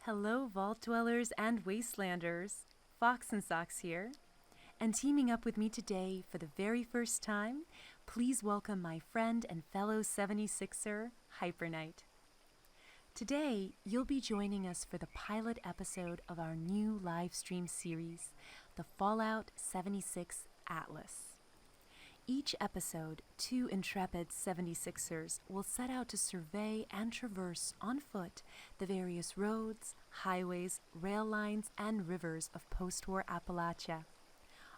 Hello, Vault Dwellers and Wastelanders. Fox and Sox here. And teaming up with me today for the very first time, please welcome my friend and fellow 76er, hyperknight. Today, you'll be joining us for the pilot episode of our new live stream series, the Fallout 76 Atlas. Each episode, two intrepid 76ers will set out to survey and traverse on foot the various roads, highways, rail lines, and rivers of post-war Appalachia.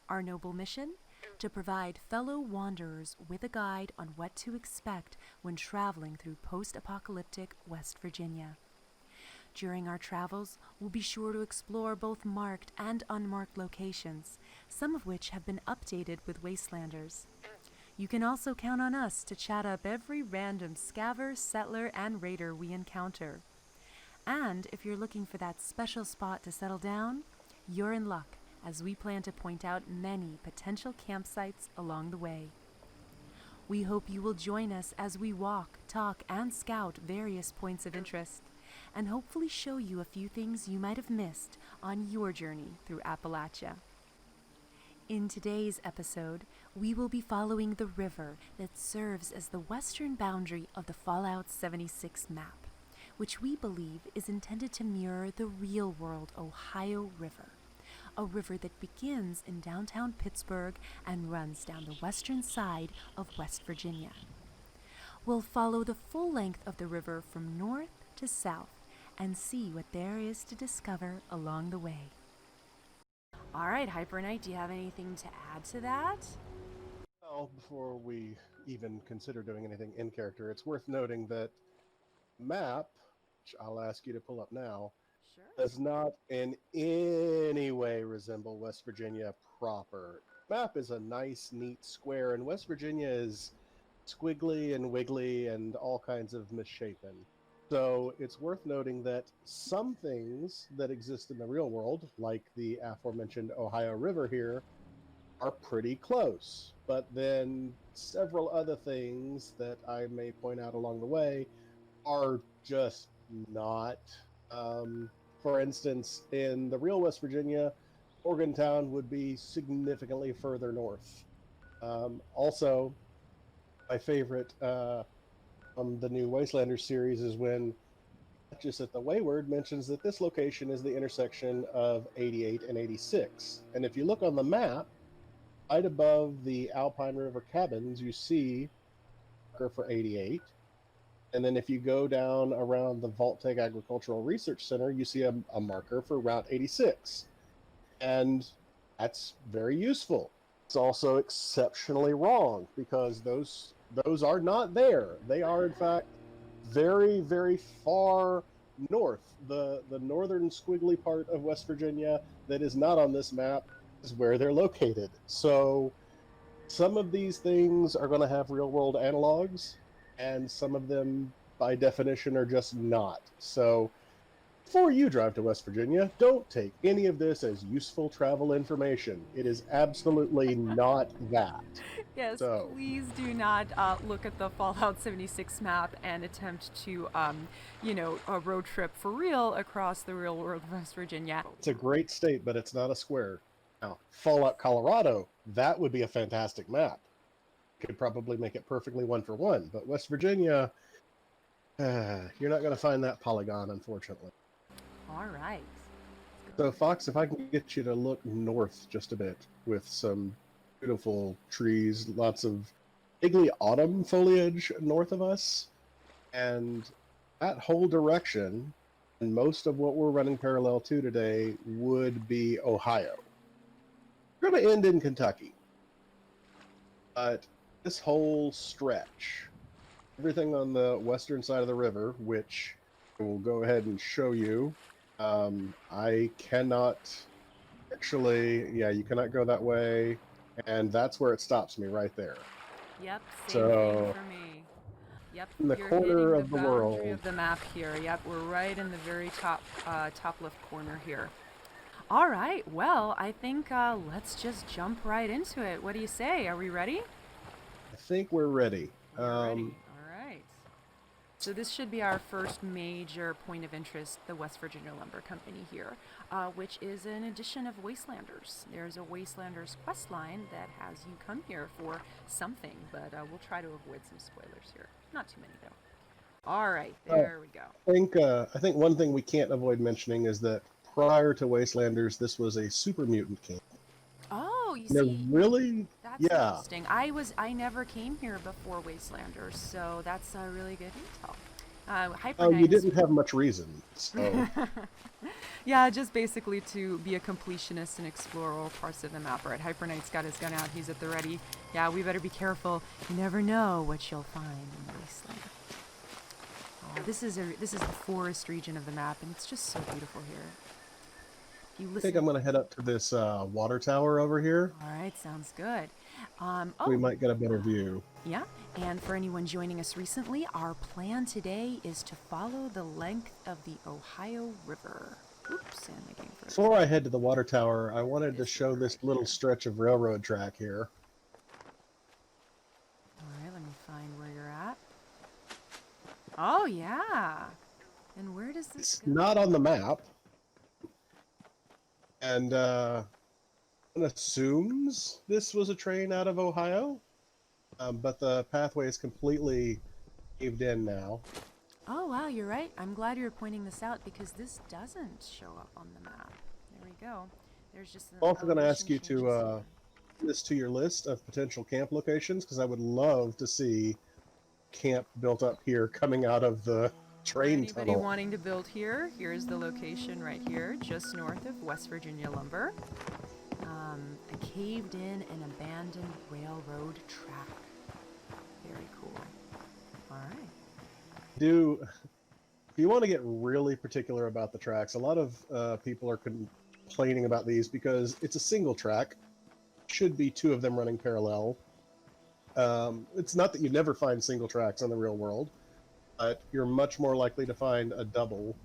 Our noble mission? To provide fellow wanderers with a guide on what to expect when traveling through post-apocalyptic West Virginia. During our travels, we'll be sure to explore both marked and unmarked locations, some of which have been updated with Wastelanders. You can also count on us to chat up every random scaver, settler, and raider we encounter. And if you're looking for that special spot to settle down, you're in luck, as we plan to point out many potential campsites along the way. We hope you will join us as we walk, talk, and scout various points of interest, and hopefully show you a few things you might have missed on your journey through Appalachia. In today's episode, we will be following the river that serves as the western boundary of the Fallout 76 map, which we believe is intended to mirror the real-world Ohio River, a river that begins in downtown Pittsburgh and runs down the western side of West Virginia. We'll follow the full length of the river from north to south and see what there is to discover along the way. All right, Hyperknight, do you have anything to add to that? Well, before we even consider doing anything in character, it's worth noting that map, which I'll ask you to pull up now, Sure. does not in any way resemble West Virginia proper. Map is a nice, neat square, and West Virginia is squiggly and wiggly and all kinds of misshapen. So it's worth noting that some things that exist in the real world, like the aforementioned Ohio River here, are pretty close. But then several other things that I may point out along the way are just not. For instance, in the real West Virginia, Morgantown would be significantly further north. Also, my favorite from the new Wastelanders series is when just at the Wayward mentions that this location is the intersection of 88 and 86. And if you look on the map, right above the Alpine River cabins, you see a marker for 88. And then if you go down around the Vault-Tec Agricultural Research Center, you see a marker for Route 86. And that's very useful. It's also exceptionally wrong because those are not there. They are, in fact, very, very far north. The northern squiggly part of West Virginia that is not on this map is where they're located. So some of these things are going to have real-world analogs, and some of them, by definition, are just not. So before you drive to West Virginia, don't take any of this as useful travel information. It is absolutely not that. Yes, So, please do not look at the Fallout 76 map and attempt to, a road trip for real across the real world of West Virginia. it's a great state, but it's not a square. Now, Fallout Colorado, that would be a fantastic map. Could probably make it perfectly one for one, but West Virginia, you're not going to find that polygon, unfortunately. All right. So, Fox, if I can get you to look north just a bit with some beautiful trees, lots of vaguely autumn foliage north of us, and that whole direction, and most of what we're running parallel to today, would be Ohio. We're going to end in Kentucky. But this whole stretch, everything on the western side of the river, which we'll go ahead and show you, I cannot actually, you cannot go that way, and that's where it stops me right there. Yep, same So, thing for me. Yep, in the you're corner hitting of the the boundary world. of the map here. Yep, we're right in the very top left corner here. All right, well, I think let's just jump right into it. What do you say? Are we ready? I think we're ready. We're ready. All right. So this should be our first major point of interest, the West Virginia Lumber Company here, which is an edition of Wastelanders. There's a Wastelanders quest line that has you come here for something, but we'll try to avoid some spoilers here. Not too many, though. All right, there we go. I think one thing we can't avoid mentioning is that prior to Wastelanders, this was a super mutant camp. Oh, you They're see, really, that's yeah. interesting. I never came here before Wastelanders, so that's a really good intel. Oh, you Hyperknight didn't have much reason. So Yeah, just basically to be a completionist and explore all parts of the map. Right, Hyperknight's got his gun out. He's at the ready. Yeah, we better be careful. You never know what you'll find in the wasteland. This is the forest region of the map, and it's just so beautiful here. You listen. I think I'm going to head up to this water tower over here. All right, sounds good. We might get a better view. Yeah, and for anyone joining us recently, our plan today is to follow the length of the Ohio River. Oops, and my game froze. Before I head to the water tower, I wanted to show this little stretch of railroad track here. All right, let me find where you're at. Oh, yeah. And where does this It's go? not on the map. And it assumes this was a train out of Ohio, but the pathway is completely caved in now. Oh, wow, you're right. I'm glad you're pointing this out because this doesn't show up on the map. There we go. There's just an I'm also going to ask you elevation to changes add this to your list of potential camp locations, because I would love to see camp built up here coming out of the train Anybody tunnel. wanting to build here, here's the location right here, just north of West Virginia Lumber. A caved-in and abandoned railroad track. Very cool. All right. If you want to get really particular about the tracks, a lot of people are complaining about these because it's a single track. Should be two of them running parallel. It's not that you never find single tracks in the real world, but you're much more likely to find a double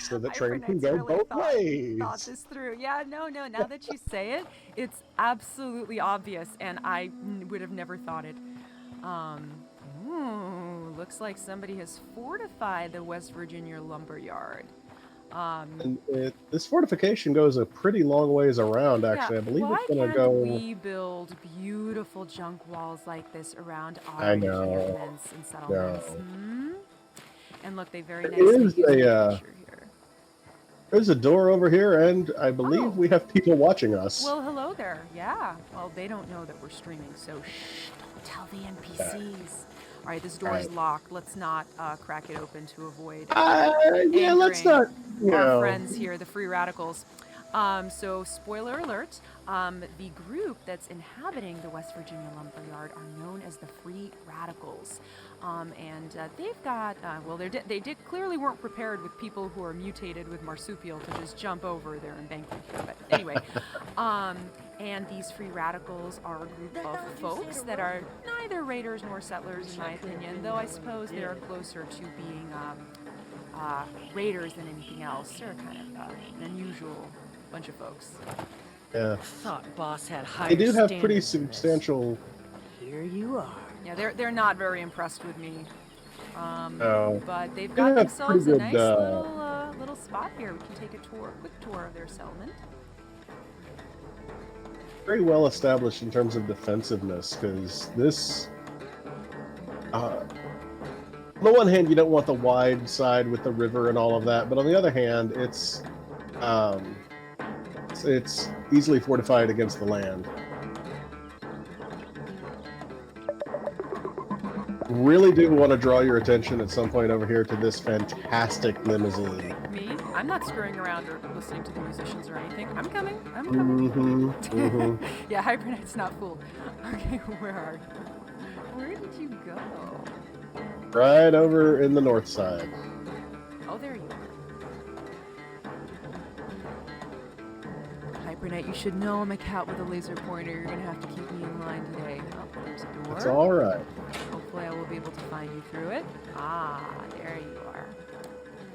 so that train can go really both ways. thought this through. Yeah, no. Now that you say it, it's absolutely obvious, and I would have never thought it. Looks like somebody has fortified the West Virginia lumber yard. And this fortification goes a pretty long ways around, actually. Yeah, I believe why it's going to can't go... we build beautiful junk walls like this around our I know. encampments and settlements? And look, they very There nicely is use a, the picture here. There's a door over here, and I believe we have people watching us. Well, hello there. Yeah. Well, they don't know that we're streaming, so shh, don't tell the NPCs. All right, this door is locked. Let's not crack it open to avoid yeah, let's not... our friends here, the free radicals. So, spoiler alert, the group that's inhabiting the West Virginia lumber yard are known as the Free Radicals. And they've got, they clearly weren't prepared with people who are mutated with marsupial to just jump over their embankment here. But anyway, and these Free Radicals are a group of folks that are neither raiders nor settlers, in my opinion, though I suppose they're closer to being raiders than anything else. They're kind of an unusual bunch of folks. Yeah. Thought boss had higher They do have pretty standards than this. substantial... Here you are. Yeah, they're not very impressed with me. No. But they've They got have themselves pretty a good, nice little spot here. We can take a quick tour of their settlement. very well established in terms of defensiveness, because this... on the one hand, you don't want the wide side with the river and all of that, but on the other hand, it's easily fortified against the land. Really do want to draw your attention at some point over here to this fantastic limousine. Me? I'm not screwing around or listening to the musicians or anything. I'm coming. I'm coming. Yeah, Hypernight's not fooled. Okay, where are you? Where did you go? Right over in the north side. Oh, there you are. Hyperknight, you should know I'm a cat with a laser pointer. You're gonna have to keep me in line today. Oh, there's a door. It's all right. Hopefully I will be able to find you through it. Ah, there you are.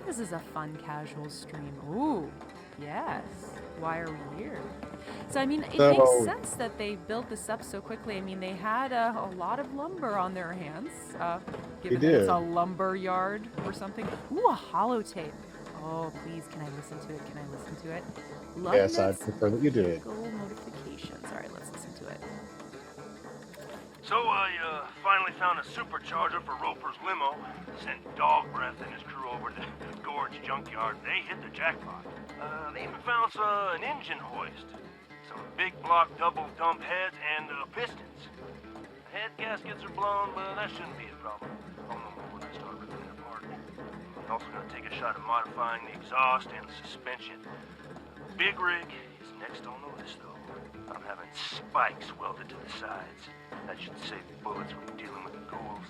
This is a fun, casual stream. Ooh, Yes. Why are we here? So, I mean, it So- makes sense that they built this up so quickly. I mean, they had a lot of lumber on their hands, given that it's did. a lumber yard or something. Ooh, a holotape. Oh, please, can I listen to it? Can I listen to it? Yes, I'd Lugnut's prefer that you did. vehicle notifications. All right, let's listen to it. So I finally found a supercharger for Roper's limo. Sent Dog Breath and his crew over to the Gorge junkyard. They hit the jackpot. They even found an engine hoist, some big block double dump heads, and pistons. The head gaskets are blown, but that shouldn't be a problem. I'll know more when I start ripping it apart. I'm also gonna take a shot at modifying the exhaust and the suspension. Big rig is next on the list, though. I'm having spikes welded to the sides. That should save bullets when dealing with the ghouls.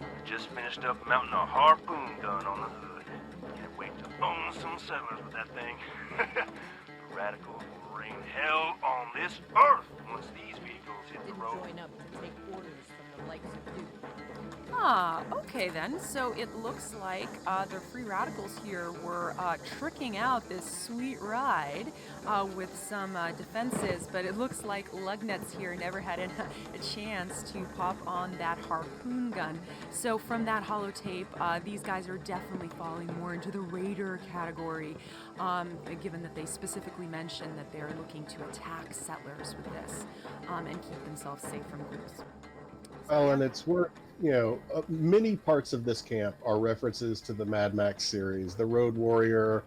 I just finished up mounting a harpoon gun on the hood. Can't wait to own some settlers with that thing. The radicals will rain hell on this earth once these vehicles hit the Didn't road. join up to take orders from the likes of you. Ah, okay then. So it looks like the free radicals here were tricking out this sweet ride with some defenses, but it looks like Lugnut's here never had a chance to pop on that harpoon gun. So from that holotape, these guys are definitely falling more into the raider category, given that they specifically mentioned that they're looking to attack settlers with this and keep themselves safe from ghouls. Well, and it's worth, many parts of this camp are references to the Mad Max series, the Road Warrior,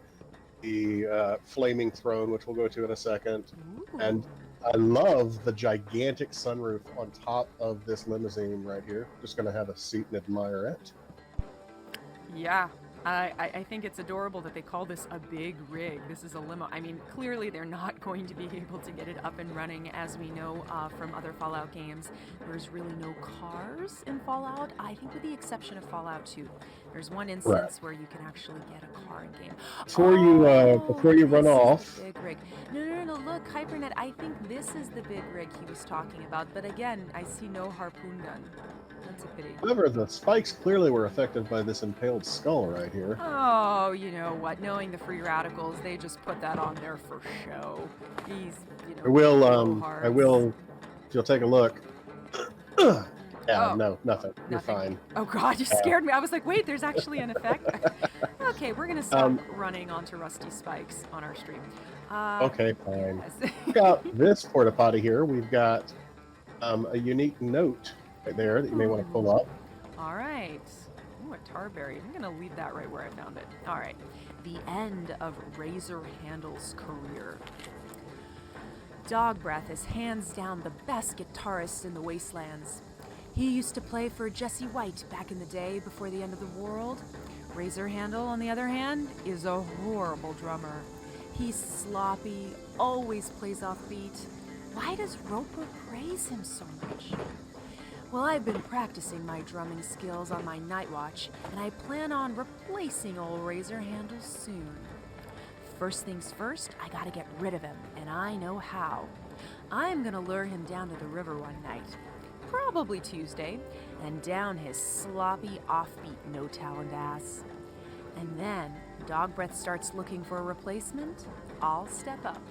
the Flaming Throne, which we'll go to in a second. Ooh. And I love the gigantic sunroof on top of this limousine right here. Just going to have a seat and admire it. Yeah, I think it's adorable that they call this a big rig. This is a limo. I mean, clearly they're not going to be able to get it up and running, as we know from other Fallout games. There's really no cars in Fallout, I think with the exception of Fallout 2. There's one instance where you can actually get a car in game. Before you run this is off, the big rig. No, look, Hyperknight, I think this is the big rig he was talking about. But again, I see no harpoon gun. That's a pity. however, the spikes clearly were affected by this impaled skull right here. Oh, you know what? Knowing the free radicals, they just put that on there for show. These, I will, blowhards. if you'll take a look. Yeah, Oh, no, nothing. You're nothing. fine. Oh God, you scared me. I was like, wait, there's actually an effect. Okay, we're gonna stop running onto rusty spikes on our stream. Okay, fine. Yes. We've got this porta potty here. We've got a unique note right there that you may want to pull up. All right. Ooh, a tarberry. I'm gonna leave that right where I found it. All right. The end of Razor Handle's career. Dog Breath is hands down the best guitarist in the Wastelands. He used to play for Jesse White back in the day before the end of the world. Razor Handle, on the other hand, is a horrible drummer. He's sloppy, always plays off beat. Why does Roper praise him so much? Well, I've been practicing my drumming skills on my night watch, and I plan on replacing old Razor Handle soon. First things first, I gotta get rid of him, and I know how. I'm gonna lure him down to the river one night, probably Tuesday, and down his sloppy, offbeat, no-talent ass. And then, Dog Breath starts looking for a replacement, I'll step up.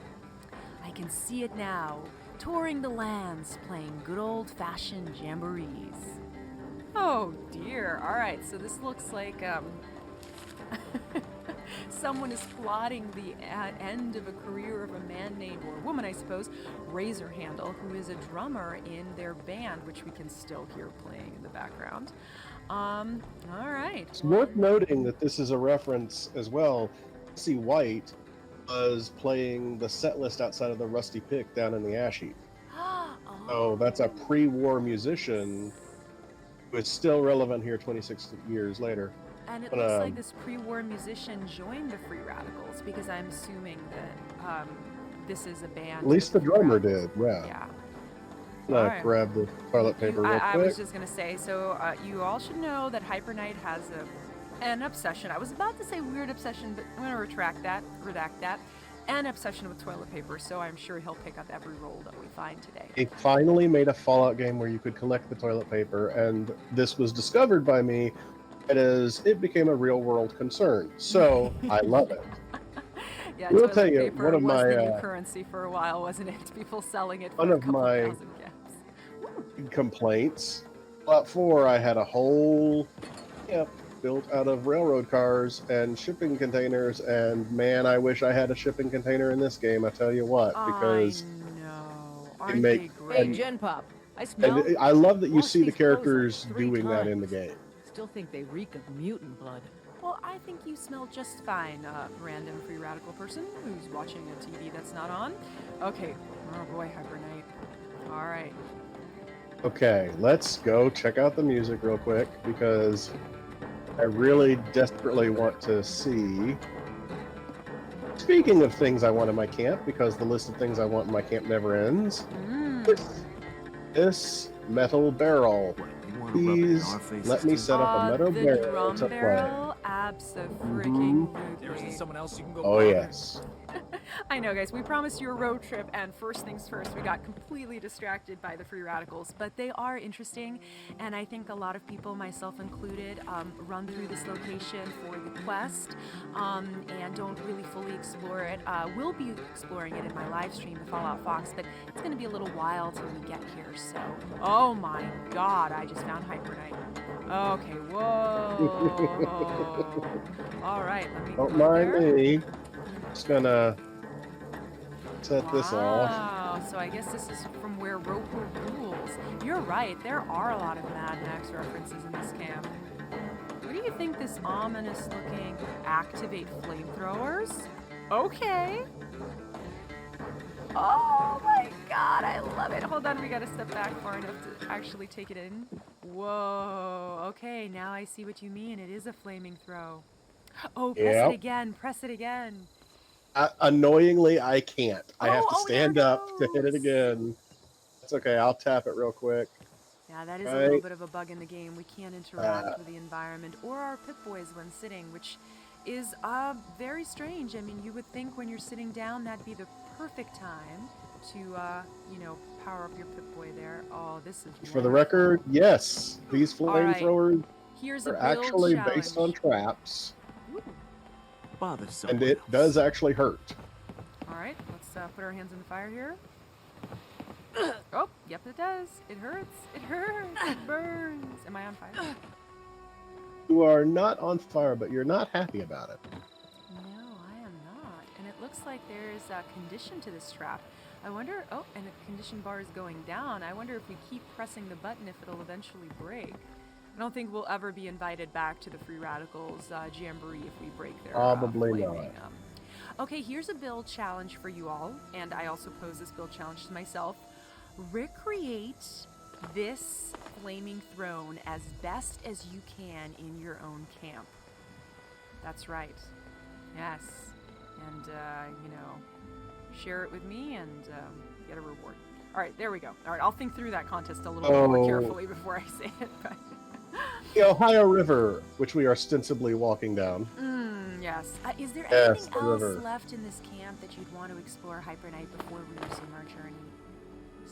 I can see it now, touring the lands, playing good old-fashioned jamborees. Oh dear, alright, so this looks like, someone is plotting the end of a career of a man named, or woman I suppose, Razor Handle, who is a drummer in their band, which we can still hear playing in the background. Alright. It's worth noting that this is a reference as well. Jesse White was playing the set list outside of the Rusty Pick down in the ash heap. So that's a pre-war musician who is still relevant here 26 years later. And it looks like this pre-war musician joined the Free Radicals, because I'm assuming that this is a band. At least the drummer did, yeah. Yeah. Let's grab the toilet paper real I quick. was just going to say, so you all should know that Hyperknight has an obsession. I was about to say weird obsession, but I'm going to redact that. An obsession with toilet paper, so I'm sure he'll pick up every roll that we find today. He finally made a Fallout game where you could collect the toilet paper, and this was discovered by me as it became a real-world concern. So, I love it. Yeah, We'll toilet tell you, paper one of was my the new currency for a while, wasn't it? People selling it for one a of couple my thousand caps. complaints. Lot 4, I had a whole camp built out of railroad cars and shipping containers, and man, I wish I had a shipping container in this game. I tell you what, I because know. it Aren't make they Hey, great? Gen Pop. I smell. and I love that you Washed see the these clothes like characters 3 doing that in the times. game. Still think they reek of mutant blood. Well, I think you smell just fine, random free radical person who's watching a TV that's not on. Okay. Oh boy, hyperknight. All right. Okay, let's go check out the music real quick because I really desperately want to see. Speaking of things I want in my camp, because the list of things I want in my camp never ends. This metal barrel. Please let me set up a metal the barrel drum to play. barrel? Abso-freaking There isn't someone else you can go Oh bother? yes. I know, guys, we promised you a road trip, and first things first, we got completely distracted by the free radicals, but they are interesting, and I think a lot of people, myself included, run through this location for the quest, and don't really fully explore it. We'll be exploring it in my live stream, the Fallout Fox, but it's going to be a little while till we get here, so... Oh my god, I just found hyperknight. Okay, whoa. Alright, let me Don't go up mind there. me. Just gonna set this off. Wow, so I guess this is from where Roper rules. You're right, there are a lot of Mad Max references in this camp. What do you think this ominous looking activate flamethrowers? Okay. Oh my god, I love it. Hold on, we gotta step back far enough to actually take it in. Whoa, okay, now I see what you mean. It is a flaming throw. Oh, press Yep. it again, press it again. Annoyingly, I can't. I have to Oh, there stand it up to hit it goes. again. That's okay. I'll tap it real quick. Yeah, that is a little Right. bit of a bug in the game. We can't interact with the environment or our Pip-Boys when sitting, which is very strange. I mean, you would think when you're sitting down that'd be the perfect time to, you know, power up your Pip-Boy there. Oh, this is For the wonderful. record, yes, these All right. flamethrowers Here's a are build actually challenge. based on traps, Ooh. Bother and someone it else. does actually hurt. All right, let's put our hands in the fire here. Oh, yep, it does. It hurts. It hurts. It burns. Am I on fire? You are not on fire, but you're not happy about it. No, I am not. And it looks like there's a condition to this trap. I wonder, oh, and the condition bar is going down. I wonder if we keep pressing the button if it'll eventually break. I don't think we'll ever be invited back to the Free Radicals Jamboree if we break their Probably flaming, not. Okay, here's a build challenge for you all, and I also pose this build challenge to myself. Recreate this flaming throne as best as you can in your own camp. That's right. Yes. And, you know, share it with me and get a reward. All right, there we go. All right, I'll think through that contest a little bit more carefully before I say it. But The Ohio River, which we are ostensibly walking down. yes. Is there Yes, anything the else river. left in this camp that you'd want to explore Hyperknight before we resume our journey?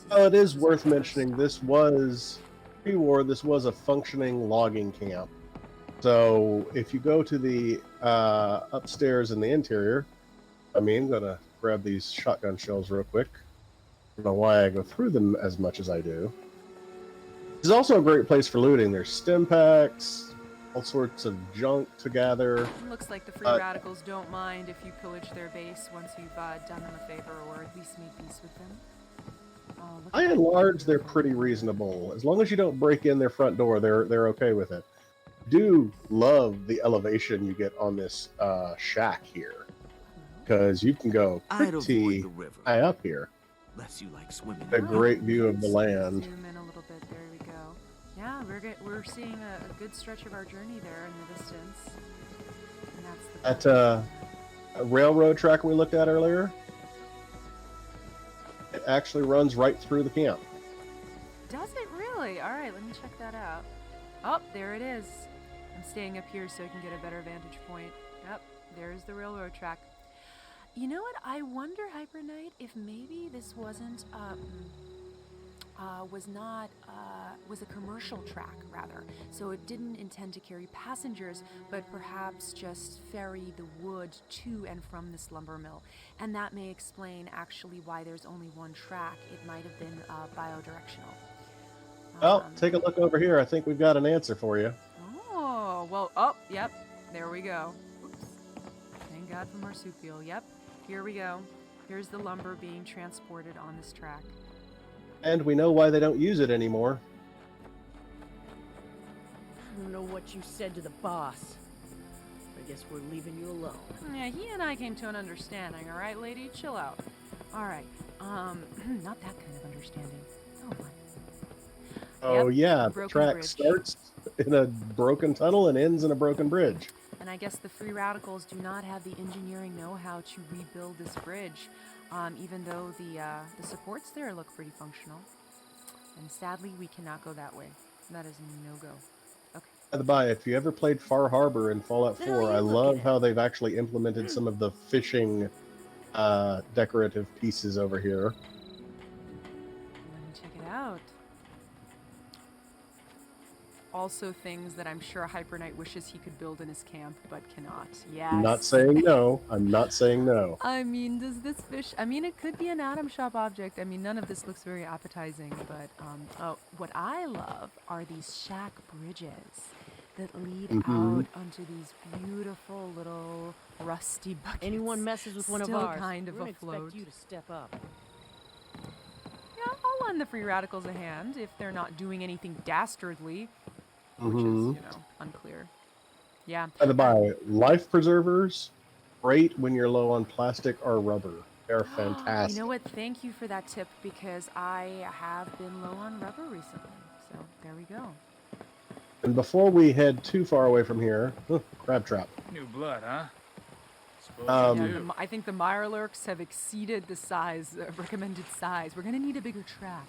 Well, it is This worth our first mentioning stop. this was pre-war. This was a functioning logging camp. So if you go to the upstairs in the interior, I'm gonna grab these shotgun shells real quick. I don't know why I go through them as much as I do. This is also a great place for looting. There's stim packs, all sorts of junk to gather. Looks like the Free Radicals don't mind if you pillage their base once you've done them a favor or at least made peace with them. Oh, look By at and that large, they're beautiful- pretty reasonable. As long as you don't break in their front door, they're okay with it. Do love the elevation you get on this shack here, because you can go I'd pretty avoid the river, high up here. unless you like swimming. A great view of the land. Zoom in a little bit. There we go. Yeah, we're seeing a good stretch of our journey there in the distance. And that's the That railroad track we looked at earlier, it actually runs right through the camp. Does it really? All right, let me check that out. Oh, there it is. I'm staying up here so I can get a better vantage point. Yep, there's the railroad track. You know what? I wonder, Hyperknight, if maybe this wasn't was not was a commercial track rather. So it didn't intend to carry passengers, but perhaps just ferry the wood to and from this lumber mill. And that may explain actually why there's only one track. It might have been biodirectional. Well, take a look over here. I think we've got an answer for you. Oh, well, oh, yep, there we go. Oops. Thank God for marsupial. Yep, here we go. Here's the lumber being transported on this track. And we know why they don't use it anymore. I don't know what you said to the boss. I guess we're leaving you alone. Yeah, he and I came to an understanding, all right, lady? Chill out. All right, not that kind of understanding. Oh, my. Oh, Yep, yeah, the broken track bridge. starts in a broken tunnel and ends in a broken bridge. And I guess the free radicals do not have the engineering know-how to rebuild this bridge, even though the supports there look pretty functional. And sadly, we cannot go that way. That is a no-go. Okay. By the by, if you ever played Far Harbor in Fallout The hell 4, are you I love looking how at? they've actually implemented some of the fishing decorative pieces over here. Let me check it out. Also things that I'm sure hyperknight wishes he could build in his camp, but cannot. Yes. I'm not saying no. I'm not saying no. I mean, does this fish... I mean, it could be an Atom Shop object. I mean, none of this looks very appetizing, but... oh, what I love are these shack bridges that lead out onto these beautiful little rusty buckets. Anyone messes with one of Still ours, kind of we're gonna afloat. expect you to step up. Yeah, I'll lend the free radicals a hand if they're not doing anything dastardly, which Mhm. is, you know, unclear. Yeah. By the by, life preservers, great when you're low on plastic or rubber. They're fantastic. You know what? Thank you for that tip because I have been low on rubber recently. So there we go. And before we head too far away from here, crab trap. New blood, huh? Suppose Um, you Yeah, do. I think the Mirelurks have exceeded the size, recommended size. We're going to need a bigger trap,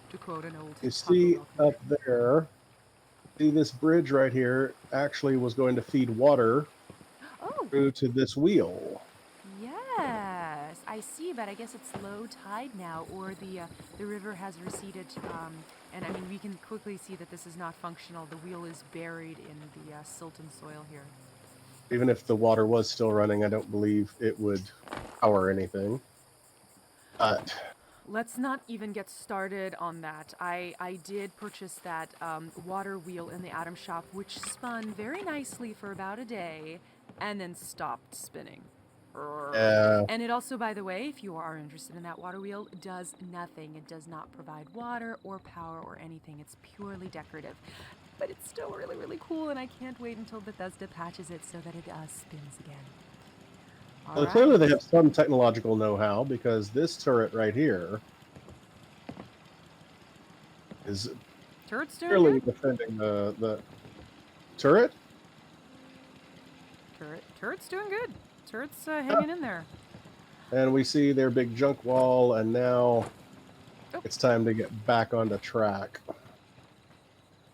to quote an old You Taco see Bell up commercial. there, see this bridge right here actually was going to feed water Oh, through to this wheel. yes, I see, but I guess it's low tide now, or the river has receded. And I mean, we can quickly see that this is not functional. The wheel is buried in the silt and soil here. Even if the water was still running, I don't believe it would power anything. But Let's not even get started on that. I did purchase that water wheel in the Atom Shop, which spun very nicely for about a day and then stopped spinning. And it also, by the way, if you are interested in that water wheel, does nothing. It does not provide water or power or anything. It's purely decorative. But it's still really, really cool, and I can't wait until Bethesda patches it so that it spins again. well, clearly they have some technological know-how because this turret right here is Turret's doing clearly good. defending the turret. Turret's doing good. Turret's hanging in there. And we see their big junk wall, and now Oh. it's time to get back on the track.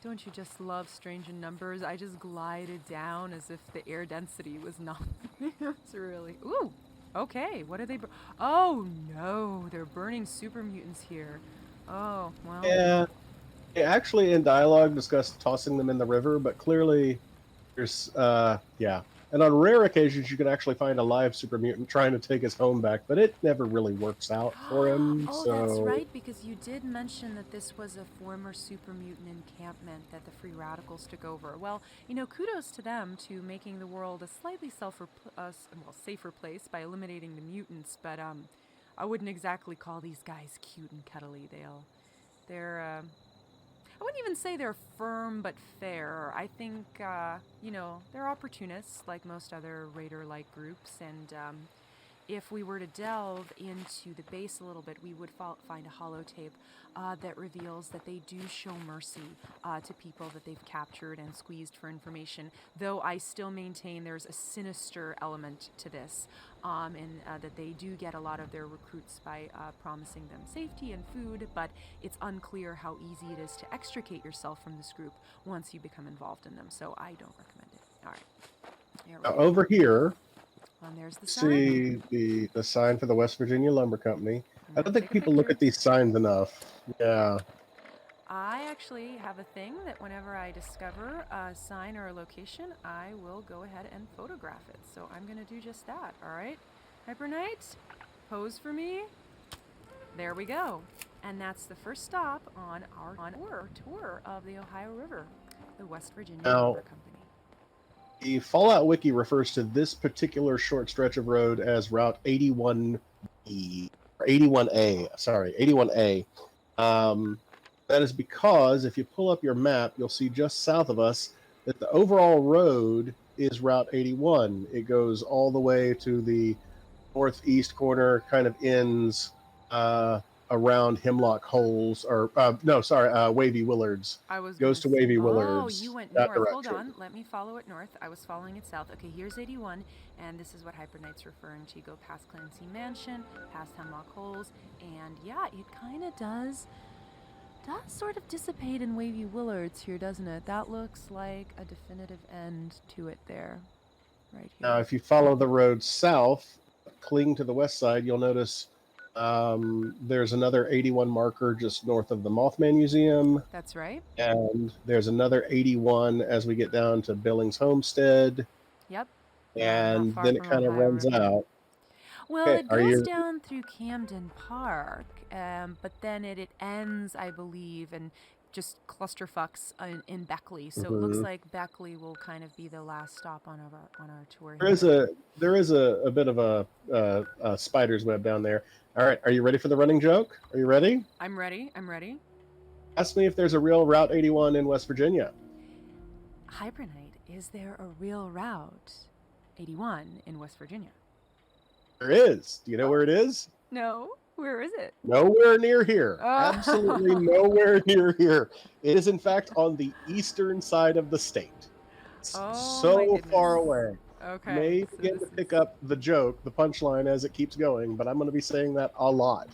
Don't you just love strange in numbers? I just glided down as if the air density was not. It's really. Ooh! Okay, what are they. Oh no! They're burning super mutants here. Oh, well. Yeah, they actually in dialogue discussed tossing them in the river, but clearly there's, yeah. And on rare occasions, you can actually find a live super mutant trying to take his home back, but it never really works out for him. Oh, so that's right, because you did mention that this was a former super mutant encampment that the free radicals took over. Well, you know, kudos to them to making the world a slightly safer place by eliminating the mutants, but I wouldn't exactly call these guys cute and cuddly. They're I wouldn't even say they're firm but fair. I think, you know, they're opportunists like most other raider-like groups, and if we were to delve into the base a little bit, we would find a holotape that reveals that they do show mercy to people that they've captured and squeezed for information, though I still maintain there's a sinister element to this, and that they do get a lot of their recruits by promising them safety and food, but it's unclear how easy it is to extricate yourself from this group once you become involved in them, so I don't recommend it. All right. Here we now go. over here, And there's the sign. see the sign for the West Virginia Lumber Company. I don't think Take a people look picture. at these signs enough. Yeah. I actually have a thing that whenever I discover a sign or a location, I will go ahead and photograph it. So I'm going to do just that, all right? Hyperknight, pose for me. There we go. And that's the first stop on our tour of the Ohio River, the West Virginia Now, River Company. the Fallout Wiki refers to this particular short stretch of road as Route 81B, or 81A, sorry, 81A. That is because if you pull up your map, you'll see just south of us that the overall road is Route 81. It goes all the way to the northeast corner, kind of ends around Hemlock Holes, or Wavy Willards. I was Goes to gonna Wavy say, Willards. you went that north. Hold direction. on, let me follow it north. I was following it south. Okay, here's 81, and this is what Hyperknight's referring to. You go past Clancy Mansion, past Hemlock Holes, and yeah, it kind of does sort of dissipate in Wavy Willards here, doesn't it? That looks like a definitive end to it there, right here. Now, if you follow the road south, cling to the west side, you'll notice there's another 81 marker just north of the Mothman Museum. That's right. And there's another 81 as we get down to Billings Homestead. Yep. And not then it far kind from of Ohio runs River. out. Well, Okay, it are goes you- down through Camden Park, but then it ends, I believe, and just clusterfucks in Beckley. So it looks Mhm. like Beckley will kind of be the last stop on our tour. There is a bit of a spider's web down there. All right, are you ready for the running joke? Are you ready? I'm ready. Ask me if there's a real Route 81 in West Virginia. Hyperknight, is there a real Route 81 in West Virginia? There is. Do you know where it is? No. Where is it? Nowhere near here. Oh. Absolutely nowhere near here. It is, in fact, on the eastern side of the state. It's Oh, my so goodness. far away. Okay. May so begin to this pick is- up the joke, the punchline as it keeps going, but I'm going to be saying that a lot.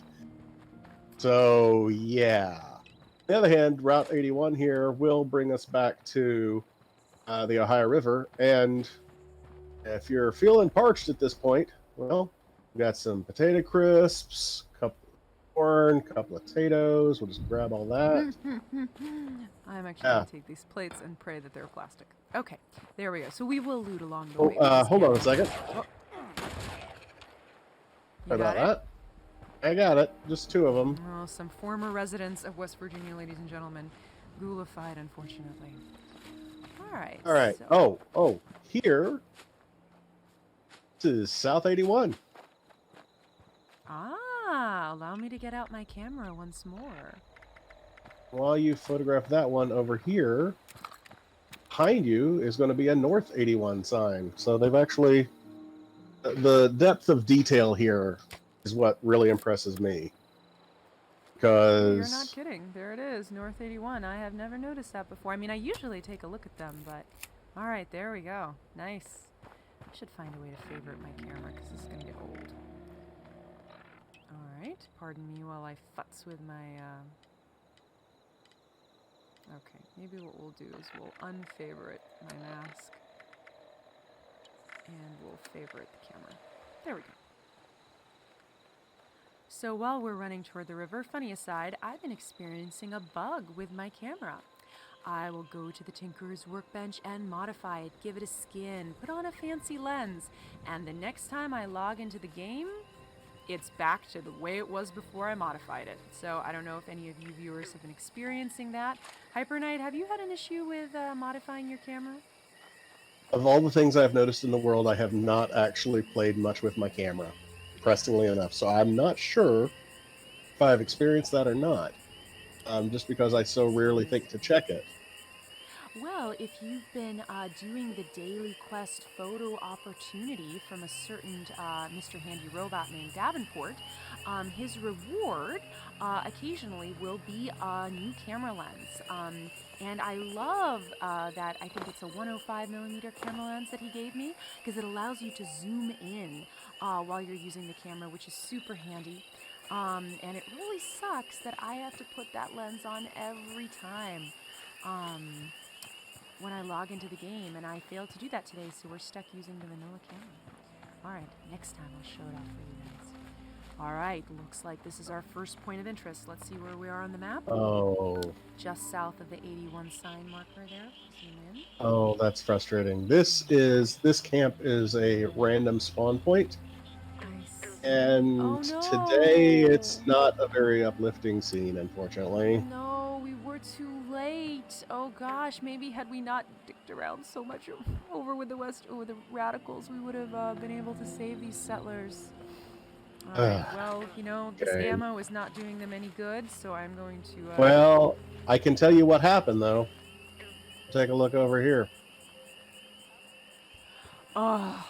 So, yeah. On the other hand, Route 81 here will bring us back to the Ohio River, and if you're feeling parched at this point, well, we got some potato crisps, couple of corn, couple of potatoes. We'll just grab all that. I'm actually going to take these plates and pray that they're plastic. Okay, there we go. So we will loot along the way. with this Hold on a camera. second. You Sorry got about it? that. I got it. Just two of them. Oh, some former residents of West Virginia, ladies and gentlemen, ghoulified, unfortunately. All right. All right. So, Oh, here. This is South 81. allow me to get out my camera once more. While you photograph that one over here, behind you is going to be a North 81 sign. So they've actually, the depth of detail here is what really impresses me. Because You're not kidding. There it is, North 81. I have never noticed that before. I mean, I usually take a look at them, but all right, there we go. Nice. I should find a way to favorite my camera because this is going to get old. All right, pardon me while I futz with my... Okay, maybe what we'll do is we'll unfavorite my mask and we'll favorite the camera. There we go. So while we're running toward the river, funny aside, I've been experiencing a bug with my camera. I will go to the tinkerer's workbench and modify it, give it a skin, put on a fancy lens, and the next time I log into the game, it's back to the way it was before I modified it. So I don't know if any of you viewers have been experiencing that. Hyperknight, have you had an issue with modifying your camera? of all the things I've noticed in the world, I have not actually played much with my camera, interestingly enough. So I'm not sure if I've experienced that or not, just because I so rarely think to check it. Well, if you've been doing the daily quest photo opportunity from a certain Mr. Handy Robot named Davenport, his reward occasionally will be a new camera lens. And I love that. I think it's a 105mm camera lens that he gave me because it allows you to zoom in while you're using the camera, which is super handy. And it really sucks that I have to put that lens on every time when I log into the game, and I failed to do that today, so we're stuck using the vanilla camera. Alright, next time I'll show it off for you guys. All right, looks like this is our first point of interest. Let's see where we are on the map. Oh, Just south of the 81 sign marker there. Zoom in. oh, that's frustrating. This camp is a random spawn point, Nice. and Oh no! today it's not a very uplifting scene, unfortunately. No, we were too late. Oh gosh, maybe had we not dicked around so much over with the radicals, we would have been able to save these settlers. All right. Well, you know, this Okay. ammo is not doing them any good, so I'm going to. Well, I can tell you what happened, though. Take a look over here. Oh,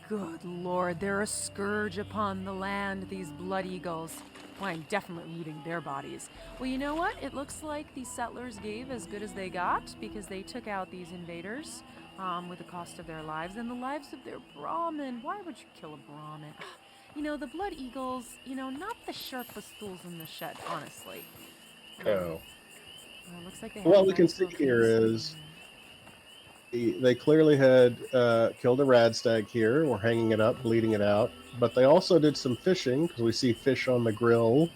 good lord, they're a scourge upon the land, these blood eagles. Well, I'm definitely eating their bodies. Well, you know what? It looks like these settlers gave as good as they got because they took out these invaders with the cost of their lives and the lives of their Brahmin. Why would you kill a Brahmin? You know, the blood eagles, you know, not the sharpest tools in the shed, honestly. Oh. Well, it looks like they What have we can nice see little here things. is they clearly had killed a rad stag here. We're hanging it up, bleeding it out. But they also did some fishing, because we see fish on the grill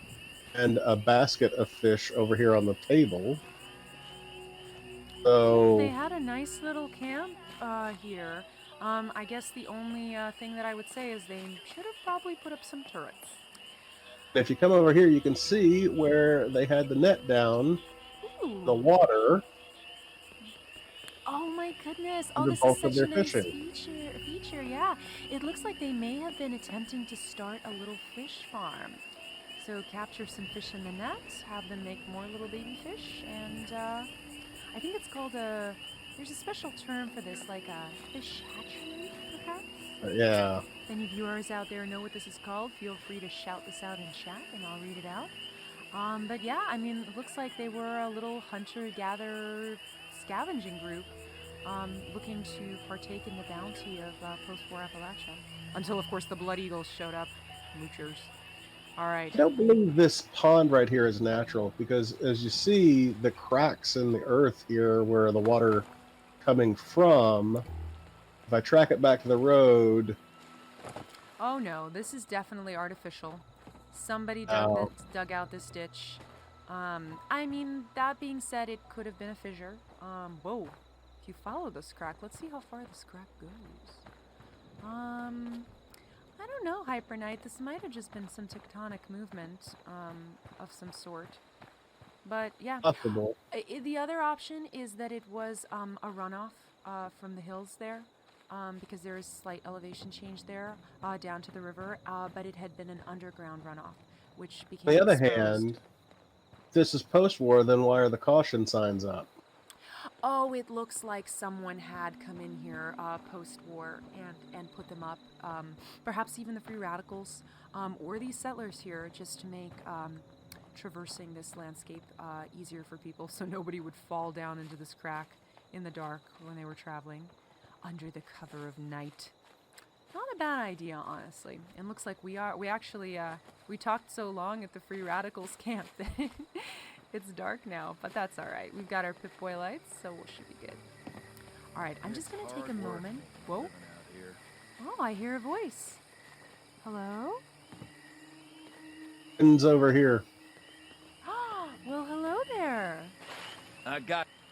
and a basket of fish over here on the table. So They had a nice little camp here. I guess the only thing that I would say is they should have probably put up some turrets. if you come over here, you can see where they had the net down, Ooh. the water. Oh my goodness! Oh, The this is bulk of such their a nice fishing. feature. Yeah, it looks like they may have been attempting to start a little fish farm. So capture some fish in the net, have them make more little baby fish, and I think it's called a. There's a special term for this, like a fish hatchery, perhaps. Yeah. If any viewers out there know what this is called, feel free to shout this out in chat, and I'll read it out. But yeah, I mean, it looks like they were a little hunter-gatherer scavenging group looking to partake in the bounty of post-war Appalachia. Until, of course, the Blood Eagles showed up. Moochers. All right. I don't believe this pond right here is natural, because as you see, the cracks in the earth here where the water coming from, if I track it back to the road. Oh no, this is definitely artificial. Somebody dug out this ditch. I mean, that being said, it could have been a fissure. Whoa. If you follow this crack, let's see how far this crack goes. I don't know, hyperknight. This might have just been some tectonic movement of some sort. But yeah. Possible. The other option is that it was a runoff from the hills there. Because there is slight elevation change there down to the river, but it had been an underground runoff, which became On the other exposed. hand, if this is post-war, then why are the caution signs up? Oh, it looks like someone had come in here post-war and put them up. Perhaps even the free radicals or these settlers here, just to make traversing this landscape easier for people, so nobody would fall down into this crack in the dark when they were traveling. Under the cover of night. Not a bad idea, honestly. And looks like we actually talked so long at the Free Radicals camp that it's dark now, but that's all right. We've got our Pip-Boy lights, so we should be good. All right, I'm just gonna take a moment. Whoa. Oh, I hear a voice. Hello? Ends over here. Well, hello there.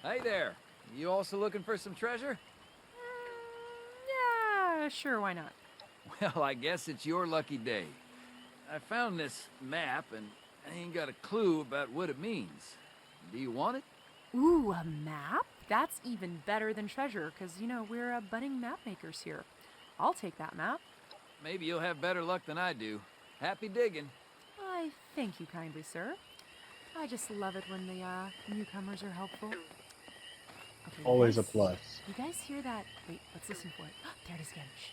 Hey there. You also looking for some treasure? Yeah, sure, why not? Well, I guess it's your lucky day. I found this map, and I ain't got a clue about what it means. Do you want it? Ooh, a map? That's even better than treasure, because, you know, we're budding map makers here. I'll take that map. Maybe you'll have better luck than I do. Happy digging. I thank you kindly, sir. I just love it when the newcomers are helpful. Okay, Always a plus. You guys hear that? Wait, let's listen for it. There it is again. Shh.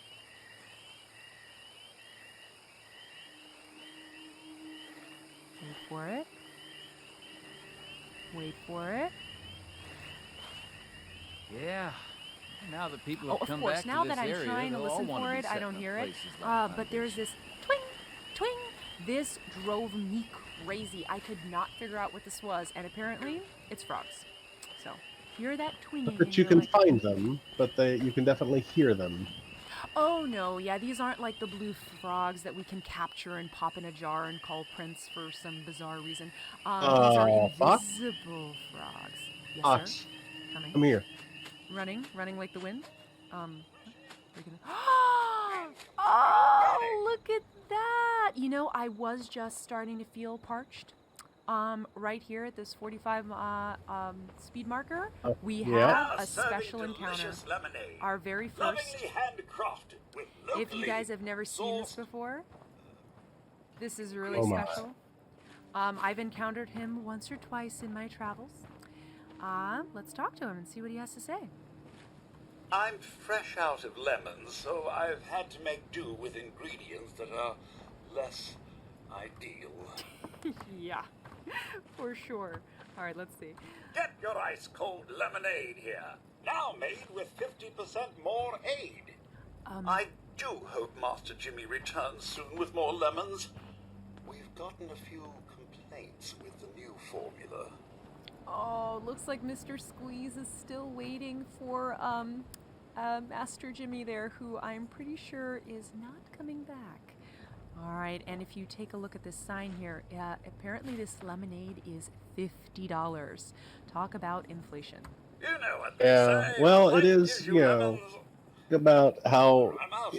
Wait for it. Wait for it. Yeah. Now the people Oh, have come of course. back Now to that this I'm area, trying to they'll all listen wanna for be it, I setting don't up hear it. places like But there's this twing, twing. This drove me crazy. I could not figure out what this was, and apparently, it's frogs. So, hear that twinging. But and you you're can like, find them, but you can definitely hear them. Oh no, yeah, these aren't like the blue frogs that we can capture and pop in a jar and call Prince for some bizarre reason. These are Fox? invisible frogs. Yes, sir. Fox, Coming. come here. Running like the wind. Breaking the- Oh, look at that! You know, I was just starting to feel parched. Right here at this 45 speed marker, we Yeah. have a special encounter. Our very first. If you guys have never seen this before, this is really Oh my. special. I've encountered him once or twice in my travels. Let's talk to him and see what he has to say. I'm fresh out of lemons, so I've had to make do with ingredients that are less ideal. Yeah, for sure. All right, let's see. Get your ice-cold lemonade here, now made with 50% more aid. I do hope Master Jimmy returns soon with more lemons. We've gotten a few complaints with the new formula. Oh, looks like Mr. Squeeze is still waiting for Master Jimmy there, who I'm pretty sure is not coming back. All right, and if you take a look at this sign here, apparently this lemonade is $50. Talk about inflation. You know what they Yeah, say, well, life it is, gives you know, lemons. about how I'm out.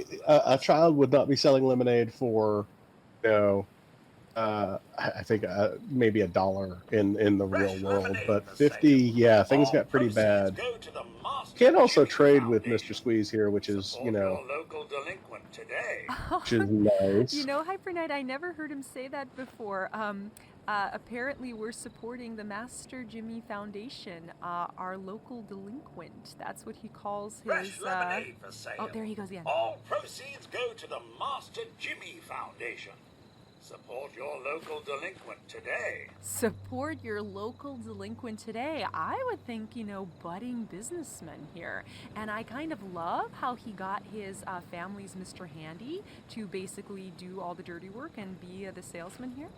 a child would not be selling lemonade for, you know, I think maybe $1 in the real Fresh world, lemonade but for 50, sale. yeah, things All got pretty proceeds bad. go to the Master Can also Jimmy trade with Foundation. Mr. Squeeze here, which is, Support you know, your local delinquent today. which is nice. You know, Hyperknight, I never heard him say that before. Apparently, we're supporting the Master Jimmy Foundation, our local delinquent. That's what he calls Fresh his. lemonade for sale. Oh, there he goes again. All proceeds go to the Master Jimmy Foundation. Support your local delinquent today. Support your local delinquent today. I would think, you know, budding businessman here. And I kind of love how he got his family's Mr. Handy to basically do all the dirty work and be the salesman here.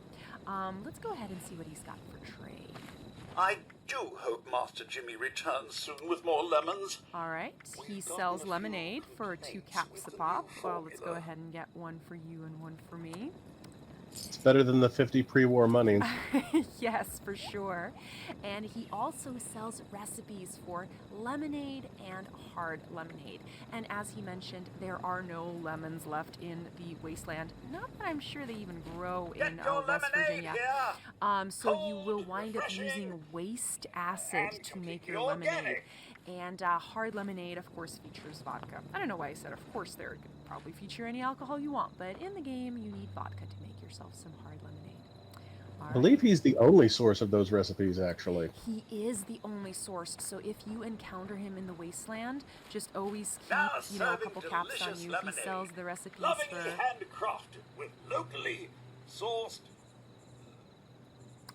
Let's go ahead and see what he's got for trade. I do hope Master Jimmy returns soon with more lemons. All right, he We've sells gotten a few lemonade for 2 complaints caps with a the pop. new Well, let's go formula. ahead and get one for you and one for me. It's better than the 50 pre-war money. Yes, for sure. And he also sells recipes for lemonade and hard lemonade. And as he mentioned, there are no lemons left in the wasteland. Not that I'm sure they even grow Get in your West lemonade Virginia. here. So you will Cold, wind up refreshing, using waste acid and to make completely your lemonade. organic. And hard lemonade, of course, features vodka. I don't know why I said of course there. It could probably feature any alcohol you want, but in the game, you need vodka to make yourself some hard lemonade. All I believe right. he's the only source of those recipes, actually. He is the only source, so if you encounter him in the wasteland, just always keep, Now you know, a serving couple caps on delicious you. lemonade. He sells the recipes Lovingly for... handcrafted with locally sourced.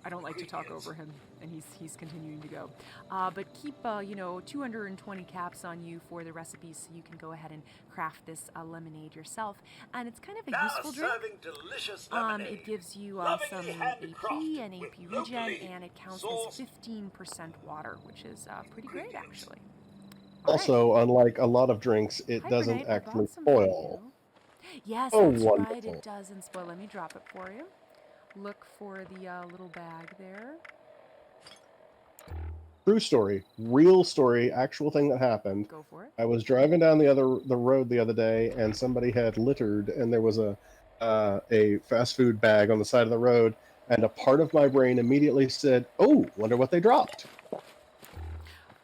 I don't like to talk ingredients. over him, and he's continuing to go. But keep, you know, 220 caps on you for the recipes, so you can go ahead and craft this lemonade yourself. And it's kind of a Now useful drink. serving delicious lemonade. It gives you Lovingly some AP handcrafted and with AP regen, locally and it counts sourced as 15% water, which is pretty great, actually. All right. Also, unlike a lot of drinks, it doesn't Hyperknight, I actually brought some for spoil. you. Yes, Oh, that's right. wonderful. It doesn't spoil. Let me drop it for you. Look for the little bag there. True story, real story, actual thing that happened. Go for it. I was driving down the road the other day, and somebody had littered, and there was a fast food bag on the side of the road, and a part of my brain immediately said, "Oh, wonder what they dropped."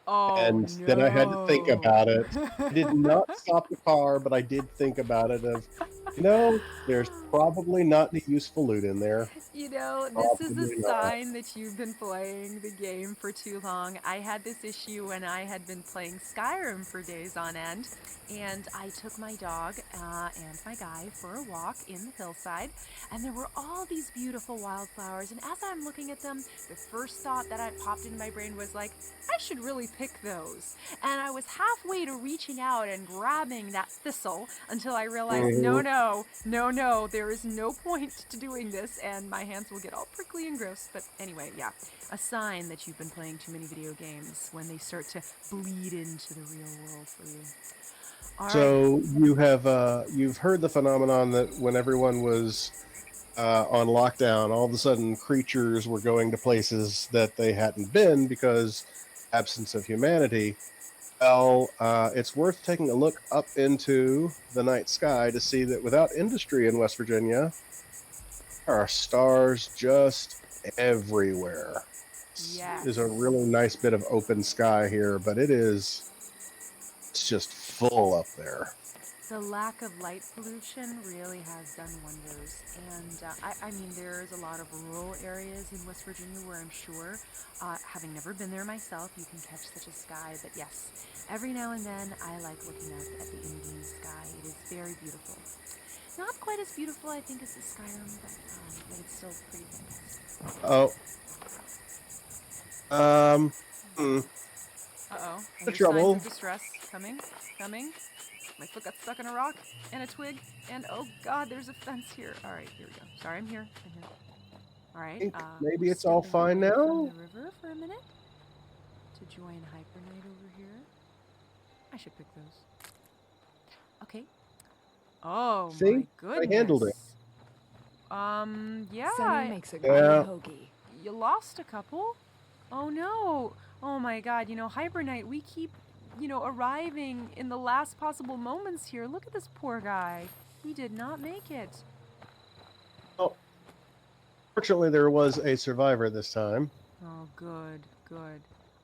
Oh, And then I had to think about it. I did not stop the car, but I did think about it of, you know, there's probably not any useful loot in there. You know, this is Probably a not. sign that you've been playing the game for too long. I had this issue when I had been playing Skyrim for days on end, and I took my dog and my guy for a walk in the hillside, and there were all these beautiful wildflowers, and as I'm looking at them, the first thought that I popped into my brain was like, I should really pick those. And I was halfway to reaching out and grabbing that thistle until I realized, no, there is no point to doing this, and my hands will get all prickly and gross. But anyway, yeah, a sign that you've been playing too many video games when they start to bleed into the real world for you. All right. So you've heard the phenomenon that when everyone was on lockdown, all of a sudden creatures were going to places that they hadn't been because absence of humanity. Well, it's worth taking a look up into the night sky to see that without industry in West Virginia, there are stars just everywhere. Yes. There's a really nice bit of open sky here, but it's just full up there. The lack of light pollution really has done wonders. And I mean, there's a lot of rural areas in West Virginia where I'm sure, having never been there myself, you can catch such a sky. But yes, every now and then I like looking up at the Indian sky. It is very beautiful. Not quite as beautiful, I think, as the Skyrim, but it's still pretty fantastic. Oh. Uh-oh. I The hear trouble. signs of distress. Coming. My foot got stuck in a rock and a twig, and oh god, there's a fence here. All right, here we go. Sorry, I'm here. All right. Maybe it's all fine stepping away now? from the river for a minute to join hyperknight over here. I should pick those. Okay. Oh See? my goodness. I handled it. Yeah. Sunny makes a great Yeah. hoagie. You lost a couple. Oh no. Oh my god, hyperknight, we keep arriving in the last possible moments here. Look at this poor guy. He did not make it. Oh. Fortunately, there was a survivor this time. Oh, good.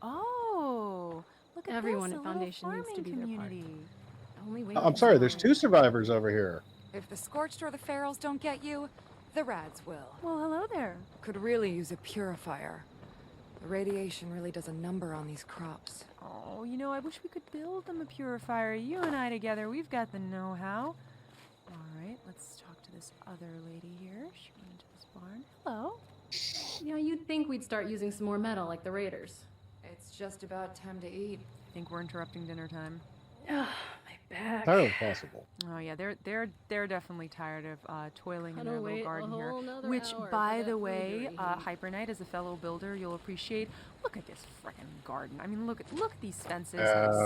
Oh, look at Everyone this, at a little Foundation needs to farming do their part. community. Only wait. I'm sorry, there's 2 survivors over here. If the Scorched or the Ferals don't get you, the Rads will. Well, hello there. Could really use a purifier. The radiation really does a number on these crops. Oh, I wish we could build them a purifier. You and I together, we've got the know-how. All right, let's talk to this other lady here. She went into this barn. Hello. You'd think we'd start using some more metal like the Raiders. It's just about time to eat. I think we're interrupting dinner time. My back. Entirely possible. Oh yeah, they're definitely tired of toiling in Gotta their wait little a garden here. whole nother Which, hour by for the that way, food to hyperknight, as a fellow builder, you'll appreciate. Look at this frickin' garden. I mean, look at these fences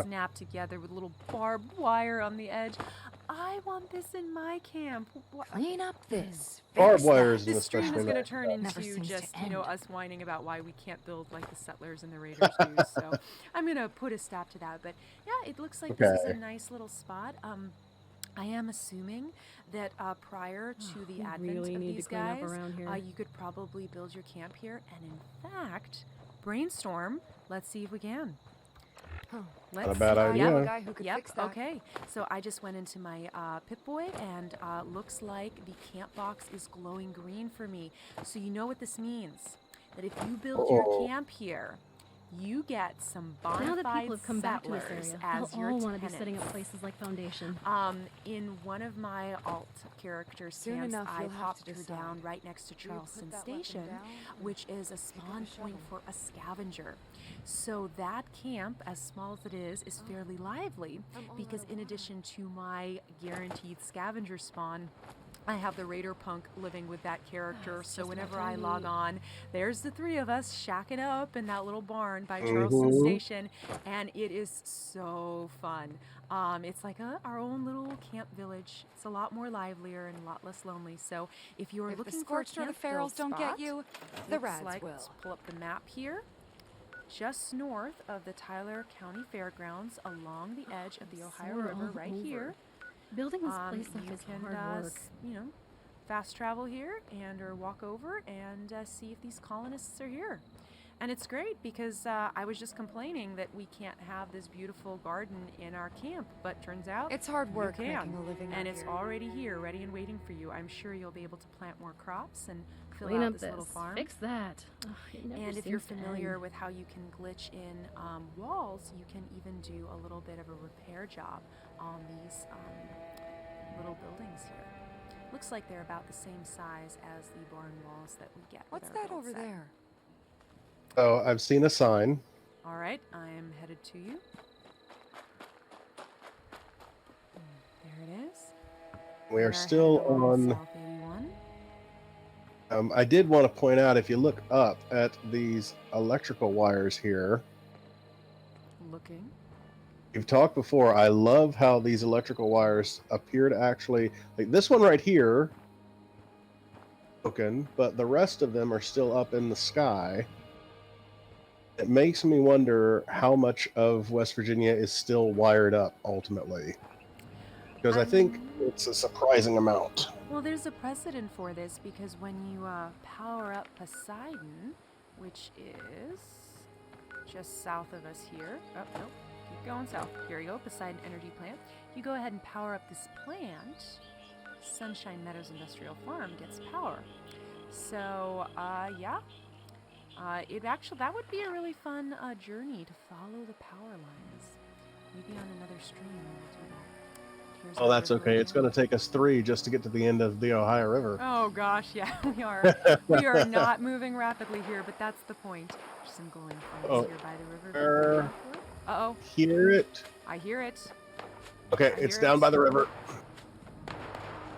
snapped together with little barbed wire on the edge. I want this in my camp. Clean up this. Barbed wire isn't This stream especially is going to nice. turn Never into seems to just, end. us whining about why we can't build like the settlers and the raiders do. So I'm going to put a stop to that. But yeah, it looks like this is a nice little spot. I am assuming that prior to the we advent really of need to these clean up guys, around here. you could probably build your camp here. And in fact, brainstorm. Let's see if we can. Oh, Let's Not a bad see. idea. I know a Yeah. guy who could Yep, fix that. okay. So I just went into my Pip-Boy and looks like the camp box is glowing green for me. So you know what this means? That if you build your camp here, you get some Now bona that fide people have come back to this settlers area, as they'll your all want to be tenants. setting up places like Foundation. In one of my alt character Soon camps, enough, I you'll have popped to her decide. down right next to Do you Charleston put that weapon Station, down which is a spawn a point shovel? for a scavenger. So that camp, as small as it is fairly lively because in addition to my guaranteed scavenger spawn, I have the Raider Punk living with that character, so whenever I log on, there's the 3 of us shacking up in that little barn by Charleston Station, and it is so fun. It's like our own little camp village. It's a lot more livelier and a lot less lonely. So if you're If the looking for a Scorched or the camp build Ferals don't get spot, you, the looks Rads like, will. let's pull up the map here. Just north of the Tyler County Fairgrounds, along the edge of the Ohio We're River, all right over. here. Building this place up You is can, hard work. fast travel here or walk over and see if these colonists are here. And it's great because I was just complaining that we can't have this beautiful garden in our camp, but turns out It's hard work you can. making a living and out it's here. already here, ready and waiting for you. I'm sure you'll be able to plant more crops and fill Clean out up this this. little farm. Fix that. Ugh, it never And if you're seems to familiar end. with how you can glitch in walls, you can even do a little bit of a repair job on these little buildings here. Looks like they're about the same size as the barn walls that we get. with What's our that build over set. there? So I've seen a sign. All right, I am headed to you. There it is. We We are still headed along on. South 81. I did want to point out, if you look up at these electrical wires here, Looking. We've talked before. I love how these electrical wires appear to actually, like this one right here, broken, but the rest of them are still up in the sky. It makes me wonder how much of West Virginia is still wired up ultimately. Because I think it's a surprising amount. Well, there's a precedent for this because when you power up Poseidon, which is just south of us here. Oh, no, keep going south. Here you go, Poseidon Energy Plant. You go ahead and power up this plant. Sunshine Meadows Industrial Farm gets power. So, yeah. That would be a really fun journey to follow the power lines. Maybe on another stream we'll do that. Here's Oh, that's okay. It's going to take us 3 just to get to the end of the Ohio River. Oh gosh, yeah, we are. We are not moving rapidly here, but that's the point. There's some glowing flames here by the river. Uh-oh. Hear it? I hear it. Okay, it's down by the river.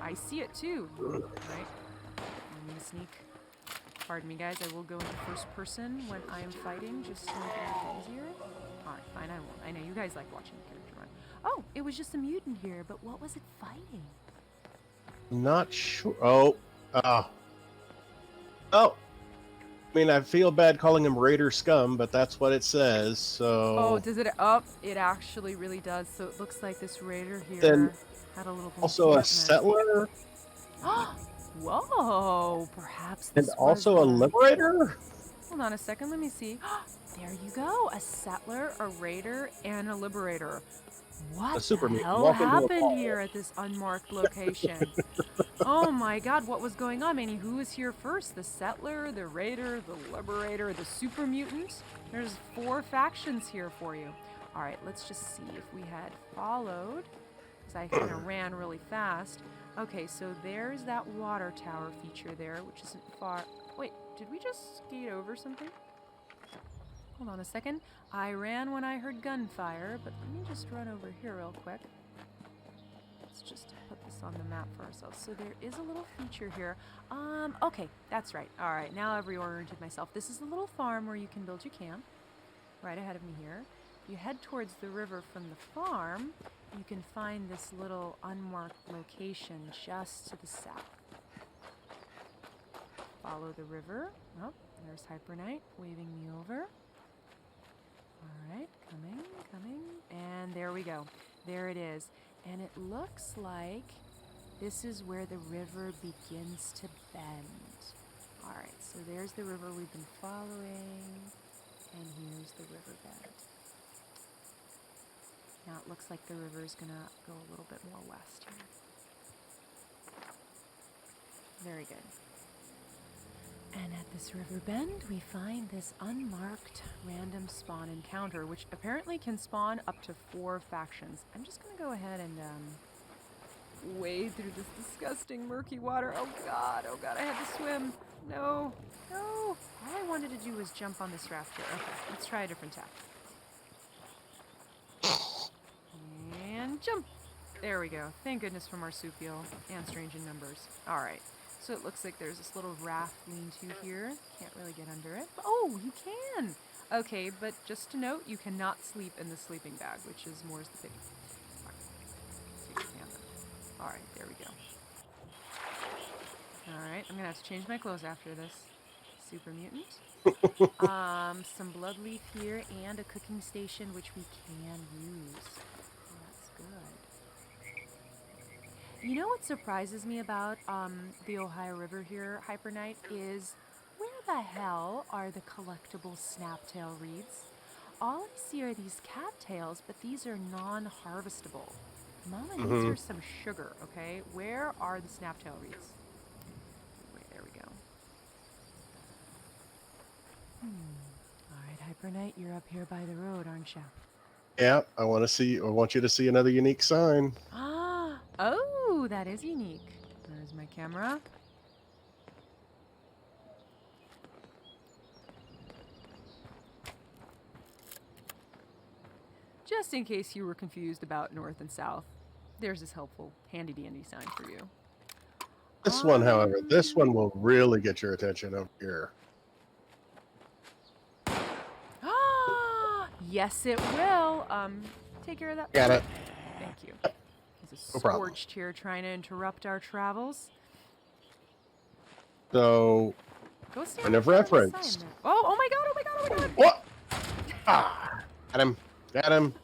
I see it too. Right. I'm gonna sneak. Pardon me, guys. I will go into first person when I am fighting, just to make it a little easier. Alright, fine, I won't. I know you guys like watching the character run. Oh, it was just a mutant here, but what was it fighting? Not sure. Oh. I mean, I feel bad calling him Raider Scum, but that's what it says, so... Oh, does it? It actually really does. So it looks like this Raider here then had a little... Also a settler? Whoa, perhaps this And also a liberator? Hold on a second, let me see. There you go, a settler, a raider, and a liberator. What the hell happened here at this unmarked location? Oh my god, what was going on, Manny? Who was here first? The settler, the raider, the liberator, the super mutant? There's 4 factions here for you. Alright, let's just see if we had followed, because I kind of ran really fast. Okay, so there's that water tower feature there, which isn't far. Wait, did we just skate over something? Hold on a second. I ran when I heard gunfire, but let me just run over here real quick. Let's just put this on the map for ourselves. So there is a little feature here. Okay, that's right. All right, now I've reoriented myself. This is a little farm where you can build your camp. Right ahead of me here. You head towards the river from the farm. You can find this little unmarked location just to the south. Follow the river. Oh, there's hyperknight waving me over. Alright, coming, and there we go. There it is. And it looks like this is where the river begins to bend. Alright, so there's the river we've been following, and here's the river bend. Now it looks like the river is going to go a little bit more west here. Very good. And at this river bend, we find this unmarked random spawn encounter, which apparently can spawn up to 4 factions. I'm just going to go ahead and wade through this disgusting murky water. Oh god, I had to swim. No. All I wanted to do was jump on this raft here. Okay, let's try a different tack. And jump. There we go. Thank goodness for marsupial and strange in numbers. Alright. So it looks like there's this little raft lean-to here. Can't really get under it. Oh, you can! Okay, but just to note, you cannot sleep in the sleeping bag, which is more's the pity. Alright, there we go. Alright, I'm gonna have to change my clothes after this. Super mutant. Some blood leaf here and a cooking station, which we can use. Oh, that's good. You know what surprises me about the Ohio River here, hyperknight, is where the hell are the collectible snaptail reeds? All I see are these cattails, but these are non-harvestable. Mama needs her some sugar, okay? Where are the snaptail reeds? Wait, there we go. Alright, hyperknight, you're up here by the road, aren't you? Yeah, I want you to see another unique sign. Oh, that is unique. There's my camera. Just in case you were confused about north and south, there's this helpful handy-dandy sign for you. This one, however, this one will really get your attention over here. Yes, it will. take care of that? Got it. Thank you. He's a No problem. scorched here trying to interrupt our travels. So, Go stand point in of front of the reference. sign there. Oh my god, oh my god, oh my god! What? Got him. Got him.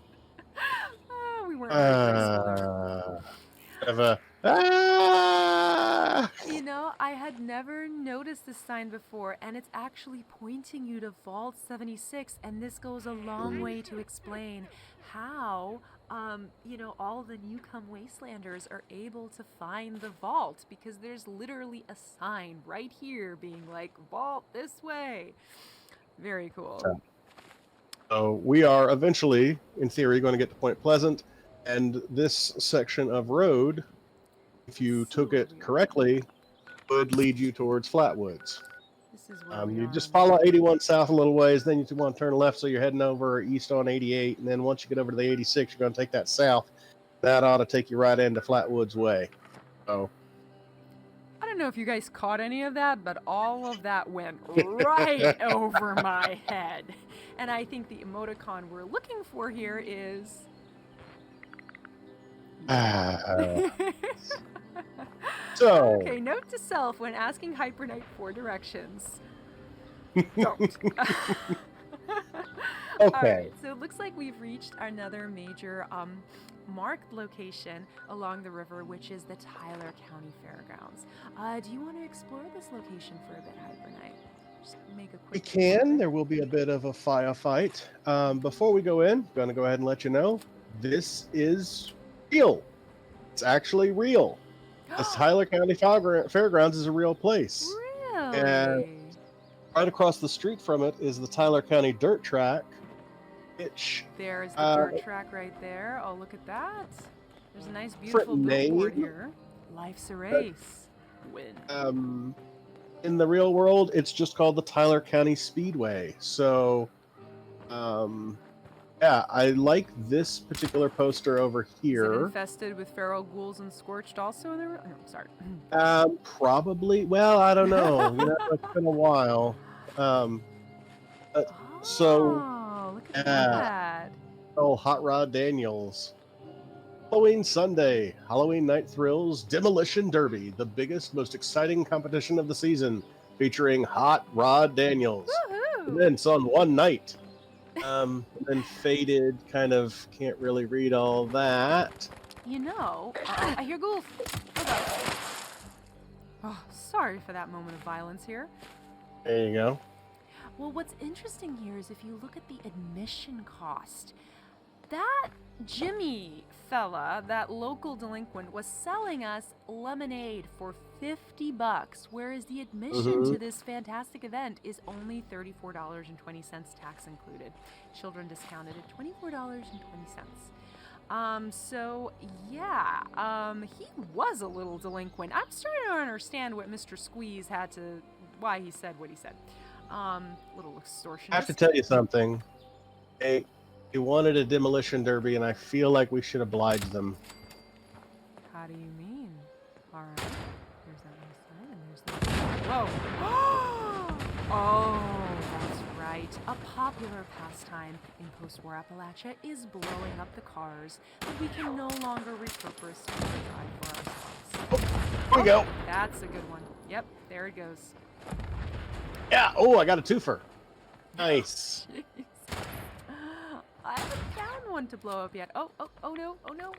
We weren't very graceful there. You know, I had never noticed this sign before, and it's actually pointing you to Vault 76, and this goes a long way to explain how, you know, all the newcome Wastelanders are able to find the vault, because there's literally a sign right here being like, vault this way. Very cool. So we are eventually, in theory, going to get to Point Pleasant, and this section of road, if you took it correctly, would lead you towards Flatwoods. This is where we You are just on follow the- 81 south a little ways, then you want to turn left, so you're heading over east on 88, and then once you get over to the 86, you're going to take that south. That ought to take you right into Flatwoods Way. So, I don't know if you guys caught any of that, but all of that went right over my head. And I think the emoticon we're looking for here is... so Okay, note to self when asking hyperknight for directions. Don't. Okay. Alright, so it looks like we've reached another major marked location along the river, which is the Tyler County Fairgrounds. Do you want to explore this location for a bit, hyperknight? Just make a quick... we can. There will be a bit of a firefight. Before we go in, I'm going to go ahead and let you know, this is real. It's actually real. This Tyler County Fairgrounds is a real place. Really? And right across the street from it is the Tyler County Dirt Track, which... There's the dirt track right there. Oh, look at that. There's a nice, beautiful Different billboard name. here. Life's a race. Win. In the real world, it's just called the Tyler County Speedway. So, yeah, I like this particular poster over Is it here. infested with feral ghouls and scorched also in the room? Sorry. Probably. Well, I don't know. You know, it's been a while. So, Oh, look at yeah. that. Oh, Hot Rod Daniels. Halloween Sunday, Halloween Night Thrills Demolition Derby, the biggest, most exciting competition of the season, featuring Hot Rod Daniels. Woohoo! Events on one night. And then faded, kind of can't really read all that. You know, I hear ghouls. Oh, sorry for that moment of violence here. There you go. Well, what's interesting here is if you look at the admission cost, that Jimmy fella, that local delinquent, was selling us lemonade for $50, whereas the admission to this fantastic event is only $34.20, tax included. Children discounted at $24.20. So yeah, he was a little delinquent. I'm starting to understand what Mr. Squeeze had to, why he said what he said. Little extortionist. I have to tell you something. They wanted a demolition derby, and I feel like we should oblige them. How do you mean? All right. There's that nice sign, and there's that. Whoa! Oh, that's right. A popular pastime in post-war Appalachia is blowing up the cars that we can no longer repurpose to drive for ourselves. Here we go. That's a good one. Yep, there it goes. Yeah. Oh, I got a twofer. Nice. Jeez. I haven't found one to blow up yet. Oh no, oh no, oh no.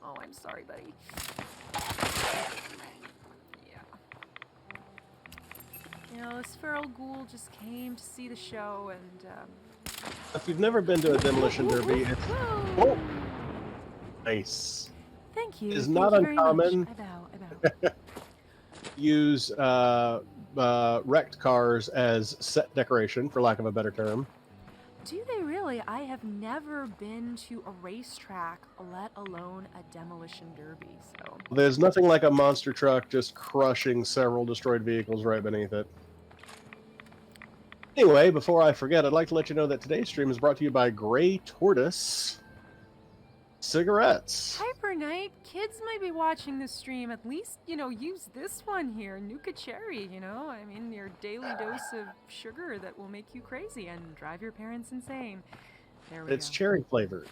Oh, I'm sorry, buddy. Yeah. You know, this feral ghoul just came to see the show, and If you've never been to a demolition derby, it's oh, nice. thank you. It's Thank not you very much. uncommon. I bow. Use wrecked cars as set decoration, for lack of a better term. Do they really? I have never been to a racetrack, let alone a demolition derby, so... There's nothing like a monster truck just crushing several destroyed vehicles right beneath it. Anyway, before I forget, I'd like to let you know that today's stream is brought to you by Gray Tortoise Cigarettes. Hyperknight, kids might be watching this stream. At least, you know, use this one here, Nuka Cherry, you know? I mean, your daily dose of sugar that will make you crazy and drive your parents insane. There we It's go. cherry flavored.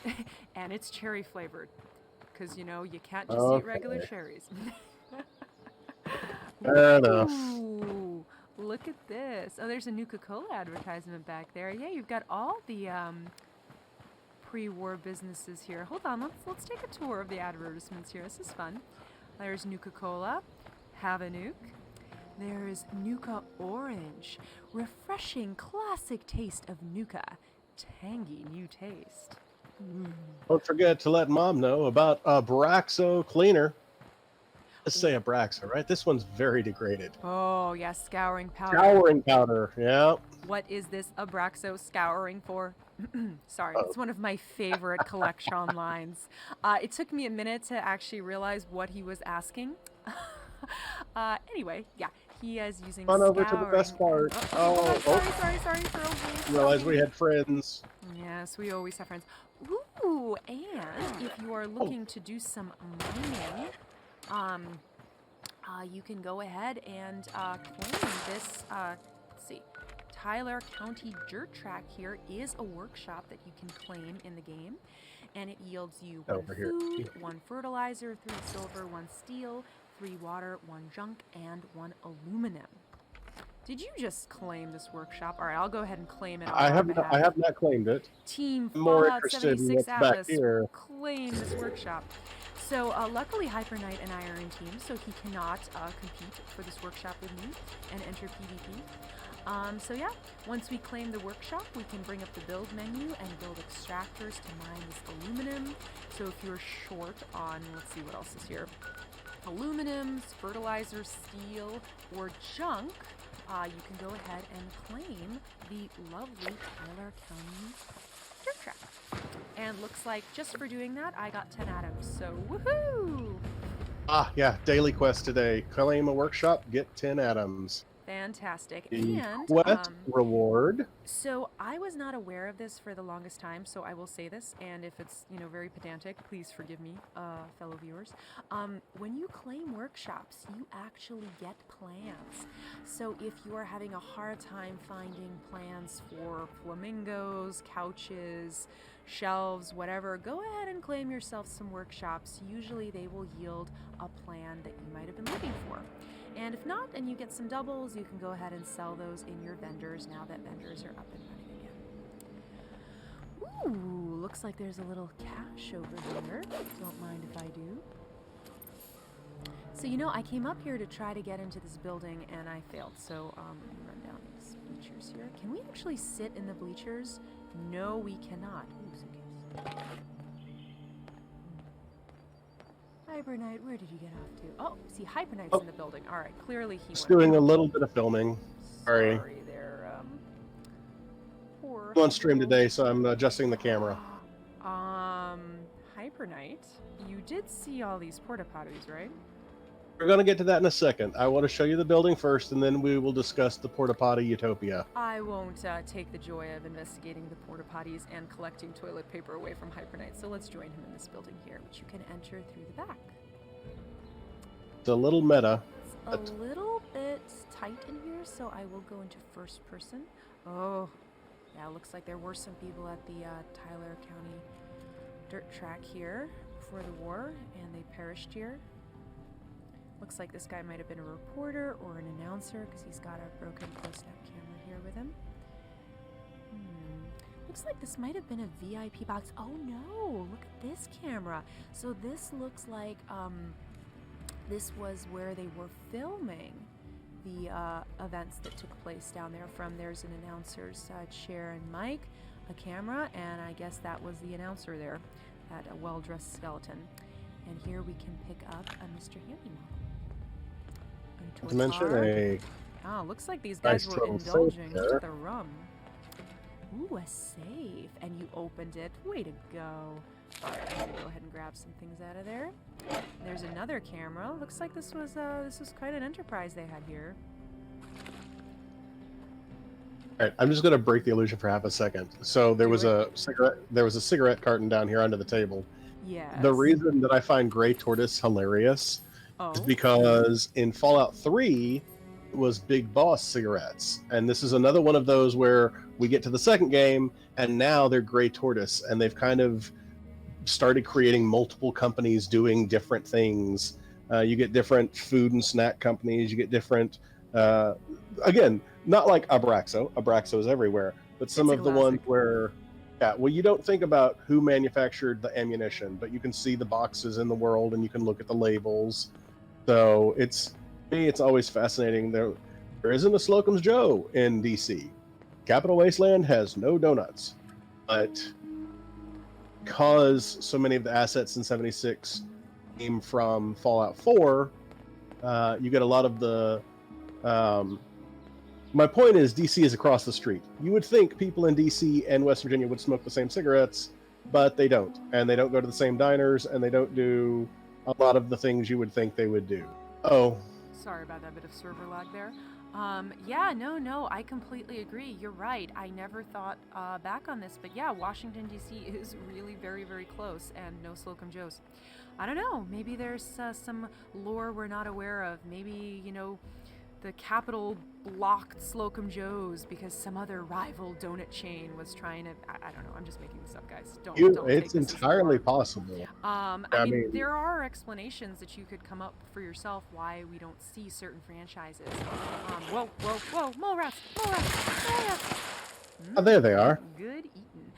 And it's cherry flavored. Because, you know, you can't just eat regular Okay. cherries. Fair enough. Ooh, look at this. Oh, there's a Nuka-Cola advertisement back there. Yeah, you've got all the pre-war businesses here. Hold on, let's take a tour of the advertisements here. This is fun. There's Nuka-Cola, Have a Nuke. There's Nuka Orange, refreshing classic taste of Nuka, tangy new taste. Don't forget to let Mom know about Abraxo cleaner. Let's say Abraxo, right? This one's very degraded. Oh, yeah, scouring powder. Scouring powder, yeah. What is this Abraxo scouring for? Sorry, it's one of my favorite collection lines. It took me a minute to actually realize what he was asking. Anyway, yeah, he is using On scouring. over to the best part. Sorry, Realized we had friends. Yes, we always have friends. Ooh, and if you are looking to do some mining, you can go ahead and claim this, let's see, Tyler County Dirt Track here is a workshop that you can claim in the game, and it yields you 1 food, 1 fertilizer, 3 silver, 1 steel, 3 water, 1 junk, and 1 aluminum. Did you just claim this workshop? All right, I'll go ahead and claim it on our behalf. I have not claimed it. Team More Fallout interested in 76 what's back Atlas here. claim this workshop. So luckily hyperknight and I are in teams, so he cannot compete for this workshop with me and enter PvP. So yeah, once we claim the workshop, we can bring up the build menu and build extractors to mine this aluminum. So if you're short on, let's see what else is here, aluminums, fertilizer, steel, or junk, you can go ahead and claim the lovely Tyler County Dirt Track. And looks like just for doing that, I got 10 atoms, so woohoo! Ah, yeah, daily quest today. Claim a workshop, get 10 atoms. Fantastic. The And quest reward. so I was not aware of this for the longest time, so I will say this, and if it's, you know, very pedantic, please forgive me, fellow viewers. When you claim workshops, you actually get plans. So if you are having a hard time finding plans for flamingos, couches, shelves, whatever, go ahead and claim yourself some workshops. Usually they will yield a plan that you might have been looking for. And if not, and you get some doubles, you can go ahead and sell those in your vendors now that vendors are up and running again. Ooh, looks like there's a little cache over here. Don't mind if I do. So, you know, I came up here to try to get into this building and I failed. So, let me run down these bleachers here. Can we actually sit in the bleachers? No, we cannot. Ooh, suitcase. Hyperknight, where did you get off to? Oh, see, Hyperknight's in the building. All right, clearly he Just went. doing a little bit of filming. Sorry. Sorry there, poor. I'm on stream today, so I'm adjusting the camera. Hyperknight, you did see all these porta potties, right? We're going to get to that in a second. I want to show you the building first, and then we will discuss the porta potty utopia. I won't take the joy of investigating the porta potties and collecting toilet paper away from Hyperknight, so let's join him in this building here, which you can enter through the back. It's a little meta. It's a little bit tight in here, so I will go into first person. Oh, yeah, looks like there were some people at the Tyler County Dirt Track here before the war, and they perished here. Looks like this guy might have been a reporter or an announcer because he's got a broken post-app camera here with him. Looks like this might have been a VIP box. Oh no, look at this camera. So this looks like this was where they were filming the events that took place down there from. There's an announcer's chair and mic, a camera, and I guess that was the announcer there, that well-dressed skeleton. And here we can pick up a Mr. Handy model. To mention a oh, looks like these guys nice were little indulging safe there. with the rum. Ooh, a safe. And you opened it. Way to go. Alright, I'm gonna go ahead and grab some things out of there. There's another camera. Looks like this was quite an enterprise they had here. All right, I'm just going to break the illusion for half a second. So there was a cigarette carton down here under the table. Yes. The reason that I find Gray Tortoise hilarious is because in Fallout 3, was Big Boss cigarettes, and this is another one of those where we get to the second game, and now they're Gray Tortoise, and they've kind of started creating multiple companies doing different things. You get different food and snack companies. You get different, again, not like Abraxo. Abraxo is everywhere, but some of the ones where, yeah, well, you don't think about who manufactured the ammunition, but you can see the boxes in the world and you can look at the labels. So it's always fascinating. There isn't a Slocum's Joe in DC. Capital Wasteland has no donuts, but because so many of the assets in 76 came from Fallout 4, you get a lot of the... my point is, DC is across the street. You would think people in DC and West Virginia would smoke the same cigarettes, but they don't. And they don't go to the same diners, and they don't do a lot of the things you would think they would do. Oh. Sorry about that bit of server lag there. Yeah, no, I completely agree. You're right. I never thought back on this, but yeah, Washington, D.C. is really very, very close, and no Slocum Joes. I don't know. Maybe there's some lore we're not aware of. Maybe, the Capitol blocked Slocum Joes because some other rival donut chain was trying to... I don't know. I'm just making this up, guys. Don't it's entirely possible. I mean, there are explanations that you could come up for yourself why we don't see certain franchises. Whoa, mole rats! Oh, there they are. Good eating.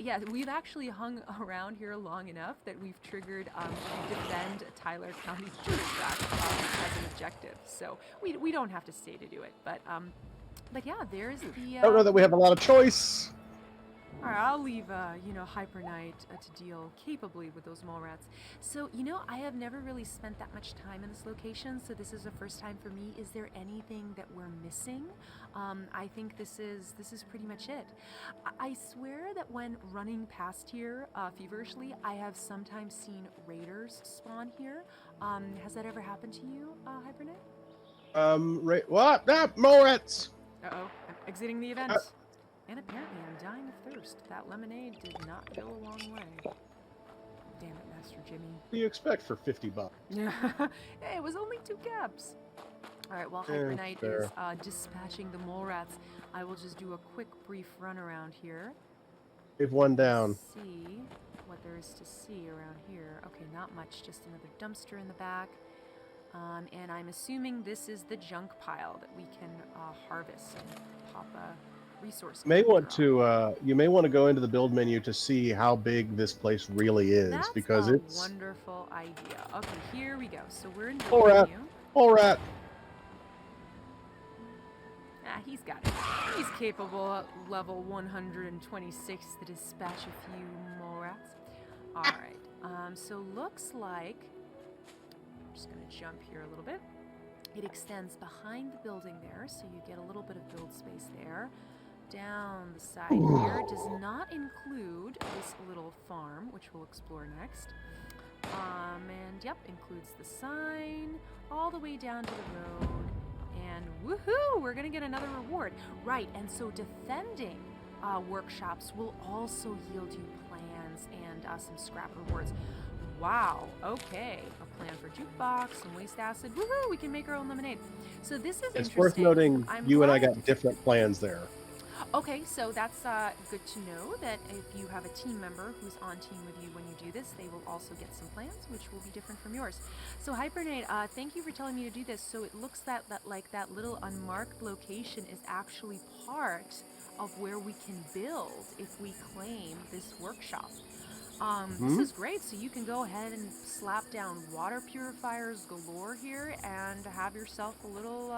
Yeah, we've actually hung around here long enough that we've triggered defend Tyler County's dirt track as an objective. So we don't have to stay to do it, but yeah, there's the. I don't know that we have a lot of choice. All right, I'll leave, hyperknight to deal capably with those mole rats. So, I have never really spent that much time in this location, so this is the first time for me. Is there anything that we're missing? I think this is pretty much it. I swear that when running past here feverishly, I have sometimes seen raiders spawn here. Has that ever happened to you, hyperknight? What? Ah, mole rats! Uh-oh, I'm exiting the event. And apparently I'm dying of thirst. That lemonade did not go a long way. Damn it, Master Jimmy. What do you expect for $50? Yeah. Hey, it was only 2 caps. Alright, while hyperknight is dispatching the mole rats, I will just do a quick brief run around here. We've one down. See what there is to see around here. Okay, not much, just another dumpster in the back. And I'm assuming this is the junk pile that we can harvest and pop a resource. You may want to go into the build menu to see how big this place really is. That's because it's a wonderful idea. Okay, here we go. So we're in build menu. All right. He's got it. He's capable at level 126 to dispatch a few mole rats. All right. So looks like I'm just gonna jump here a little bit. It extends behind the building there, so you get a little bit of build space there. Down the side here does not include this little farm, which we'll explore next. And yep, includes the sign all the way down to the road. And woohoo, we're gonna get another reward. Right, and so defending workshops will also yield you plans and some scrap rewards. Wow, okay. A plan for jukebox, some waste acid. Woohoo, we can make our own lemonade. So this is interesting. It's worth noting you and I got different plans there. Okay, so that's good to know that if you have a team member who's on team with you when you do this, they will also get some plans, which will be different from yours. So hyperknight, thank you for telling me to do this. So it looks that little unmarked location is actually part of where we can build if we claim this workshop. This is great, so you can go ahead and slap down water purifiers galore here and have yourself a little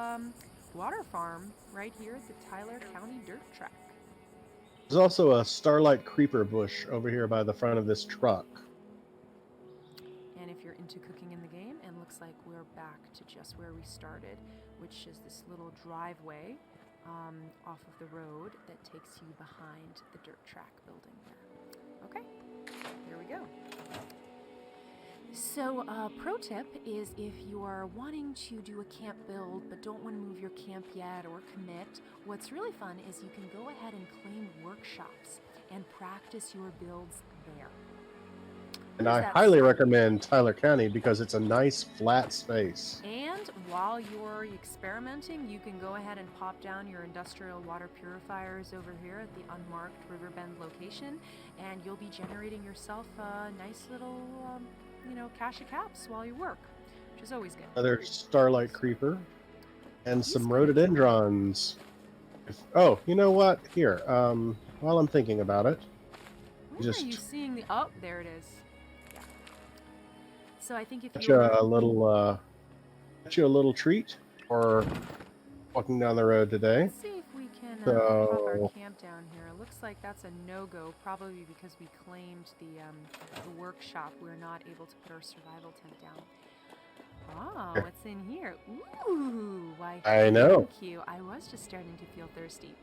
water farm right here at the Tyler County Dirt Track. There's also a starlight creeper bush over here by the front of this truck. And if you're into cooking in the game, and looks like we're back to just where we started, which is this little driveway off of the road that takes you behind the dirt track building there. Okay. Here we go. So, pro tip is if you are wanting to do a camp build but don't want to move your camp yet or commit, what's really fun is you can go ahead and claim workshops and practice your builds there. And Where's I that highly sign? recommend Tyler County because it's a nice flat space. And while you're experimenting, you can go ahead and pop down your industrial water purifiers over here at the unmarked Riverbend location, and you'll be generating yourself a nice little, cache of caps while you work, which is always good. Another starlight creeper. And He's some kind of rhododendrons. Oh, you know what? Here, while I'm thinking about it, Where are you seeing the... Oh, there it is. Yeah. So I think if got you're... you a little treat for walking down the road today. Let's see if we can pop our So, camp down here. Looks like that's a no-go, probably because we claimed the workshop. We're not able to put our survival tent down. Oh, what's in here? Ooh, why, I know. thank you. I was just starting to feel thirsty.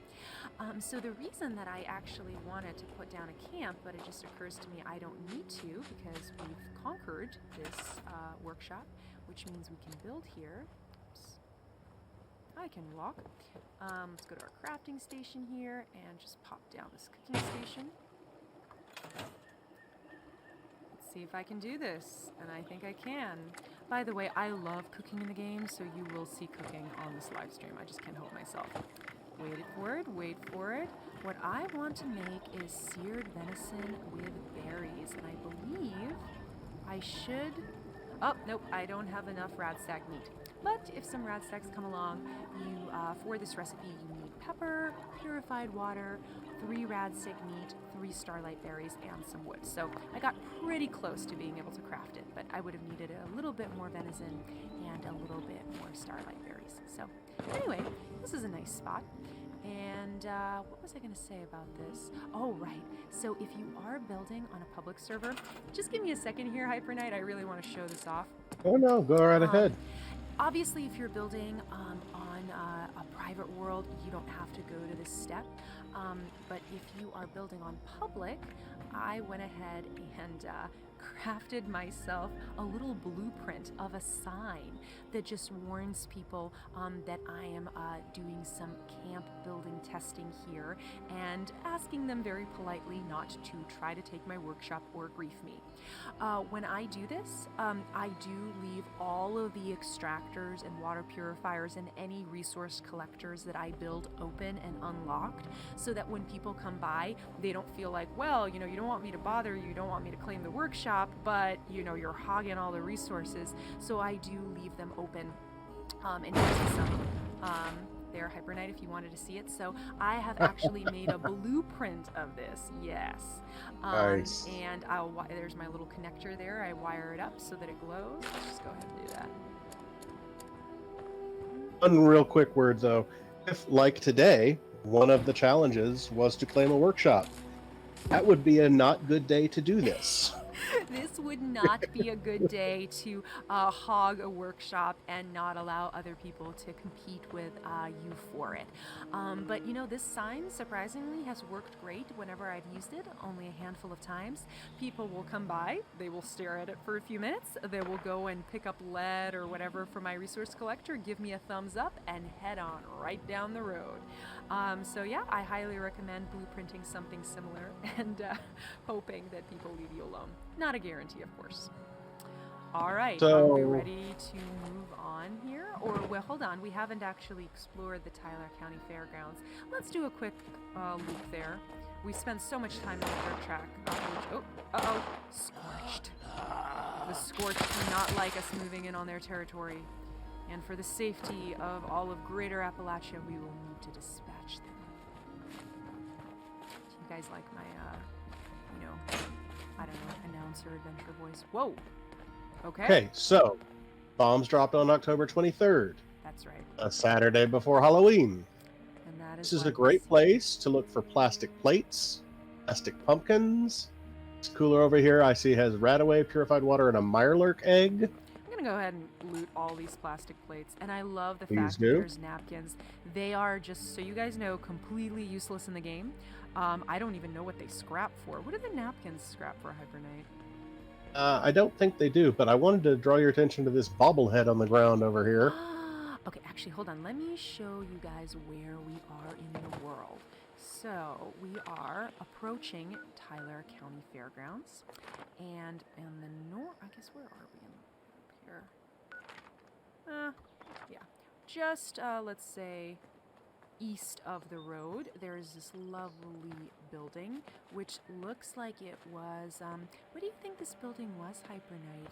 So the reason that I actually wanted to put down a camp, but it just occurs to me I don't need to because we've conquered this workshop, which means we can build here. Oops. I can walk. Let's go to our crafting station here and just pop down this cooking station. Let's see if I can do this, and I think I can. By the way, I love cooking in the game, so you will see cooking on this live stream. I just can't help myself. Wait for it, wait for it. What I want to make is seared venison with berries, and I believe I should... Oh, nope, I don't have enough radstag meat. But if some radstags come along, for this recipe, you need pepper, purified water, 3 radstag meat, 3 starlight berries, and some wood. So I got pretty close to being able to craft it, but I would have needed a little bit more venison and a little bit more starlight berries. So anyway, this is a nice spot. And what was I going to say about this? Oh, right. So if you are building on a public server, just give me a second here, Hyperknight. I really want to show this off. Oh no, go right ahead. Obviously, if you're building on a private world, you don't have to go to this step. But if you are building on public, I went ahead and crafted myself a little blueprint of a sign that just warns people that I am doing some camp building testing here and asking them very politely not to try to take my workshop or grief me. When I do this, I do leave all of the extractors and water purifiers and any resource collectors that I build open and unlocked so that when people come by, they don't feel like, well, you don't want me to bother you, don't want me to claim the workshop, but, you're hogging all the resources. So I do leave them open. And here's the sign. There, Hyperknight, if you wanted to see it. So I have actually made a blueprint of this, yes. Nice. And there's my little connector there. I wire it up so that it glows. Let's just go ahead and do that. One real quick word though. If, like today, one of the challenges was to claim a workshop, that would be a not good day to do this. This would not be a good day to hog a workshop and not allow other people to compete with you for it. But this sign surprisingly has worked great whenever I've used it, only a handful of times. People will come by, they will stare at it for a few minutes, they will go and pick up lead or whatever from my resource collector, give me a thumbs up, and head on right down the road. So yeah, I highly recommend blueprinting something similar and hoping that people leave you alone. Not a guarantee, of course. All right, So, are we ready to move on here? Or, well, hold on, we haven't actually explored the Tyler County Fairgrounds. Let's do a quick loop there. We spent so much time on the dirt track. Scorched. The Scorched do not like us moving in on their territory. And for the safety of all of Greater Appalachia, we will need to dispatch them. Do you guys like my, I don't know, announcer adventure voice? Whoa! Okay, so bombs dropped on October 23rd, that's right. a Saturday before Halloween. And that This is why a great place to look for plastic plates, plastic pumpkins. This cooler over here I see has Radaway, purified water, and a Mirelurk egg. I'm gonna go ahead and loot all these plastic plates, and I love the Please fact do. that there's napkins. They are, just so you guys know, completely useless in the game. I don't even know what they scrap for. What do the napkins scrap for, Hyperknight? I don't think they do, but I wanted to draw your attention to this bobblehead on the ground over here. Okay, actually, hold on. Let me show you guys where we are in the world. So, we are approaching Tyler County Fairgrounds, And in the north, I guess, where are we up here? Yeah, just, let's say, east of the road, there's this lovely building, which looks like it was, what do you think this building was, Hyperknight?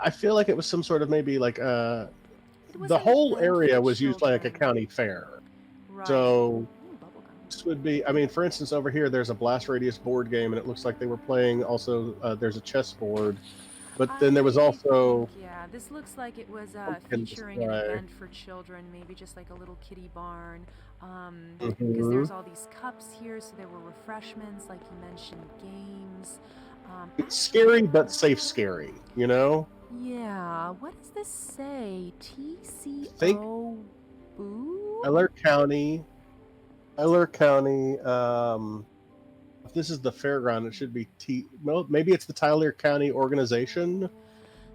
I feel like it was some sort of maybe like It was the an whole event area for was used like a children. county fair. Right. So Ooh, bubblegum. this would be, I mean, for instance, over here there's a Blast Radius board game, and it looks like they were playing also. There's a chessboard, but then there was also. Think, yeah, this looks like it was pumpkin featuring an display. event for children, maybe just like a little kiddie barn. Because Mhm. there's all these cups here, so there were refreshments, like you mentioned, games. It's scary but safe scary, you know? Yeah, what does this say? Think- TCO Boo? Eller County. If this is the fairground, it should be well, maybe it's the Tyler County organization.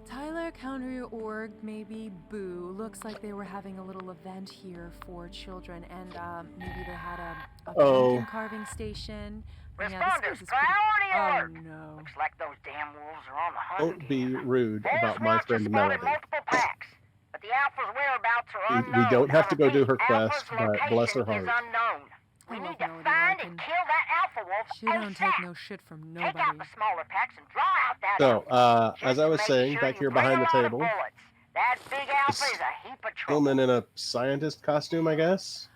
Tyler County Org, maybe Boo. Looks like they were having a little event here for children, and maybe they had a pumpkin carving station. Responders, Yeah, priority alert! No. Looks like those damn wolves are on the hunt Don't be again. rude Forest about my Watch has friend spotted Melody. multiple packs, but the Alpha's whereabouts are We unknown. don't have to go do her Alpha's quest, but bless her location is heart. unknown. We I need love to Melody find Larkin. and kill that Alpha wolf She don't take ASAP. no shit from Take out nobody. the smaller packs and draw out that So, Alpha. as Just I was make saying, sure back you here bring behind a the lot of table, bullets. That big Alpha this is a heap of trouble. gentleman in a scientist costume, I guess.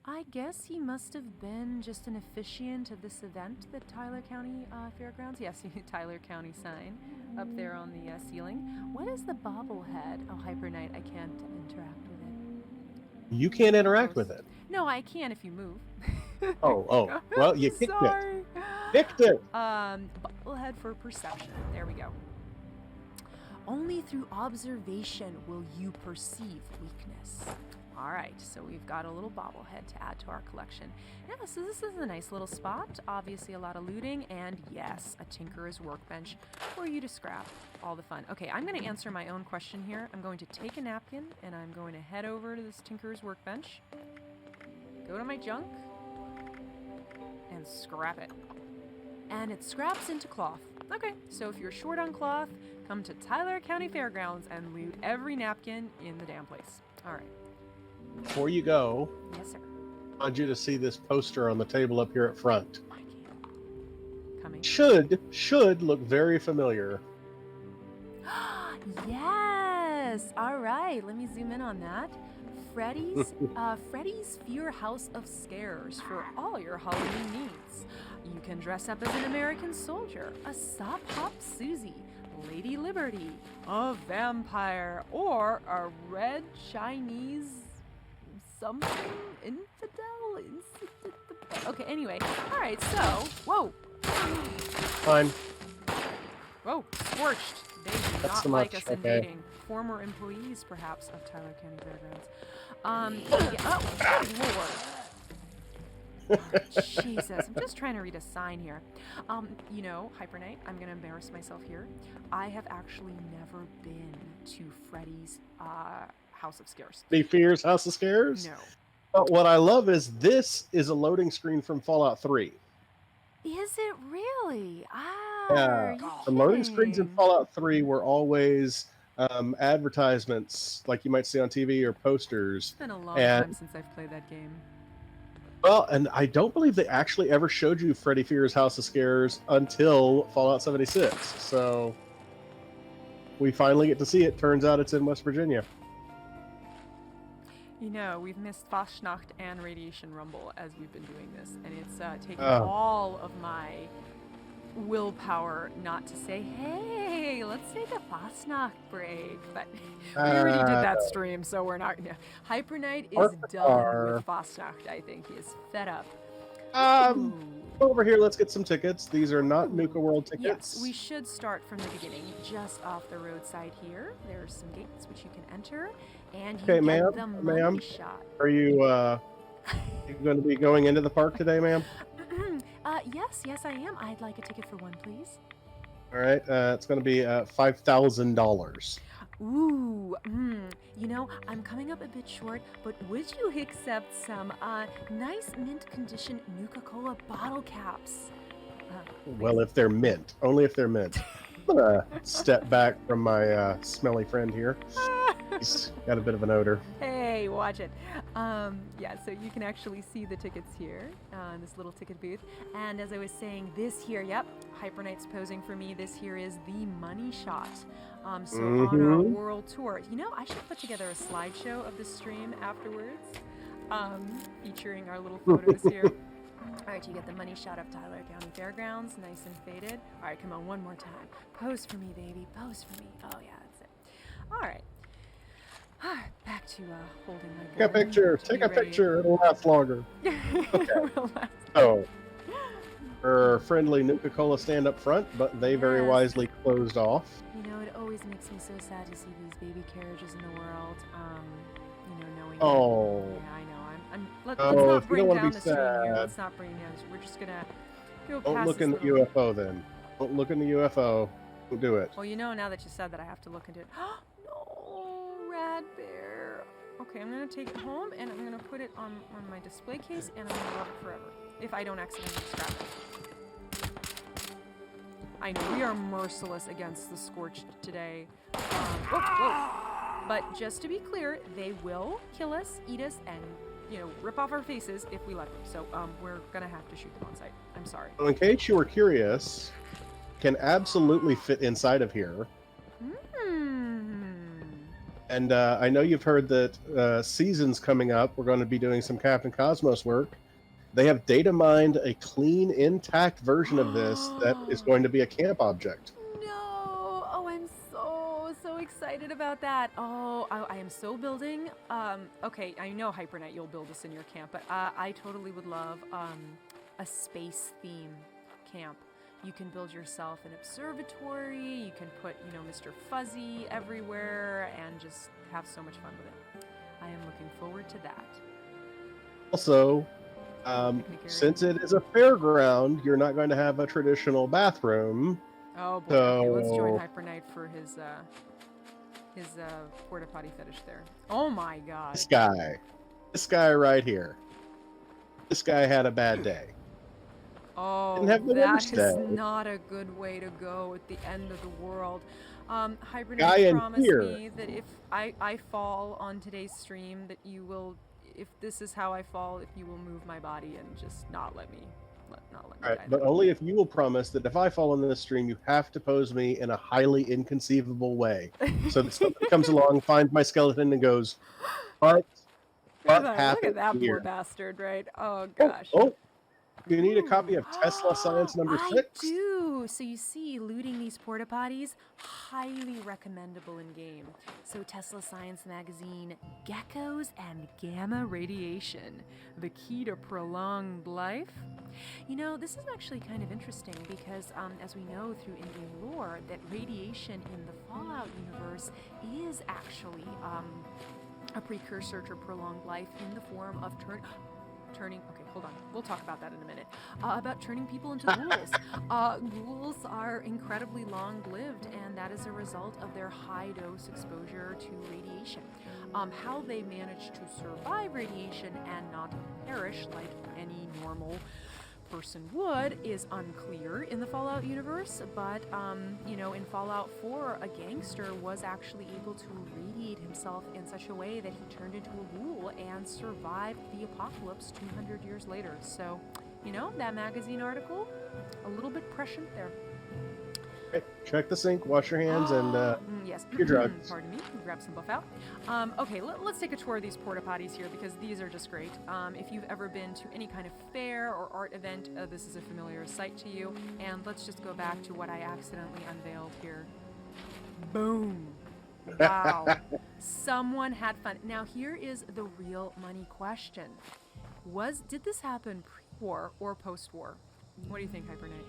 I guess he must have been just an officiant of this event, the Tyler County Fairgrounds. Yes, Tyler County sign up there on the ceiling. What is the bobblehead? Oh, Hyperknight, I can't interact with it. You can't interact with it. No, I can if you move. Oh. Well, you kicked it. Sorry. Kicked it. Bobblehead for perception. There we go. Only through observation will you perceive weakness. All right, so we've got a little bobblehead to add to our collection. Yeah, so this is a nice little spot. Obviously a lot of looting, and yes, a tinkerer's workbench for you to scrap. All the fun. Okay, I'm going to answer my own question here. I'm going to take a napkin, and I'm going to head over to this tinkerer's workbench, go to my junk, and scrap it. And it scraps into cloth. Okay, so if you're short on cloth, come to Tyler County Fairgrounds and loot every napkin in the damn place. All right. Before you go, Yes, sir. I want you to see this poster on the table up here at front. I can't. Coming. Should look very familiar. Yes! All right, let me zoom in on that. Freddy's Fear House of Scares for all your Halloween needs. You can dress up as an American soldier, a Sop Hop Susie, Lady Liberty, a vampire, or a red Chinese something infidel. Okay, anyway. All right, so, whoa. Fine. Whoa, scorched. They do That's not so like much, us okay. invading. Former employees, perhaps, of Tyler County Fairgrounds. Oh, good lord. Jesus, I'm just trying to read a sign here. You know, Hyperknight, I'm gonna embarrass myself here. I have actually never been to Freddy's House of Scares. Freddy Fear's House of Scares? No. But what I love is this is a loading screen from Fallout 3. Is it really? Yeah. The loading screens in Fallout 3 were always advertisements like you might see on TV or posters. It's been a long time since I've played that game. Well, and I don't believe they actually ever showed you Freddy Fear's House of Scares until Fallout 76. So we finally get to see it. Turns out it's in West Virginia. You know, we've missed Fastnacht and Radiation Rumble as we've been doing this, and it's taken all of my willpower not to say, hey, let's take a Fastnacht break. But we already did that stream, so we're not. Yeah. Hyperknight is done with Fastnacht, I think. He is fed up. Over here, let's get some tickets. These are not Nuka World tickets. Yes, we should start from the beginning, just off the roadside here. There's some gates which you can enter, and you get the money shot. Are you going to be going into the park today, ma'am? Yes, I am. I'd like a ticket for one, please. All right, it's going to be $5,000. Ooh, you know, I'm coming up a bit short, but would you accept some nice mint condition Nuka-Cola bottle caps? Well, if they're mint. Only if they're mint. I'm gonna step back from my smelly friend here. He's got a bit of an odor. Hey, watch it. Yeah, so you can actually see the tickets here in this little ticket booth. And as I was saying, this here, yep, hyperknight's posing for me. This here is the money shot. So on our world tour, you know, I should put together a slideshow of the stream afterwards, featuring our little photos here. All right, you get the money shot of Tyler County Fairgrounds, nice and faded. All right, come on, one more time. Pose for me, baby. Pose for me. Oh yeah, that's it. All right. Back to holding my gun. Take a picture. Take a picture. It'll last longer. Okay. So, her friendly Nuka-Cola stand up front, but they very wisely closed off. You know, it always makes me so sad to see these baby carriages in the world. You know, knowing. Oh. That, yeah, I know. Let's not bring down the stream here. Let's not bring down. We're just gonna go past. Don't look in the UFO then. Don't look in the UFO. Don't do it. Well, you know, now that you said that, I have to look into it. No, red bear. Okay, I'm gonna take it home and I'm gonna put it on my display case and I'm gonna love it forever. If I don't accidentally scrap it. I know we are merciless against the Scorched today. Whoa. But just to be clear, they will kill us, eat us, and rip off our faces if we let them. So we're gonna have to shoot them on sight. I'm sorry. Well, in case you were curious, can absolutely fit inside of here. And I know you've heard that seasons coming up, we're going to be doing some Captain Cosmos work. They have data mined a clean, intact version of this that is going to be a camp object. No! Oh, I'm so excited about that. Oh, I am so building. Okay, I know Hyperknight, you'll build this in your camp, but I totally would love a space theme camp. You can build yourself an observatory, you can put, Mr. Fuzzy everywhere, and just have so much fun with it. I am looking forward to that. Also, since it is a fairground, you're not going to have a traditional bathroom. Oh boy, okay, let's join Hyperknight for his porta potty fetish there. Oh my god. This guy right here. This guy had a bad day. Oh, that is not a good way to go at the end of the world. Hyperknight promised me that if I fall on today's stream, that you will, if this is how I fall, if you will move my body and just not let me die. But only if you will promise that if I fall on this stream, you have to pose me in a highly inconceivable way. So that somebody comes along, finds my skeleton, and goes, what happened? Look at that here? Poor bastard, right? Oh gosh. You need a copy of Tesla Science number 6? I do. So you see, looting these porta potties, highly recommendable in game. So Tesla Science magazine, geckos and gamma radiation, the key to prolonged life. This is actually kind of interesting because as we know through in-game lore, that radiation in the Fallout universe is actually a precursor to prolonged life in the form of turning, okay, hold on. We'll talk about that in a minute. About turning people into ghouls. Ghouls are incredibly long-lived, and that is a result of their high-dose exposure to radiation. How they manage to survive radiation and not perish like any normal person would is unclear in the Fallout universe, but in Fallout 4, a gangster was actually able to radiate himself in such a way that he turned into a ghoul and survived the apocalypse 200 years later. So, that magazine article, a little bit prescient there. Okay, check the sink, wash your hands, and yes. your drugs. Pardon me, grab some buff out. Okay, let's take a tour of these porta potties here because these are just great. If you've ever been to any kind of fair or art event, this is a familiar sight to you. And let's just go back to what I accidentally unveiled here. Boom. Wow. Someone had fun. Now here is the real money question. Did this happen pre-war or post-war? What do you think, Hyperknight?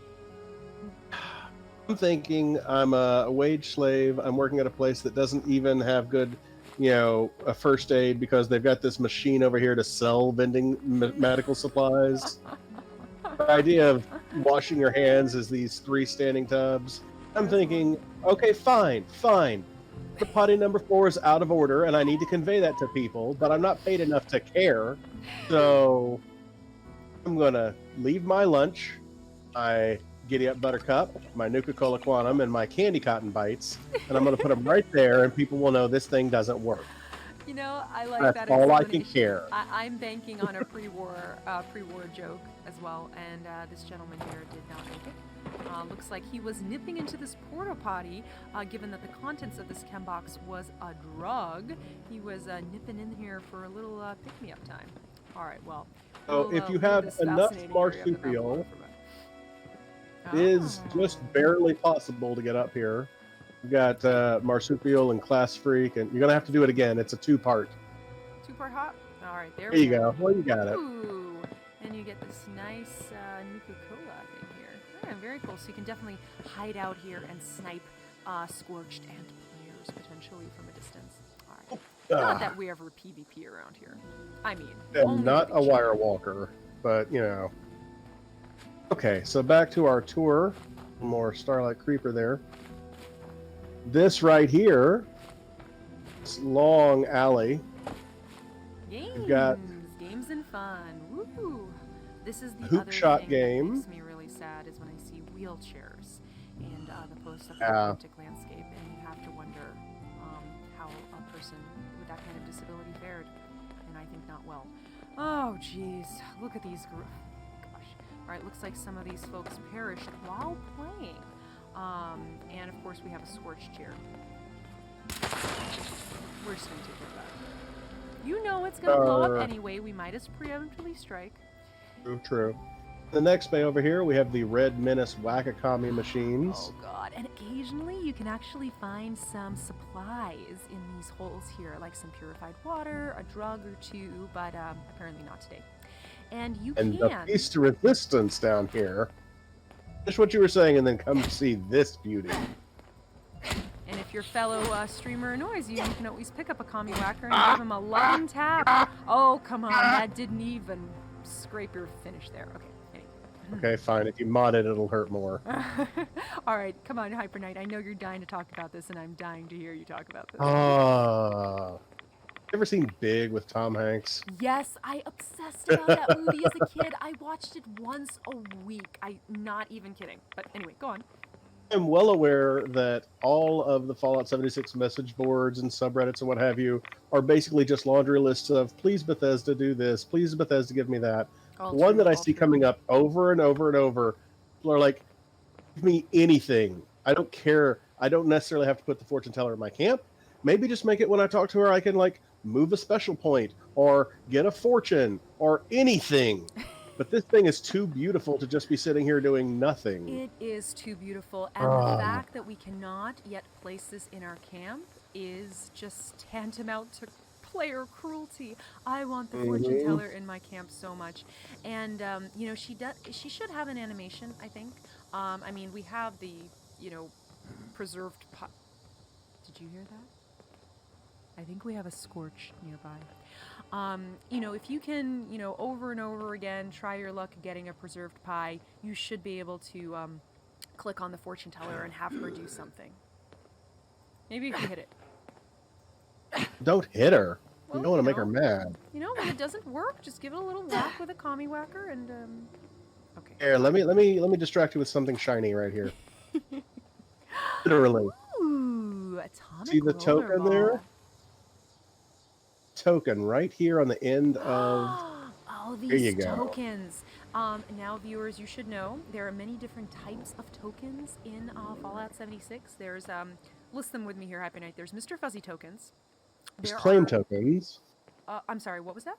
I'm thinking I'm a wage slave. I'm working at a place that doesn't even have good, a first aid because they've got this machine over here to sell vending medical supplies. The idea of washing your hands is these 3 standing tubs. I'm thinking, okay, fine. The potty number 4 is out of order, and I need to convey that to people, but I'm not paid enough to care. So I'm gonna leave my lunch, my Giddy Up Buttercup, my Nuka-Cola Quantum, and my Candy Cotton Bites, and I'm going to put them right there, and people will know this thing doesn't work. You know, I like That's that all I explanation. can care. I'm banking on a pre-war joke as well, and this gentleman here did not make it. Looks like he was nipping into this porta potty, given that the contents of this chem box was a drug. He was nipping in here for a little pick-me-up time. All right, well. So if you have enough marsupial, it is just barely possible to get up here. We've got marsupial and class freak, and you're gonna have to do it again. It's a two-part. Two-part hop. All right, there you we go. Well, you got it. Ooh, and you get this nice Nuka-Cola thing here. Yeah, very cool. So you can definitely hide out here and snipe Scorched and players potentially from a distance. All right. Not that we ever PvP around here. I mean, I'm not a wire walker, but you know. Okay, so back to our tour. More Starlight Creeper there. This right here, this long alley. Games and fun. Woo! This is the hoop other shot thing game. That makes me really sad is when I see wheelchairs in the post-apocalyptic landscape, and you have to wonder how a person with that kind of disability fared, and I think not well. Oh, jeez, look at these. Gosh. All right, looks like some of these folks perished while playing. And of course we have a scorched chair. We're just gonna take care of that. You know it's gonna blow up anyway. We might as preemptively strike. True. The next bay over here, we have the Red Menace Whack-A-Commie machines. Oh god! And occasionally you can actually find some supplies in these holes here, like some purified water, a drug or two, but apparently not today. And you can. The piece to resistance down here. Finish what you were saying, and then come see this beauty. And if your fellow streamer annoys you, you can always pick up a commie whacker and give him a loving tap. Oh, come on, that didn't even scrape your finish there. Okay, anyway. Okay, fine. If you mod it, it'll hurt more. All right, come on, hyperknight. I know you're dying to talk about this, and I'm dying to hear you talk about this. Ever seen Big with Tom Hanks? Yes, I obsessed about that movie as a kid. I watched it once a week. I'm not even kidding. But anyway, go on. I'm well aware that all of the Fallout 76 message boards and subreddits and what have you are basically just laundry lists of, please Bethesda do this, please Bethesda give me that. One that I see coming up over and over and over, people are like, give me anything. I don't care. I don't necessarily have to put the fortune teller in my camp. Maybe just make it when I talk to her, I can like move a special point or get a fortune or anything. But this thing is too beautiful to just be sitting here doing nothing. It is too beautiful. And the fact that we cannot yet place this in our camp is just tantamount to player cruelty. I want the fortune teller in my camp so much. And, you know, she should have an animation, I think. I mean, we have the, you know, preserved pot. Did you hear that? I think we have a scorch nearby. You know, if you can, you know, over and over again, try your luck getting a preserved pie, you should be able to click on the fortune teller and have her do something. Maybe you can hit it. Don't hit her. Well, you don't want to make her mad. You know, when it doesn't work, just give it a little whack with a commie whacker and, okay. Here, let me distract you with something shiny right here. Literally. Ooh, atomic See the token rollerball. there? Token right here on the end of these tokens. Now, viewers, you should know there are many different types of tokens in Fallout 76. There's list them with me here, Happy Night. There's Mr. Fuzzy tokens. There's claim tokens. I'm sorry, what was that?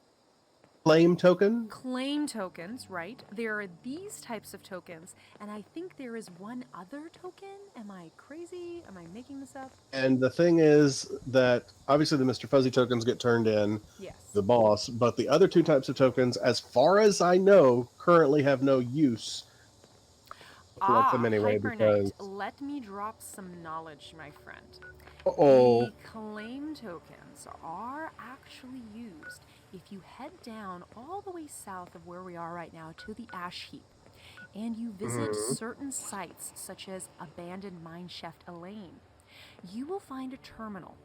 Claim token? Claim tokens, right. There are these types of tokens, and I think there is one other token. Am I crazy? Am I making this up? And the thing is that obviously the Mr. Fuzzy tokens get turned in, the boss, but the other two types of tokens, as far as I know, currently have no use. Collect them anyway, because... Let me drop some knowledge, my friend. The claim tokens are actually used if you head down all the way south of where we are right now to the ash heap, and you visit certain sites such as abandoned mineshaft Elaine, you will find a terminal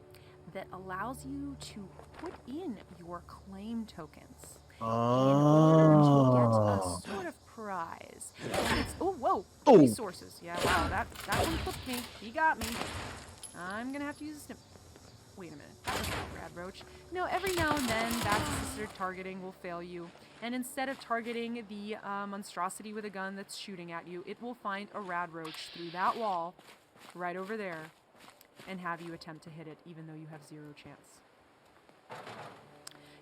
that allows you to put in your claim tokens in order to get a sort of prize. And it's, oh, whoa! Oh! resources. Yeah, wow, that one clipped me. He got me. I'm gonna have to use a snip. Wait a minute, that was not rad roach. No, every now and then, that's assisted targeting will fail you. And instead of targeting the monstrosity with a gun that's shooting at you, it will find a rad roach through that wall, right over there, and have you attempt to hit it, even though you have 0 chance.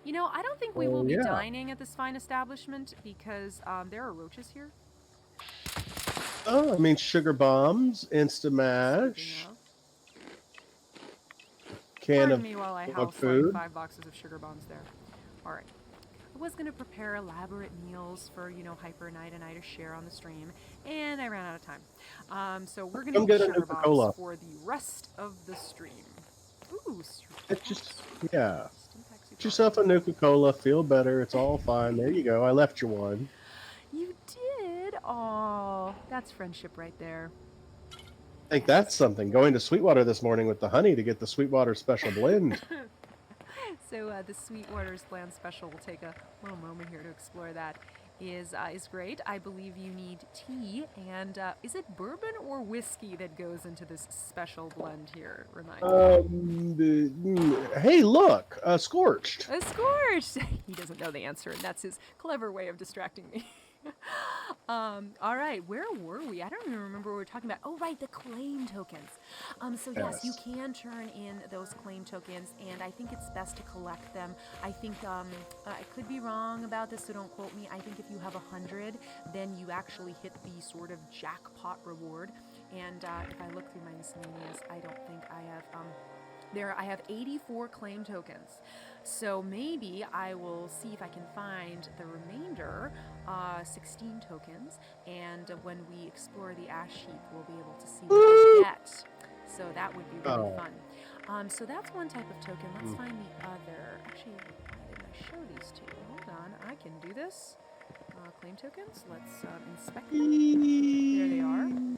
You know, I don't think we will be dining at this fine establishment because there are roaches here. Oh, I mean, sugar bombs, Instamash, can of me while I dog house food. like 5 boxes of sugar bombs there. All right. I was going to prepare elaborate meals for, you know, Hyperknight and I to share on the stream, and I ran out of time. So we're going to eat sugar bombs for the rest of the stream. Ooh, Get yourself a Nuka-Cola. Feel better. It's all fine. There you go. I left you one. You did? Oh, that's friendship right there. I think that's something. Going to Sweetwater this morning with the honey to get the Sweetwater special blend. So the Sweetwater's Blend Special, we'll take a little moment here to explore that, is great. I believe you need tea, and is it bourbon or whiskey that goes into this special blend here? Remind me. Hey, look! Scorched! A Scorched! He doesn't know the answer, and that's his clever way of distracting me. All right, where were we? I don't even remember what we were talking about. Oh, right, the claim tokens. So yes, you can turn in those claim tokens, and I think it's best to collect them. I think, I could be wrong about this, so don't quote me. I think if you have 100, then you actually hit the sort of jackpot reward. And if I look through my miscellaneous, I don't think I have, I have 84 claim tokens. So maybe I will see if I can find the remainder, 16 tokens, and when we explore the ash heap, we'll be able to see what we get. So that would be really fun. So that's one type of token. Let's find the other. Actually, why didn't I show these two? Hold on, I can do this. Claim tokens. Let's inspect them. There they are.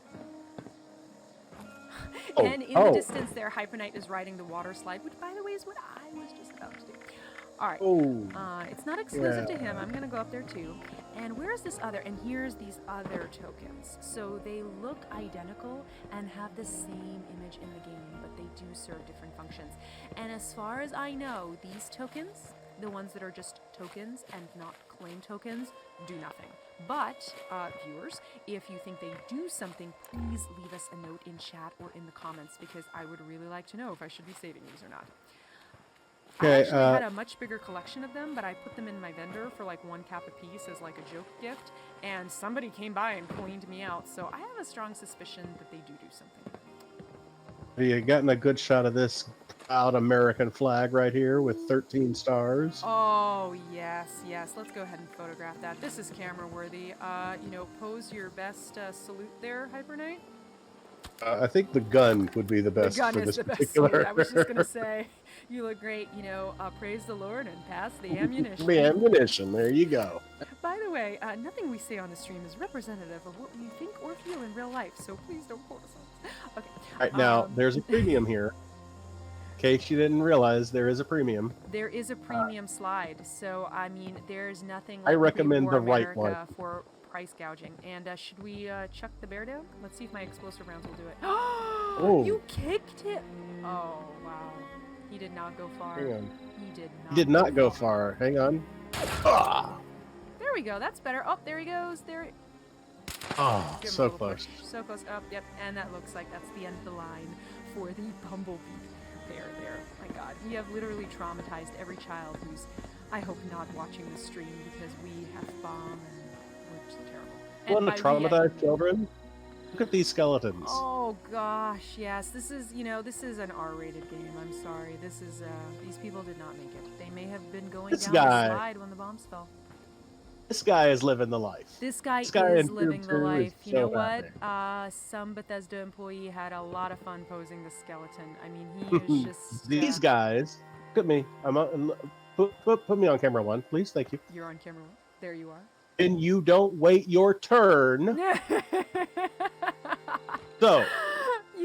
And in the distance there, Hyperknight is riding the water slide, which, by the way, is what I was just about to do. All right. It's not exclusive to him. I'm going to go up there, too. And where's this other? And here's these other tokens. So they look identical and have the same image in the game, but they do serve different functions. And as far as I know, these tokens, the ones that are just tokens and not claim tokens, do nothing. But, viewers, if you think they do something, please leave us a note in chat or in the comments, because I would really like to know if I should be saving these or not. I actually had a much bigger collection of them, but I put them in my vendor for like 1 cap a piece as like a joke gift, and somebody came by and cleaned me out, so I have a strong suspicion that they do something. Have you gotten a good shot of this proud American flag right here with 13 stars? Oh, yes. Let's go ahead and photograph that. This is camera worthy. You know, pose your best salute there, Hyperknight. I think the gun would be the best. The gun for is this the best particular... salute. I was just going to say, you look great. You know, praise the Lord and pass the ammunition. The ammunition. There you go. By the way, nothing we say on the stream is representative of what we think or feel in real life, so please don't quote us on this. Okay. All right, now, there's a premium here. In case you didn't realize, there is a premium. There is a premium slide, so, I mean, there's nothing I like recommend the right America one. For price gouging. And should we chuck the bear down? Let's see if my explosive rounds will do it. Oh. You kicked it! Oh, wow. He did not go far. Hang on. He did not go far. Hang on. Ah! There we go. That's better. Oh, there he goes. There. Oh, so close. So close. Oh, yep. And that looks like that's the end of the line for the bumblebee. There. My God. We have literally traumatized every child who's, I hope, not watching the stream, because we have bomb and we're just terrible. Want to traumatize children? Look at these skeletons. Oh gosh, yes. This is an R-rated game. I'm sorry. This is these people did not make it. They may have been going down the slide when the bombs fell. This guy is living the life. This guy is living the life. You know what? Some Bethesda employee had a lot of fun posing the skeleton. I mean, he is just... These guys... Look at me. Put me on camera 1, please. Thank you. You're on camera 1. There you are. And you don't wait your turn. So,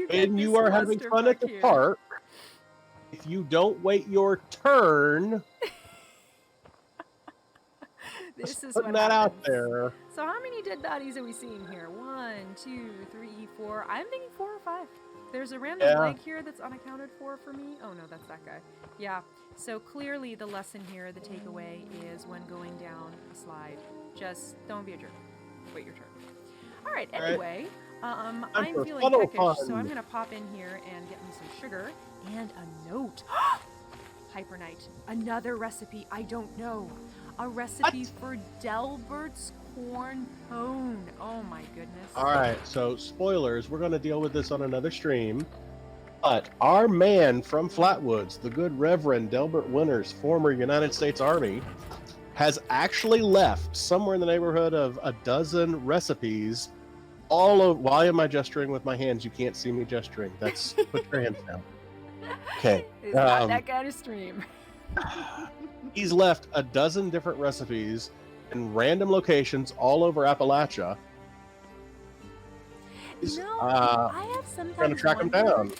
and you are having fun at the park. If you don't wait your turn... This is putting what that out happens. there. So how many dead bodies are we seeing here? 1, 2, 3, 4. I'm thinking 4 or 5. There's a random leg here that's unaccounted for me. Oh no, that's that guy. Yeah. So clearly the lesson here, the takeaway is when going down a slide, just don't be a jerk. Wait your turn. All right. Anyway, I'm feeling peckish, so I'm gonna pop in here and get me some sugar and a note. Hyperknight. Another recipe I don't know. A recipe for Delbert's corn pone. Oh my goodness. All right, so spoilers, we're going to deal with this on another stream. But our man from Flatwoods, the good Reverend Delbert Winters, former United States Army, has actually left somewhere in the neighborhood of a dozen recipes. Why am I gesturing with my hands? You can't see me gesturing. That's put your hands down. Okay. It's not that kind of stream. He's left a dozen different recipes in random locations all over Appalachia. I have sometimes trying to track him down.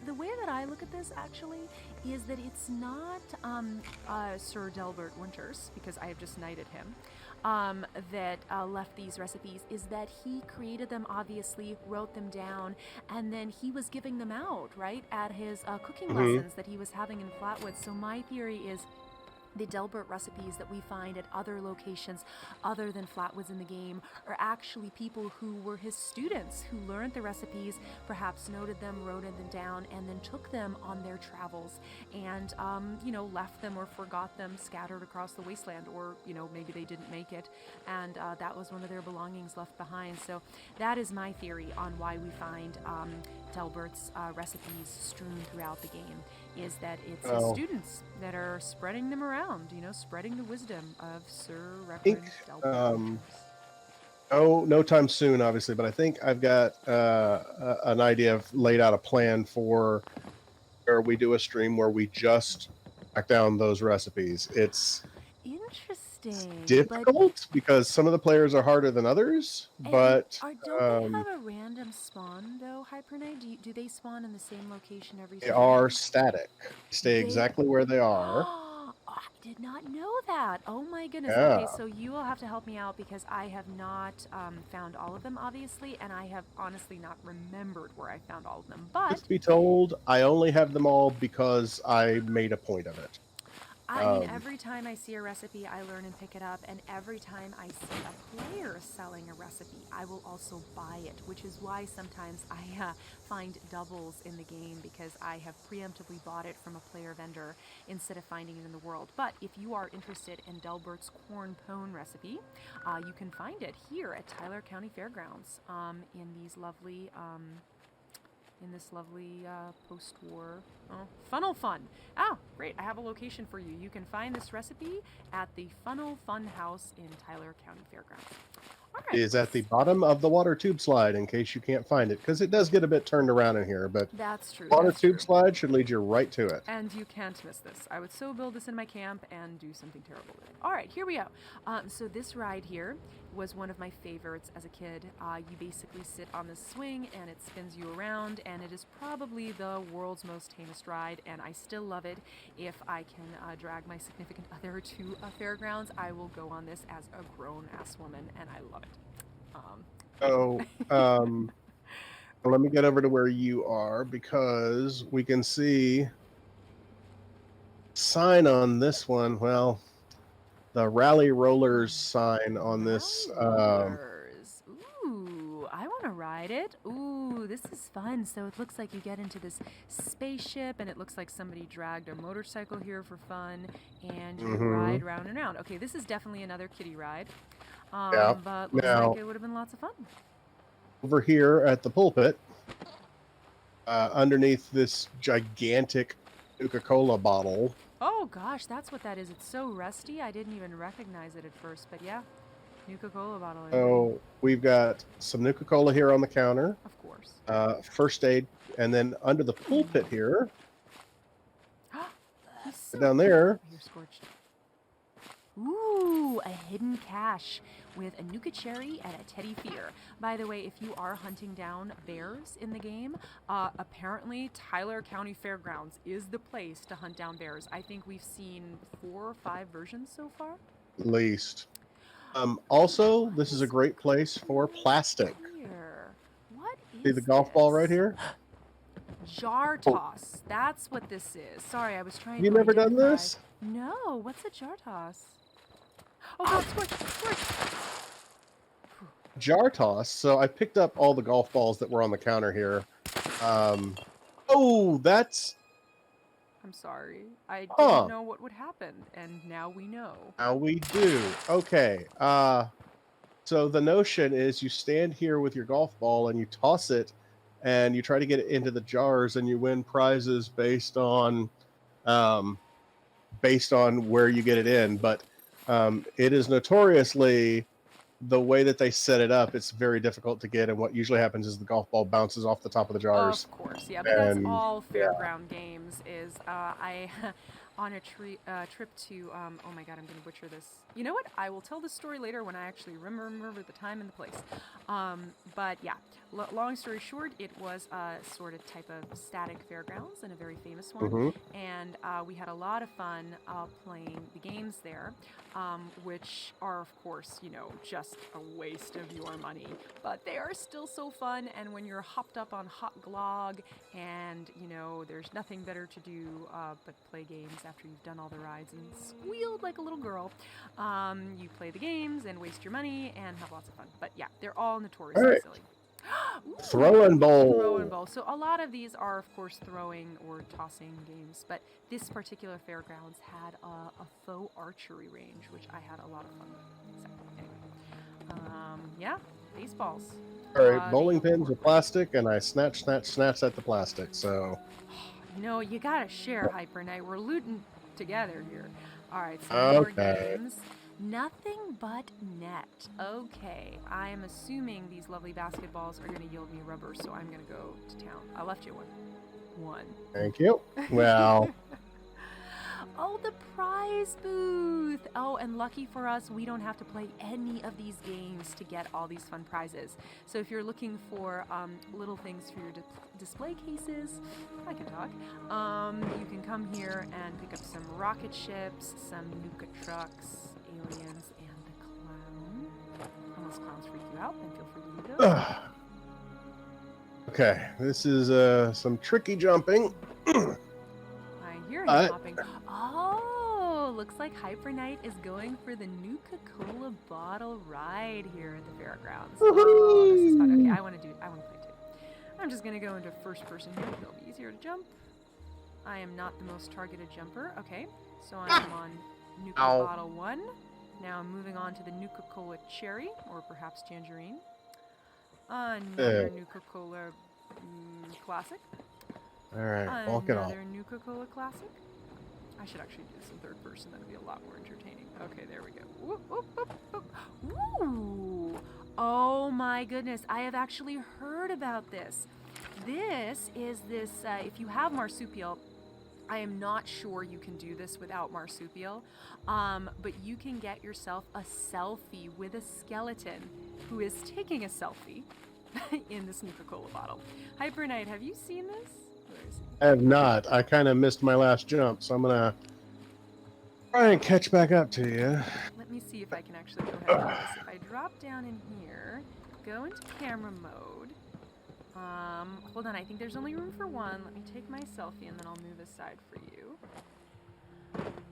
The way that I look at this actually is that it's not Sir Delbert Winters, because I have just knighted him, that left these recipes, is that he created them, obviously, wrote them down, and then he was giving them out, right, at his cooking lessons that he was having in Flatwoods. So my theory is the Delbert recipes that we find at other locations other than Flatwoods in the game are actually people who were his students, who learned the recipes, perhaps noted them, wrote them down, and then took them on their travels and, left them or forgot them scattered across the wasteland, or, maybe they didn't make it, and that was one of their belongings left behind. So that is my theory on why we find Delbert's recipes strewn throughout the game, is that it's his students that are spreading them around, spreading the wisdom of Sir Reverend Delbert. No time soon, obviously, but I think I've got an idea of laid out a plan for where we do a stream where we just track down those recipes. It's interesting. Difficult because some of the players are harder than others, but don't they have a random spawn though, Hyperknight? Do they spawn in the same location every time? They are static. Stay exactly where they are. I did not know that. Oh my goodness. Yeah. Okay, so you will have to help me out because I have not found all of them, obviously, and I have honestly not remembered where I found all of them. But Just be told, I only have them all because I made a point of it. I mean, every time I see a recipe, I learn and pick it up, and every time I see a player selling a recipe, I will also buy it, which is why sometimes I find doubles in the game, because I have preemptively bought it from a player vendor instead of finding it in the world. But if you are interested in Delbert's corn pone recipe, you can find it here at Tyler County Fairgrounds in this lovely post-war funnel fun. Oh, great. I have a location for you. You can find this recipe at the Funnel Fun House in Tyler County Fairgrounds. All right. Is at the bottom of the water tube slide in case you can't find it, because it does get a bit turned around in here, but that's true. Water tube slide should lead you right to it. And you can't miss this. I would so build this in my camp and do something terrible with it. All right, here we go. So this ride here was one of my favorites as a kid. You basically sit on this swing and it spins you around, and it is probably the world's most heinous ride, and I still love it. If I can drag my significant other to a fairgrounds, I will go on this as a grown-ass woman, and I love it. Let me get over to where you are, because we can see sign on this one. Well, the Rally Rollers sign on this. Ooh, I want to ride it. Ooh, this is fun. So it looks like you get into this spaceship, and it looks like somebody dragged a motorcycle here for fun, and you ride round and round. Okay, this is definitely another kiddie ride. But looks like it would have been lots of fun. Over here at the pulpit, underneath this gigantic Coca-Cola bottle. Oh gosh, that's what that is. It's so rusty, I didn't even recognize it at first, but yeah, Nuka-Cola bottle. So we've got some Nuka-Cola here on the counter. Of course. First aid, and then under the pulpit here, down there. You're scorched. Ooh, a hidden cache with a Nuka Cherry and a Teddy Fear. By the way, if you are hunting down bears in the game, apparently Tyler County Fairgrounds is the place to hunt down bears. I think we've seen 4 or 5 versions so far. least. Also, this is a great place for plastic. Here. What See is the golf ball right this? here? Jar Oh. toss. That's what this is. Sorry, I was trying You to never done identify. this? No. What's a jar toss? Oh God! Squish! Jar toss. So I picked up all the golf balls that were on the counter here. Oh, that's... I'm sorry. I Huh. didn't know what would happen, and now we know. Now we do. Okay. So the notion is you stand here with your golf ball and you toss it, and you try to get it into the jars, and you win prizes based on where you get it in. But it is notoriously, the way that they set it up, it's very difficult to get. And what usually happens is the golf ball bounces off the top of the jars. Of course, yeah, but that's And, all fairground games. Is I on a trip to oh my God, I'm gonna butcher this. You know what? I will tell this story later when I actually remember the time and the place. But yeah, long story short, it was a sort of type of static fairgrounds and a very famous one. Mm-hmm. And we had a lot of fun playing the games there, which are, of course, just a waste of your money. But they are still so fun, and when you're hopped up on hot glog and, there's nothing better to do but play games after you've done all the rides and squealed like a little girl, you play the games and waste your money and have lots of fun. But yeah, they're all notoriously All right. silly. Throwing bowl. Throwing bowl. So a lot of these are, of course, throwing or tossing games, but this particular fairgrounds had a faux archery range, which I had a lot of fun with. So anyway, yeah, baseballs. All right, bowling pins with plastic, and I snatch at the plastic. So, you gotta share, Hyperknight. We're looting together here. All right, so more games. Nothing but net. Okay, I am assuming these lovely basketballs are going to yield me rubber, so I'm going to go to town. I left you one. Thank you. Well. Oh, the prize booth. Oh, and lucky for us, we don't have to play any of these games to get all these fun prizes. So if you're looking for little things for your display cases, I can talk, you can come here and pick up some rocket ships, some Nuka trucks, aliens, and the clown. Unless clowns freak you out, then feel free to leave those. Okay, this is some tricky jumping. I hear him hopping. Oh, looks like Hyperknight is going for the Nuka-Cola bottle ride here at the fairgrounds. Oh, this is fun. Okay, I want to play too. I'm just gonna go into first person here. It'll be easier to jump. I am not the most targeted jumper. Okay, so I'm on Nuka Bottle 1. Now I'm moving on to the Nuka-Cola Cherry, or perhaps Tangerine. Another Nuka-Cola Classic. Alright, walk it off. Another Nuka-Cola Classic. I should actually do this in third person. That would be a lot more entertaining. Okay, there we go. Whoop, whoop, whoop, whoop. Ooh! Oh my goodness, I have actually heard about this. This is if you have marsupial, I am not sure you can do this without marsupial, but you can get yourself a selfie with a skeleton who is taking a selfie in this Nuka-Cola bottle. Hyperknight, have you seen this? Where is he? I have not. I kind of missed my last jump, so I'm going to try and catch back up to you. Let me see if I can actually go ahead and do this. If I drop down in here, go into camera mode. Hold on, I think there's only room for one. Let me take my selfie and then I'll move aside for you.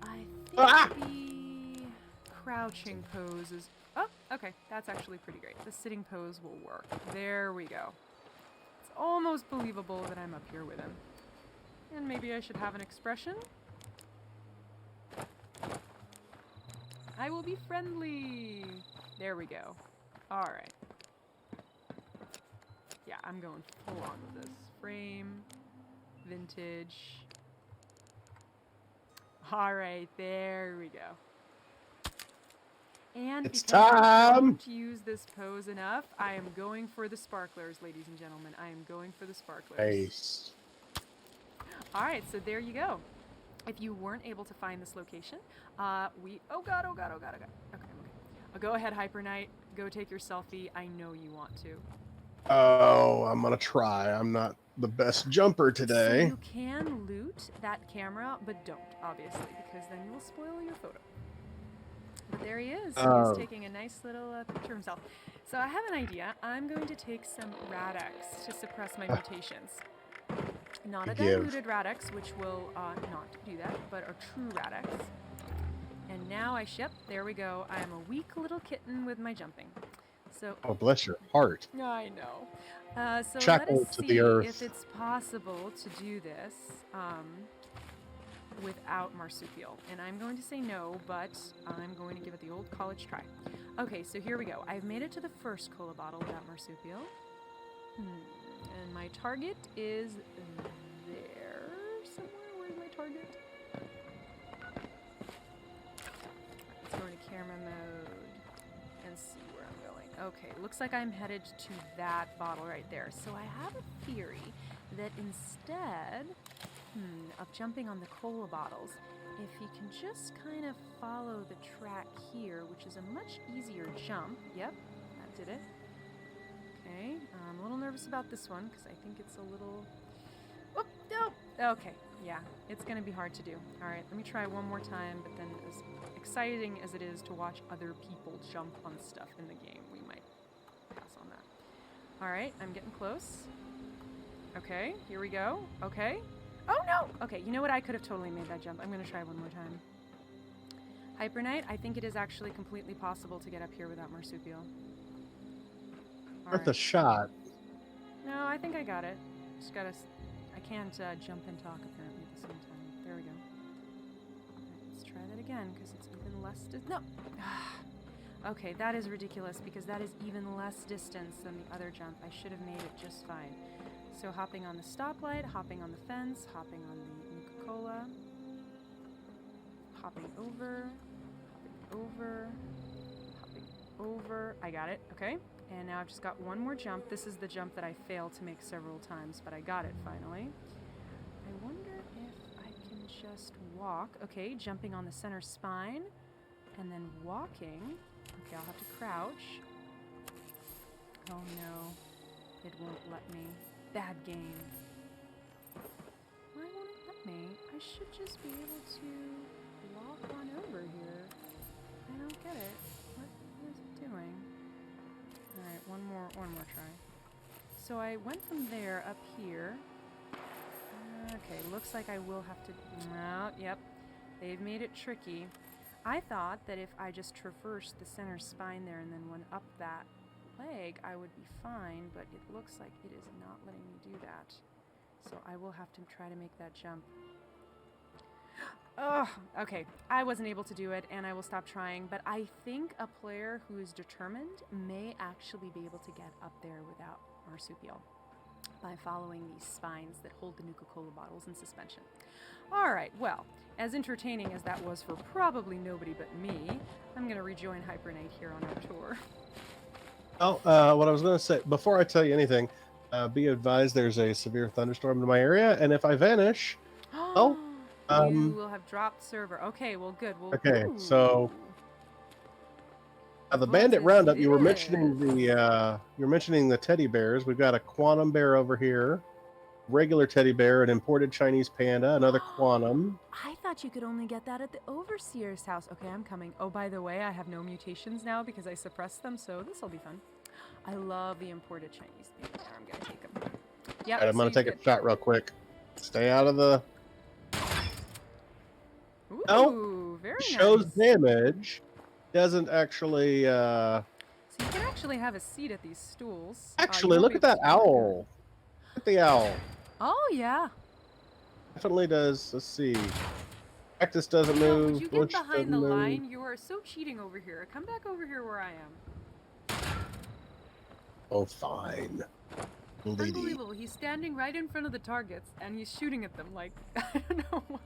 I think the crouching pose is... Oh, okay, that's actually pretty great. The sitting pose will work. There we go. It's almost believable that I'm up here with him. And maybe I should have an expression. I will be friendly. There we go. All right. Yeah, I'm going full on with this. Frame, vintage. All right, there we go. And it's because I time! don't use this pose enough, I am going for the sparklers, ladies and gentlemen. I am going for the sparklers. Nice. All right, so there you go. If you weren't able to find this location, oh god. Okay. Go ahead, Hyperknight. Go take your selfie. I know you want to. Oh, I'm going to try. I'm not the best jumper today. So you can loot that camera, but don't, obviously, because then you will spoil your photo. But there he is. Oh. He's taking a nice little picture of himself. So I have an idea. I'm going to take some Radix to suppress my mutations. Not a diluted Radix, which will not do that, but a true Radix. And now yep, there we go. I am a weak little kitten with my jumping. So. Oh, bless your heart. I know. So Shackle let us to see the earth. if it's possible to do this without marsupial. And I'm going to say no, but I'm going to give it the old college try. Okay, so here we go. I've made it to the first cola bottle without marsupial. And my target is there somewhere. Where's my target? Let's go into camera mode and see where I'm going. Okay, looks like I'm headed to that bottle right there. So I have a theory that instead of jumping on the cola bottles, if you can just kind of follow the track here, which is a much easier jump. Yep, that did it. Okay, I'm a little nervous about this one because I think it's a little... Oh, no! Okay, yeah, it's going to be hard to do. All right, let me try one more time, but then as exciting as it is to watch other people jump on stuff in the game, we might pass on that. All right, I'm getting close. Okay, here we go. Okay. Oh, no! Okay, you know what? I could have totally made that jump. I'm going to try one more time. Hyperknight, I think it is actually completely possible to get up here without marsupial. Worth a shot. No, I think I got it. Just gotta... I can't jump and talk, apparently, at the same time. There we go. Alright, let's try that again, because it's even less... No! Okay, that is ridiculous, because that is even less distance than the other jump. I should have made it just fine. So hopping on the stoplight, hopping on the fence, hopping on the Nuka-Cola, hopping over, hopping over. I got it, okay. And now I've just got one more jump. This is the jump that I failed to make several times, but I got it finally. I wonder if I can just walk. Okay, jumping on the center spine, and then walking. Okay, I'll have to crouch. Oh no, it won't let me. Bad game. Why won't it let me? I should just be able to walk on over here. I don't get it. What is it doing? Alright, one more try. So I went from there up here. Okay, looks like I will have to... Well, yep. They've made it tricky. I thought that if I just traversed the center spine there and then went up that leg, I would be fine, but it looks like it is not letting me do that. So I will have to try to make that jump. Oh, okay. I wasn't able to do it, and I will stop trying, but I think a player who is determined may actually be able to get up there without marsupial by following these spines that hold the Nuka-Cola bottles in suspension. All right, well, as entertaining as that was for probably nobody but me, I'm going to rejoin Hyperknight here on our tour. Oh, what I was going to say, before I tell you anything, be advised there's a severe thunderstorm in my area, and if I vanish, you will have dropped server. Okay, well, good. Well, okay, so the bandit roundup. You were mentioning the teddy bears. We've got a quantum bear over here, regular teddy bear, an imported Chinese panda, another quantum. I thought you could only get that at the overseer's house. Okay, I'm coming. Oh, by the way, I have no mutations now because I suppressed them, so this will be fun. I love the imported Chinese panda. I'm gonna take them. Yep. Right, I'm gonna take a shot real quick. Stay out of the. Ooh, no, very shows nice. damage. Doesn't actually. So you can actually have a seat at these stools. Actually, look at that owl. Look at the owl. Oh yeah. Definitely does. Let's see. Cactus doesn't move. Would you get behind the line? You are so cheating over here. Come back over here where I am. Oh, fine. Lady. Unbelievable. He's standing right in front of the targets, and he's shooting at them like, I don't know what.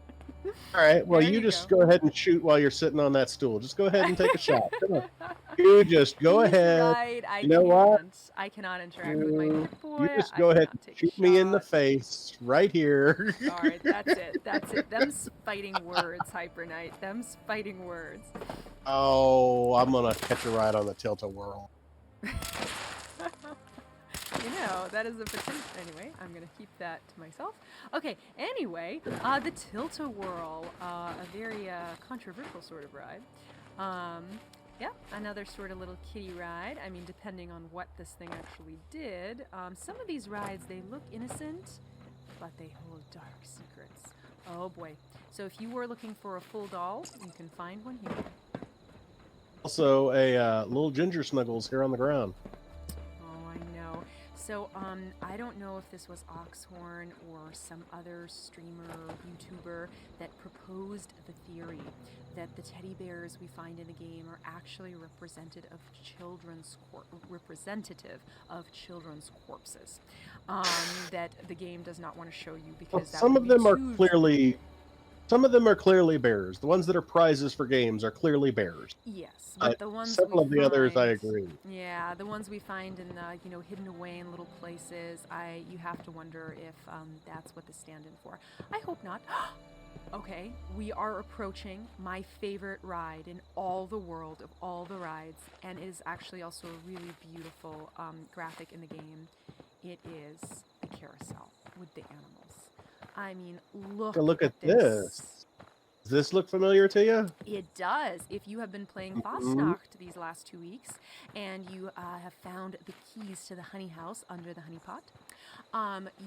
All right, well, you just go ahead and shoot while you're sitting on that stool. Just go ahead and take a shot. Come on. You just go ahead. Right. You know what? I cannot interact with my boy. You just go ahead and shoot me in the face right here. All right, that's it. That's it. Them's fighting words, Hyperknight. Them's fighting words. Oh, I'm going to catch a ride on the Tilt-A-Whirl. You know, that is a potential. Anyway, I'm going to keep that to myself. Okay, anyway, the Tilt-A-Whirl, a very controversial sort of ride. Yeah, another sort of little kiddie ride. I mean, depending on what this thing actually did. Some of these rides, they look innocent, but they hold dark secrets. Oh boy. So if you were looking for a full doll, you can find one here. Also, a little ginger snuggles here on the ground. Oh, I know. So, I don't know if this was Oxhorn or some other streamer or YouTuber that proposed the theory that the teddy bears we find in the game are actually representative of children's corpses. That the game does not want to show you because that Some would of be them are too clearly, some of them are clearly bears. The ones that are prizes for games are clearly bears. Yes, but the ones several we of the find, others, I agree. Yeah, the ones we find in hidden away in little places, you have to wonder if that's what the stand-in for. I hope not. Okay, we are approaching my favorite ride in all the world of all the rides, and it is actually also a really beautiful graphic in the game. It is a carousel with the animals. I mean, look At at this. Does this look familiar to you? It does. If you have been playing Fastnacht these last 2 weeks and you have found the keys to the honey house under the honey pot,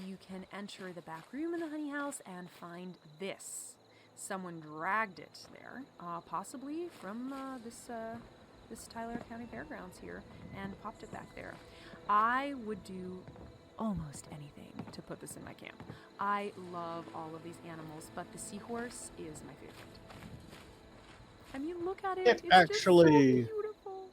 you can enter the back room in the honey house and find this. Someone dragged it there, possibly from this Tyler County Fairgrounds here, and popped it back there. I would do almost anything to put this in my camp. I love all of these animals, but the seahorse is my favorite. I mean, look at it. It's actually just so beautiful.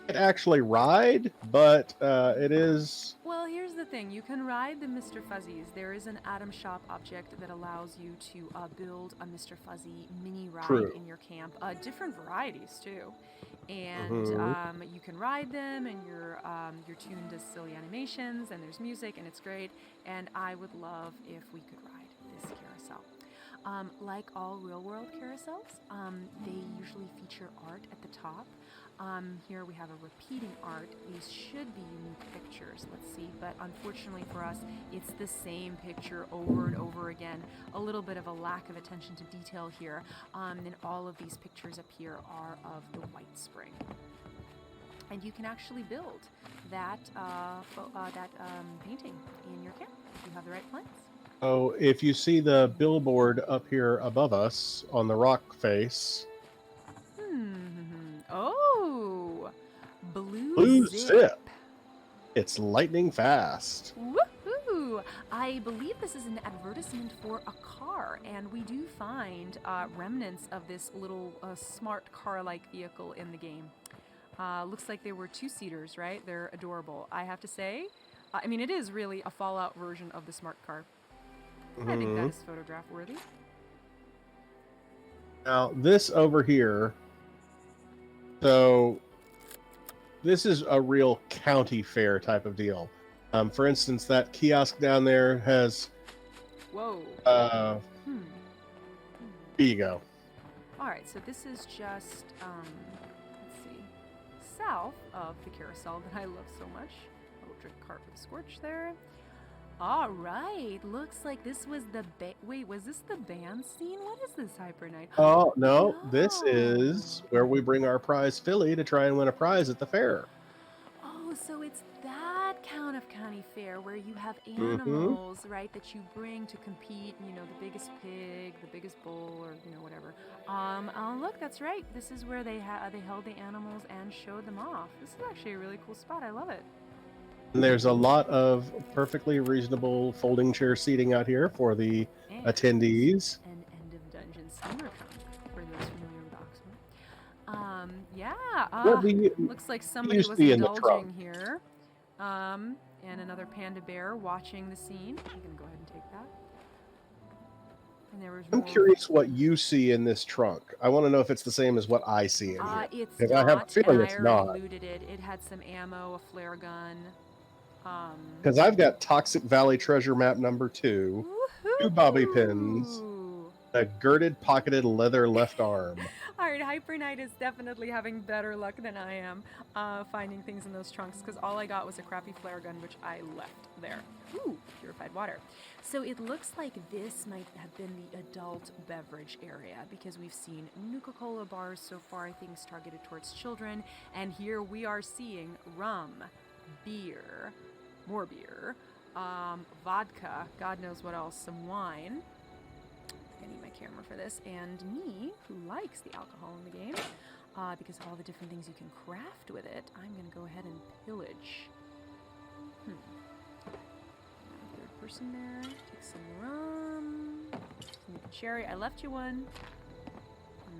It actually ride, but it is. Well, here's the thing. You can ride the Mr. Fuzzies. There is an Atom Shop object that allows you to build a Mr. Fuzzy mini ride in your camp. Different varieties, too. And you can ride them, and your tune does silly animations, and there's music, and it's great. And I would love if we could ride this carousel. Like all real-world carousels, they usually feature art at the top. Here we have a repeating art. These should be unique pictures, let's see, but unfortunately for us, it's the same picture over and over again. A little bit of a lack of attention to detail here. And all of these pictures up here are of the White Spring. And you can actually build that painting in your camp if you have the right plans. Oh, if you see the billboard up here above us on the rock face. Oh, Blue Zip. It's lightning fast. Woohoo! I believe this is an advertisement for a car, and we do find remnants of this little smart car-like vehicle in the game. Looks like they were two-seaters, right? They're adorable. I have to say, I mean, it is really a Fallout version of the smart car. I think that is photograph worthy. Now, this over here, so this is a real county fair type of deal. For instance, that kiosk down there has... Whoa. Here you go. All right, so this is just, let's see, south of the carousel that I love so much. A little drink cart with a scorch there. All right, looks like this was the wait, was this the band scene? What is this, Hyperknight? Oh, no, this is where we bring our prize filly to try and win a prize at the fair. Oh, so it's that count of county fair where you have animals, right, that you bring to compete, you know, the biggest pig, the biggest bull, or, you know, whatever. Look, that's right. This is where they held the animals and showed them off. This is actually a really cool spot. I love it. And there's a lot of perfectly reasonable folding chair seating out here for the attendees. An end of dungeon steamer trunk for those familiar with Oxford. Yeah. Looks like somebody was indulging here. And another panda bear watching the scene. I'm gonna go ahead and take that. And there was I'm curious what you see in this trunk. I want to know if it's the same as what I see in here. It's not, I have a feeling it's not. looted it. It had some ammo, a flare gun. Because I've got Toxic Valley Treasure Map number 2, 2 bobby pins, A girded, pocketed leather left arm. All right, hyperknight is definitely having better luck than I am finding things in those trunks, because all I got was a crappy flare gun, which I left there. Ooh, purified water. So it looks like this might have been the adult beverage area, because we've seen Nuka-Cola bars so far, things targeted towards children, and here we are seeing rum, beer, more beer, vodka, God knows what else, some wine. I need my camera for this, and me, who likes the alcohol in the game, because of all the different things you can craft with it, I'm going to go ahead and pillage. Third person there, take some rum, some cherry, I left you one.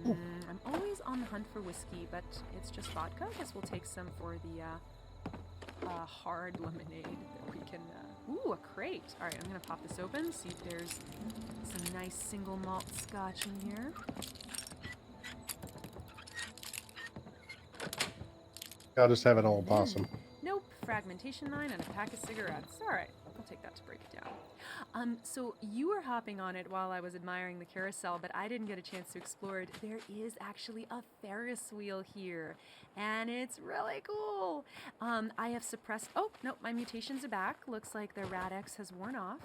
I'm always on the hunt for whiskey, but it's just vodka. I guess we'll take some for the hard lemonade that we can... Ooh, a crate. All right, I'm going to pop this open, see if there's some nice single malt scotch in here. I'll just have an old possum. Nope, fragmentation line and a pack of cigarettes. All right, I'll take that to break it down. So you were hopping on it while I was admiring the carousel, but I didn't get a chance to explore it. There is actually a Ferris wheel here, and it's really cool. I have suppressed... Oh, no, my mutations are back. Looks like the Rad-X has worn off.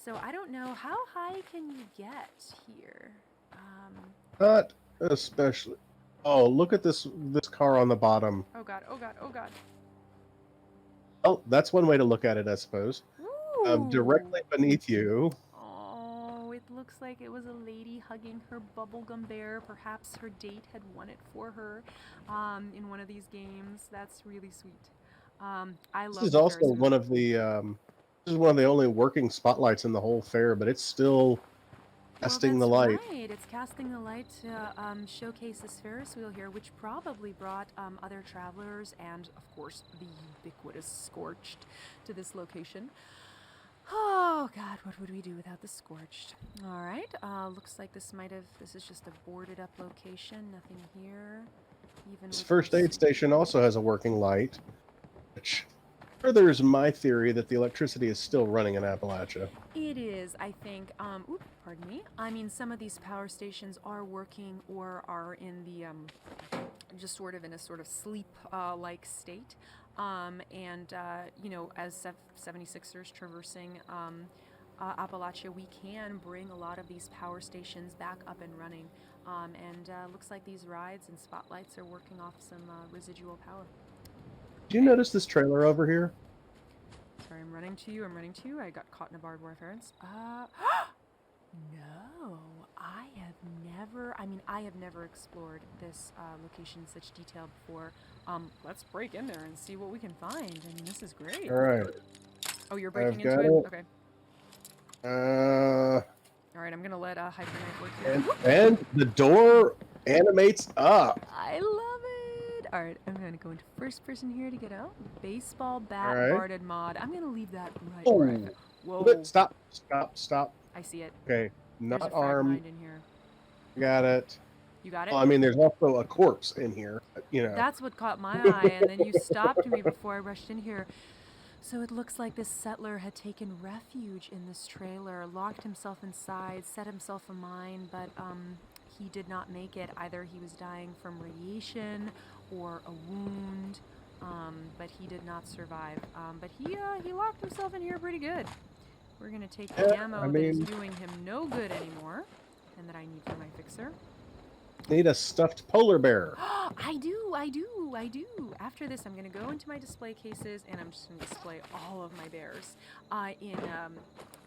So I don't know, how high can you get here? Not especially. Oh, look at this car on the bottom. Oh god, oh god, oh god. Oh, that's one way to look at it, I suppose. Directly beneath you. Oh, it looks like it was a lady hugging her bubblegum bear. Perhaps her date had won it for her in one of these games. That's really sweet. I love This is also one of the this is one of the only working spotlights in the whole fair, but it's still casting the light. Right, it's casting the light to showcase this Ferris wheel here, which probably brought other travelers and, of course, the ubiquitous Scorched to this location. Oh god, what would we do without the Scorched? All right, looks like this is just a boarded up location. Nothing here. Even This first aid station also has a working light, which furthers my theory that the electricity is still running in Appalachia. It is, I think. Oops, pardon me. I mean, some of these power stations are working or are in the just sort of in a sort of sleep like state. You know, as 76ers traversing Appalachia, we can bring a lot of these power stations back up and running. Looks like these rides and spotlights are working off some residual power. Do you notice this trailer over here? Sorry, I'm running to you. I got caught in a barbed wire fence. No, I have never explored this location in such detail before. Let's break in there and see what we can find. I mean, this is great. All right. Oh, you're breaking into it? Okay. All right, I'm going to let hyperknight work here. And the door animates up. I love it. All right, I'm going to go into first person here to get out. Baseball bat guarded mod. I'm going to leave that right where Whoa. Stop. I see it. Okay, not There's a armed. in here. Got it. You got it? Well, I mean, there's also a corpse in here, you know. That's what caught my eye, and then you stopped me before I rushed in here. So it looks like this settler had taken refuge in this trailer, locked himself inside, set himself a mine, but he did not make it. Either he was dying from radiation or a wound, but he did not survive. But he locked himself in here pretty good. We're going to take the ammo that is doing him no good anymore, and that I need for my fixer. Need a stuffed polar bear. I do. After this, I'm going to go into my display cases, and I'm just going to display all of my bears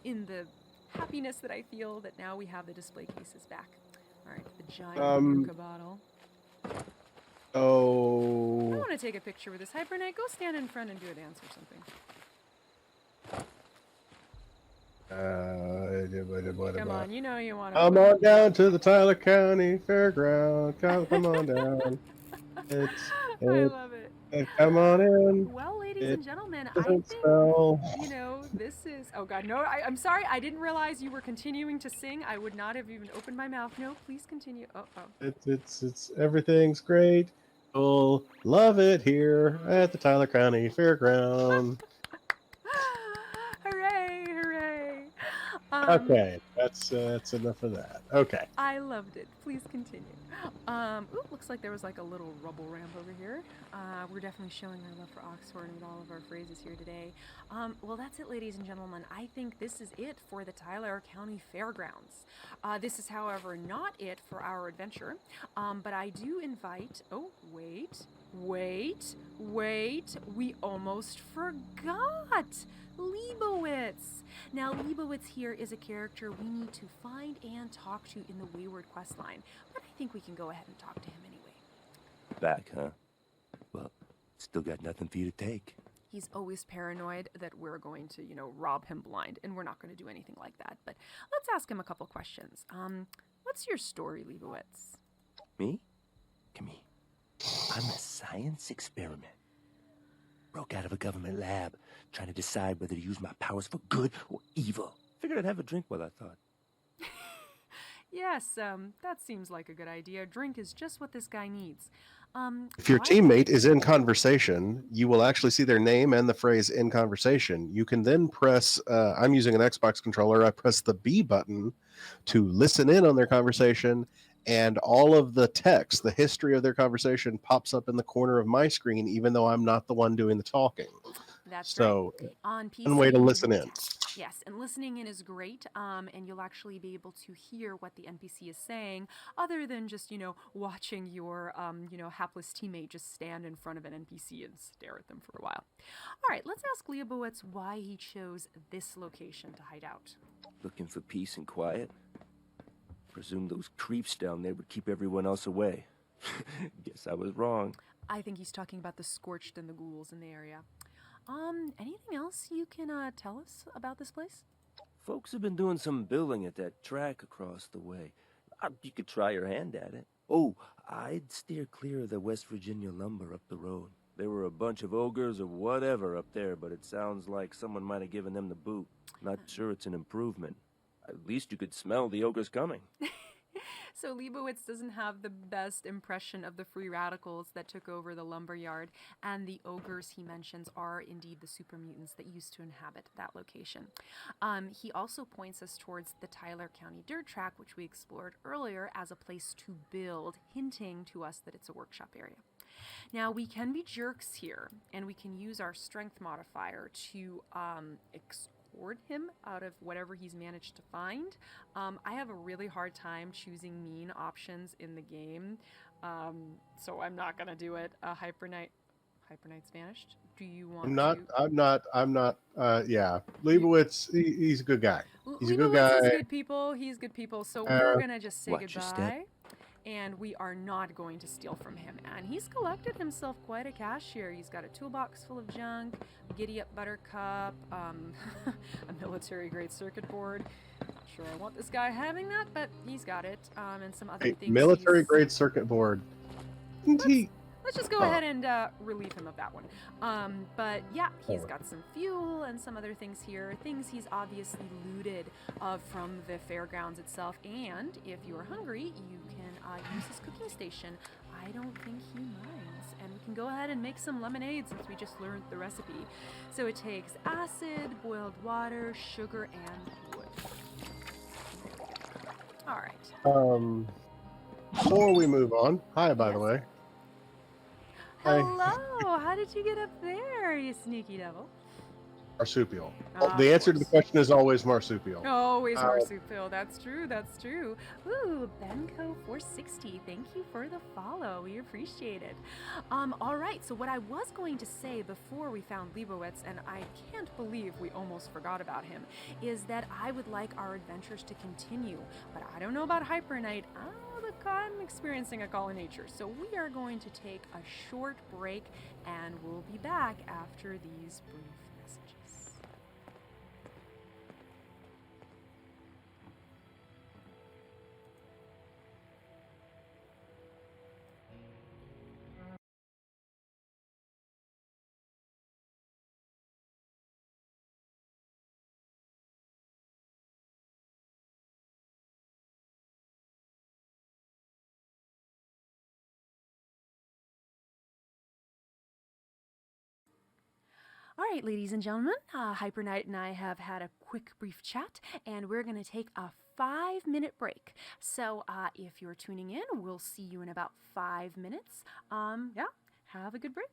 in the happiness that I feel that now we have the display cases back. All right, the giant Nuka bottle. Oh. I want to take a picture with this hyperknight. Go stand in front and do a dance or something. Come on, you know you want to. Come on down to the Tyler County Fairground. Come on down. I love it. Come on in. Well, ladies and gentlemen, I think, you know, this is... Oh, God, no, I'm sorry. I didn't realize you were continuing to sing. I would not have even opened my mouth. No, please continue. Oh. It's everything's great. We'll love it here at the Tyler County Fairground. Hooray. Okay, that's enough of that. Okay. I loved it. Please continue. Looks like there was like a little rubble ramp over here. We're definitely showing our love for Oxford with all of our phrases here today. Well, that's it, ladies and gentlemen. I think this is it for the Tyler County Fairgrounds. This is, however, not it for our adventure. But I do invite. Oh, wait. We almost forgot. Leibowitz. Now, Leibowitz here is a character we need to find and talk to in the Wayward questline, but I think we can go ahead and talk to him anyway. Back, huh? Well, still got nothing for you to take. He's always paranoid that we're going to, rob him blind, and we're not going to do anything like that, but let's ask him a couple questions. What's your story, Leibowitz? Me? Come here. I'm a science experiment. Broke out of a government lab, trying to decide whether to use my powers for good or evil. Figured I'd have a drink while I thought. Yes, that seems like a good idea. A drink is just what this guy needs. If your teammate is in conversation, you will actually see their name and the phrase "in conversation." You can then press, I'm using an Xbox controller, I press the B button to listen in on their conversation, and all of the text, the history of their conversation, pops up in the corner of my screen, even though I'm not the one doing the talking. That's right. On PC, One way to listen in. Yes, and listening in is great, and you'll actually be able to hear what the NPC is saying, other than just, watching your, hapless teammate just stand in front of an NPC and stare at them for a while. All right, let's ask Leibowitz why he chose this location to hide out. Looking for peace and quiet? Presume those creeps down there would keep everyone else away. Guess I was wrong. I think he's talking about the Scorched and the ghouls in the area. Anything else you can tell us about this place? Folks have been doing some building at that track across the way. You could try your hand at it. Oh, I'd steer clear of the West Virginia lumber up the road. There were a bunch of ogres or whatever up there, but it sounds like someone might have given them the boot. Not sure it's an improvement. At least you could smell the ogres coming. So Leibowitz doesn't have the best impression of the free radicals that took over the lumberyard, and the ogres he mentions are indeed the super mutants that used to inhabit that location. He also points us towards the Tyler County dirt track, which we explored earlier, as a place to build, hinting to us that it's a workshop area. Now, we can be jerks here, and we can use our strength modifier to him out of whatever he's managed to find. I have a really hard time choosing mean options in the game, so I'm not gonna do it. Hyperknight's vanished. Do you want I'm not. Yeah, Leibowitz, he's a good guy. He's a good guy. He's good people. So we're gonna just say goodbye. And we are not going to steal from him. And he's collected himself quite a cache here. He's got a toolbox full of junk, Giddy Up Buttercup, a military-grade circuit board. Not sure I want this guy having that, but he's got it. And some other things. Military-grade circuit board. Let's just go ahead and relieve him of that one. But yeah, he's got some fuel and some other things here. Things he's obviously looted from the fairgrounds itself. And if you're hungry, you can use his cooking station. I don't think he minds. And we can go ahead and make some lemonade since we just learned the recipe. So it takes acid, boiled water, sugar, and wood. All right. Before we move on, hi, by the way. Hello, how did you get up there, you sneaky devil? Marsupial. The answer to the question is always marsupial. Always marsupial. That's true. That's true. Ooh, Benko460. Thank you for the follow. We appreciate it. All right. So what I was going to say before we found Leibowitz, and I can't believe we almost forgot about him, is that I would like our adventures to continue. But I don't know about hyperknight. I'm experiencing a call of nature. So we are going to take a short break, and we'll be back after these brief messages. All right, ladies and gentlemen, Hyperknight and I have had a quick, brief chat, and we're going to take a 5-minute break. So if you're tuning in, we'll see you in about 5 minutes. Yeah, have a good break.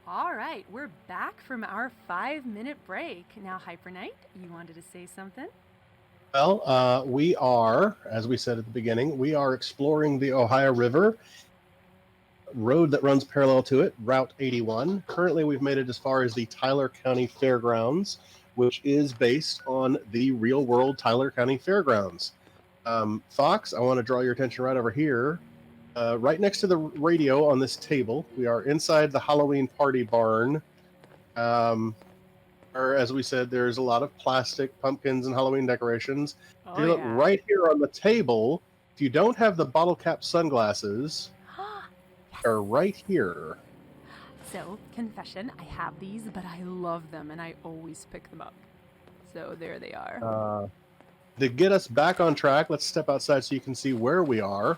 All right, we're back from our 5-minute break. Now, hyperknight, you wanted to say something? Well, we are, as we said at the beginning, we are exploring the Ohio River, road that runs parallel to it, Route 81. Currently, we've made it as far as the Tyler County Fairgrounds, which is based on the real-world Tyler County Fairgrounds. Fox, I want to draw your attention right over here. Right next to the radio on this table, we are inside the Halloween party barn. Or as we said, there's a lot of plastic pumpkins and Halloween decorations. If you look right here on the table, if you don't have the bottle cap sunglasses, they're right here. So, confession, I have these, but I love them and I always pick them up. So there they are. To get us back on track, let's step outside so you can see where we are.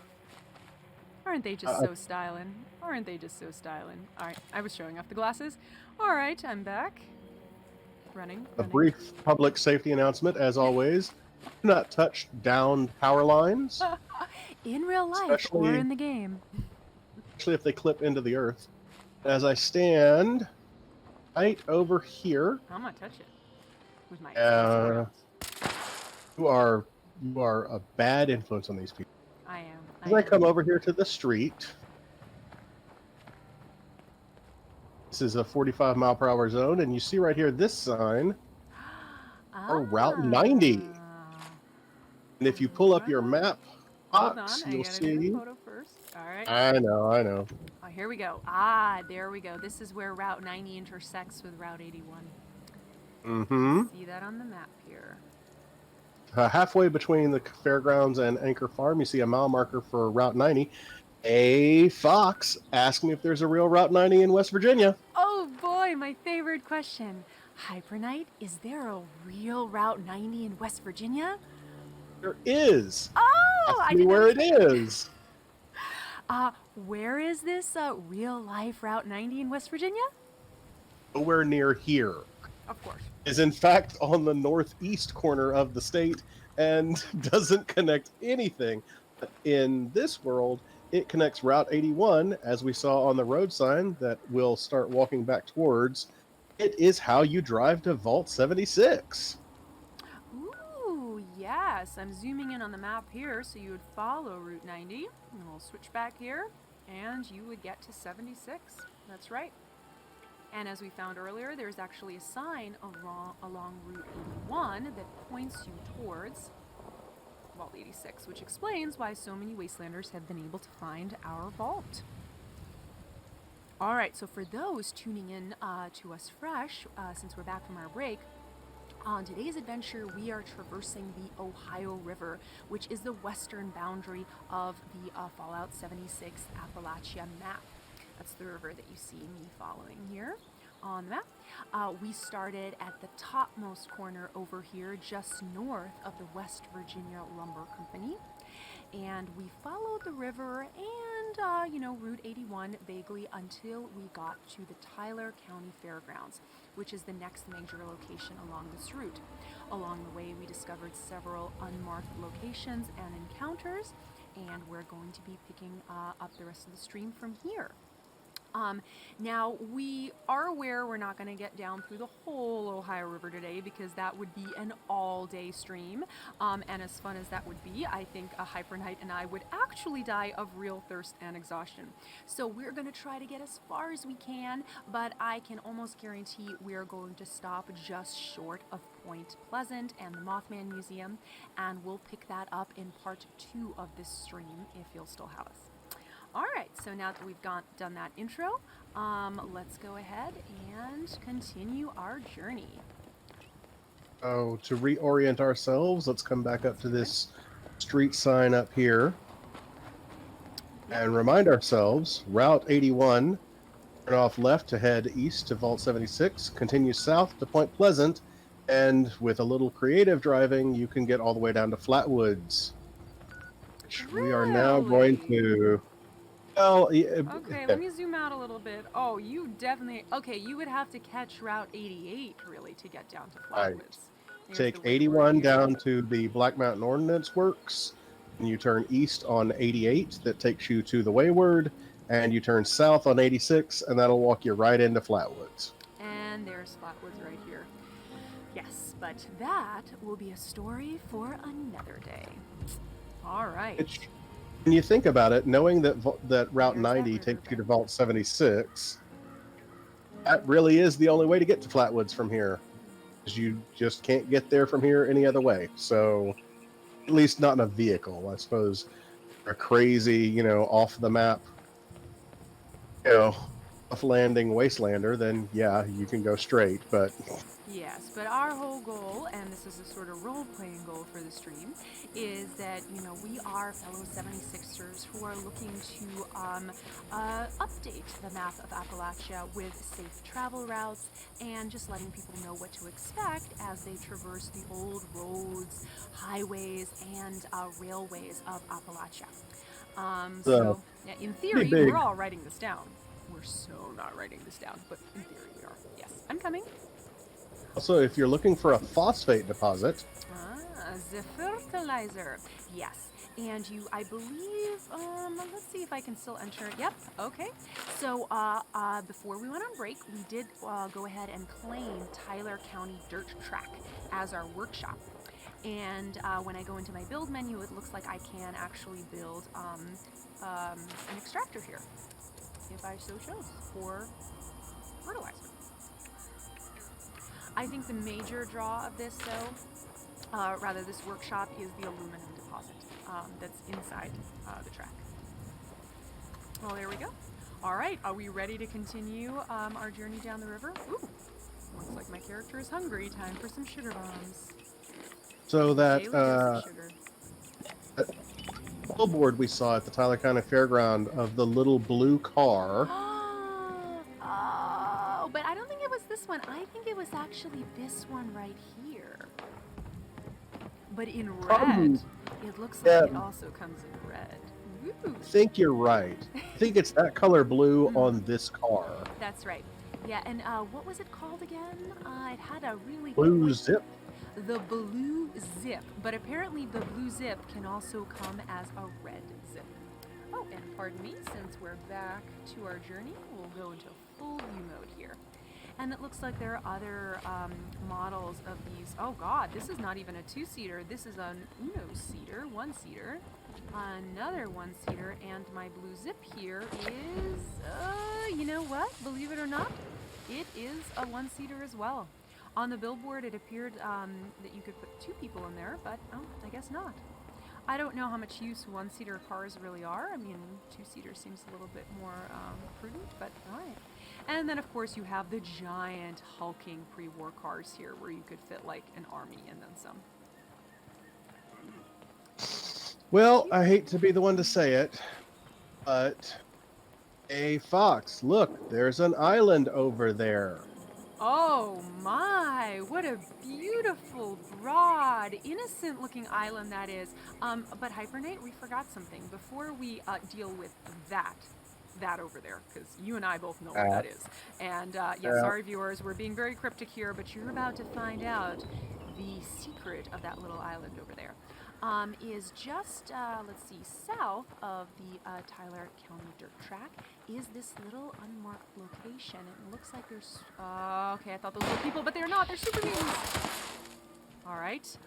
Aren't they just so styling? Aren't they just so styling? All right, I was showing off the glasses. All right, I'm back. Running. A brief public safety announcement, as always. Do not touch downed power lines. In real life or in the game. Especially if they clip into the earth. As I stand right over here. I'm gonna touch it with my you are a bad influence on these people. I am. As I come over here to the street, this is a 45-mile-per-hour zone, and you see right here this sign, or Route 90. And if you pull up your map box, you'll see. Photo first. All right. I know. Oh, here we go. There we go. This is where Route 90 intersects with Route 81. Mm-hmm. See that on the map here. Halfway between the fairgrounds and Anchor Farm, you see a mile marker for Route 90. A Fox, ask me if there's a real Route 90 in West Virginia. Oh boy, my favorite question. Hyperknight, is there a real Route 90 in West Virginia? There is. Oh, I know where it is. Where is this real life Route 90 in West Virginia? Nowhere near here. Of course. Is in fact on the northeast corner of the state and doesn't connect anything. But in this world, it connects Route 81, as we saw on the road sign that we'll start walking back towards. It is how you drive to Vault 76. Ooh, yes. I'm zooming in on the map here, so you would follow Route 90. And we'll switch back here, and you would get to 76. That's right. And as we found earlier, there's actually a sign along Route 81 that points you towards Vault 86, which explains why so many Wastelanders have been able to find our vault. All right, so for those tuning in to us fresh, since we're back from our break, on today's adventure, we are traversing the Ohio River, which is the western boundary of the Fallout 76 Appalachia map. That's the river that you see me following here on the map. We started at the topmost corner over here, just north of the West Virginia Lumber Company. And we followed the river and, Route 81 vaguely until we got to the Tyler County Fairgrounds, which is the next major location along this route. Along the way, we discovered several unmarked locations and encounters, and we're going to be picking up the rest of the stream from here. Now, we are aware we're not going to get down through the whole Ohio River today because that would be an all-day stream, and as fun as that would be, I think a hyperknight and I would actually die of real thirst and exhaustion. So we're going to try to get as far as we can, but I can almost guarantee we're going to stop just short of Point Pleasant and the Mothman Museum, and we'll pick that up in part 2 of this stream if you'll still have us. Alright, so now that we've done that intro, let's go ahead and continue our journey. Oh, to reorient ourselves, let's come back up to this street sign up here. And remind ourselves, Route 81, turn off left to head east to Vault 76, continue south to Point Pleasant, and with a little creative driving, you can get all the way down to Flatwoods. Which we are now going to... Well, okay, let me zoom out a little bit. Oh, you definitely... Okay, you would have to catch Route 88, really, to get down to Flatwoods. Take 81 down to the Black Mountain Ordnance Works, and you turn east on 88, that takes you to the Wayward, and you turn south on 86, and that'll walk you right into Flatwoods. And there's Flatwoods right here. Yes, but that will be a story for another day. All right. When you think about it, knowing that Route 90 takes you to Vault 76, that really is the only way to get to Flatwoods from here. Because you just can't get there from here any other way. So, at least not in a vehicle. I suppose a crazy, off the map, off landing Wastelander, then yeah, you can go straight, but... Yes, but our whole goal, and this is a sort of role-playing goal for the stream, is that, we are fellow 76ers who are looking to update the map of Appalachia with safe travel routes and just letting people know what to expect as they traverse the old roads, highways, and railways of Appalachia. So, yeah, in theory, we're all writing this down. We're so not writing this down, but in theory we are. Yes, I'm coming. Also, if you're looking for a phosphate deposit... the fertilizer. Yes, and I believe, let's see if I can still enter. Yep, okay. So, before we went on break, we did go ahead and claim Tyler County Dirt Track as our workshop. And when I go into my build menu, it looks like I can actually build an extractor here, if I so chose, for fertilizer. I think the major draw of this, though, this workshop, is the aluminum deposit that's inside the track. Oh, there we go. All right, are we ready to continue our journey down the river? Ooh, looks like my character is hungry. Time for some sugar bombs. So that billboard we saw at the Tyler County Fairground of the little blue car... Oh, but I don't think it was this one. I think it was actually this one right here. But in red. It looks like it also comes in red. Ooh. I think you're right. I think it's that color blue on this car. That's right. Yeah, and what was it called again? It had a really... Blue Zip. The Blue Zip. But apparently the Blue Zip can also come as a red zip. Oh, and pardon me, since we're back to our journey, we'll go into full view mode here. And it looks like there are other models of these. Oh god, this is not even a two-seater. This is an Uno-seater, one-seater, another one-seater, and my Blue Zip here is, you know what? Believe it or not, it is a one-seater as well. On the billboard, it appeared that you could put 2 people in there, but I guess not. I don't know how much use one-seater cars really are. I mean, 2-seater seems a little bit more prudent, but all right. And then, of course, you have the giant hulking pre-war cars here where you could fit like an army and then some. Well, I hate to be the one to say it, but... Hey, Fox, look, there's an island over there. Oh my, what a beautiful, broad, innocent-looking island that is. But Hyperknight, we forgot something. Before we deal with that over there, because you and I both know what that is. And sorry viewers, we're being very cryptic here, but you're about to find out the secret of that little island over there. is just, let's see, south of the Tyler County Dirt Track is this little unmarked location. It looks like there's, okay, I thought those were people, but they're not. They're super mutants. All right.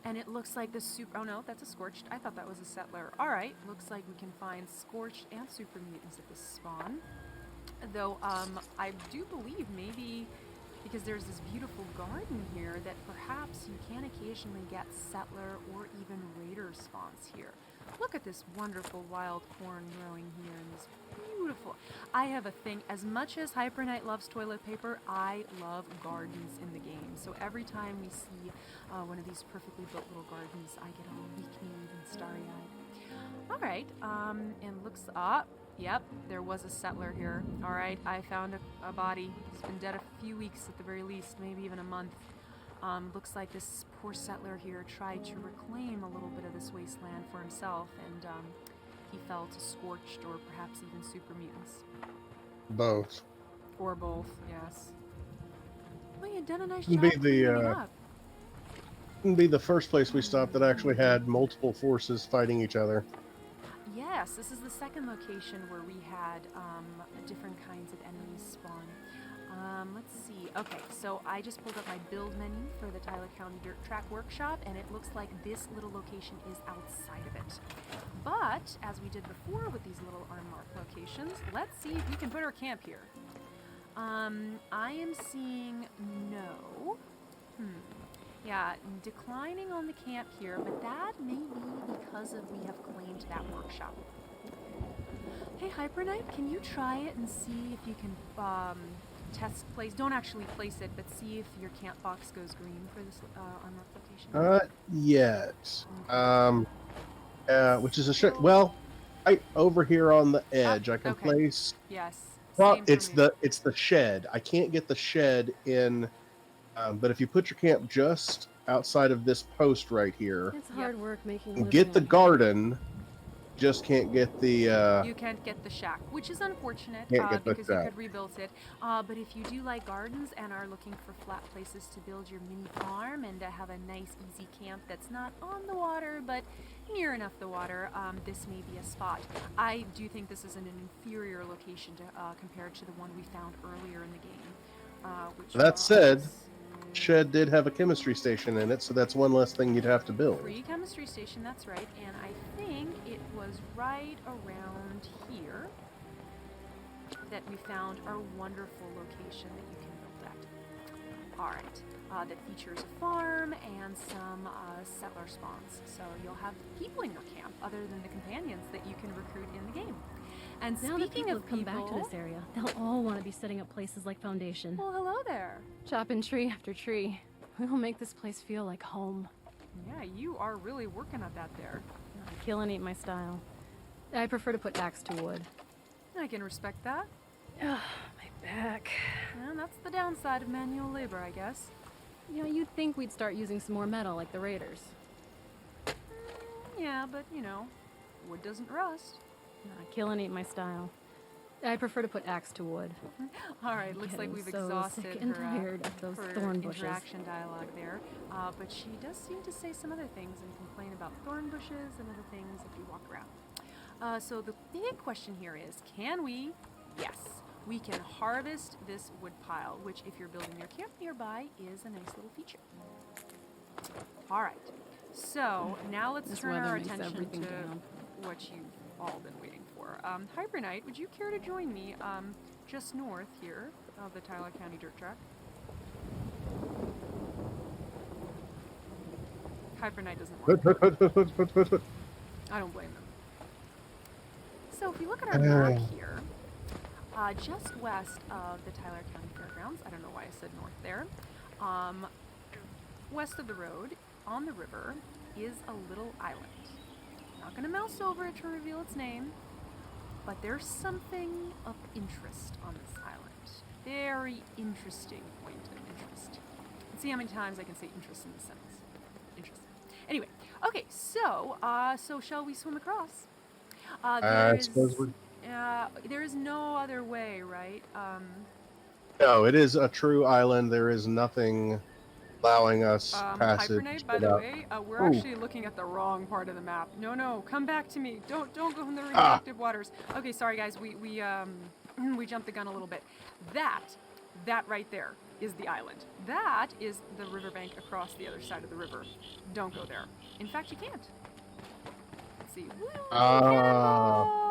And it looks like the super, oh no, that's a Scorched. I thought that was a Settler. All right, looks like we can find Scorched and super mutants at this spawn. Though, I do believe maybe because there's this beautiful garden here that perhaps you can occasionally get Settler or even Raider spawns here. Look at this wonderful wild corn growing here in this beautiful... I have a thing, as much as hyperknight loves toilet paper, I love gardens in the game. So every time we see one of these perfectly built little gardens, I get all weak-kneed and starry-eyed. Alright, and looks up. Yep, there was a Settler here. Alright, I found a body. He's been dead a few weeks at the very least, maybe even a month. Looks like this poor Settler here tried to reclaim a little bit of this wasteland for himself, and he fell to Scorched or perhaps even super mutants. Both. Or both, yes. Well, you done a nice It'd job be cleaning it the up. It'd be the first place we stopped that actually had multiple forces fighting each other. Yes, this is the second location where we had different kinds of enemies spawn. Let's see. Okay, so I just pulled up my build menu for the Tyler County Dirt Track Workshop, and it looks like this little location is outside of it. But, as we did before with these little unmarked locations, let's see if we can put our camp here. I am seeing no. Yeah, declining on the camp here, but that may be because of we have claimed that workshop. Hey, hyperknight, can you try it and see if you can test place? Don't actually place it, but see if your camp box goes green for this unmarked location. Not yet. Which is a shit. Well, right over here on the edge, I can place. Yes. Well, it's the shed. I can't get the shed in. But if you put your camp just outside of this post right here, It's hard work making. and get the garden, just can't get the. You can't get the shack, which is unfortunate Can't get the because you shack. could rebuild it. But if you do like gardens and are looking for flat places to build your mini farm and to have a nice, easy camp that's not on the water but near enough the water, this may be a spot. I do think this is an inferior location to compared to the one we found earlier in the game. Which That said, was shed did have a chemistry station in it, so that's one less thing you'd have to build. free chemistry station, that's right, and I think it was right around here that we found our wonderful location that you can build at. Alright, that features a farm and some settler spawns, so you'll have people in your camp other than the companions that you can recruit in the game. And Now that speaking people of have come back to this area, they'll all want to be setting up places like Foundation. well, hello there. Chopping tree after tree. We'll make this place feel like home. Yeah, you are really working at that there. Killing ain't my style. I prefer to put axe to wood. I can respect that. Ugh, my back. And that's the downside of manual labor, I guess. You know, you'd think we'd start using some more metal like the Raiders. Yeah, but, you know, wood doesn't rust. Killing ain't my style. I prefer to put axe to wood. All right, looks like we've so exhausted sick and her, tired of those her thorn bushes. interaction dialogue there. But she does seem to say some other things and complain about thorn bushes and other things if you walk around. So the big question here is, can we? Yes, we can harvest this wood pile, which if you're building your camp nearby is a nice little feature. All right, so now let's This turn weather our makes attention everything to down. what you've all been waiting for. hyperknight, would you care to join me just north here of the Tyler County Dirt Track? hyperknight doesn't want to. I don't blame them. So if you look at our map here, just west of the Tyler County Fairgrounds, I don't know why I said north there, west of the road, on the river, is a little island. Not going to mouse over it to reveal its name, but there's something of interest on this island. Very interesting point of interest. Let's see how many times I can say interest in this sentence. Interesting. Anyway, okay, so shall we swim across? I suppose we're... there is no other way, right? No, it is a true island. There is nothing allowing us passage. Hyperknight, by the way, we're actually looking at the wrong part of the map. No, come back to me. Don't go in the radioactive waters. Okay, sorry guys, we we jumped the gun a little bit. That right there is the island. That is the riverbank across the other side of the river. Don't go there. In fact, you can't. Let's see. Cannonball!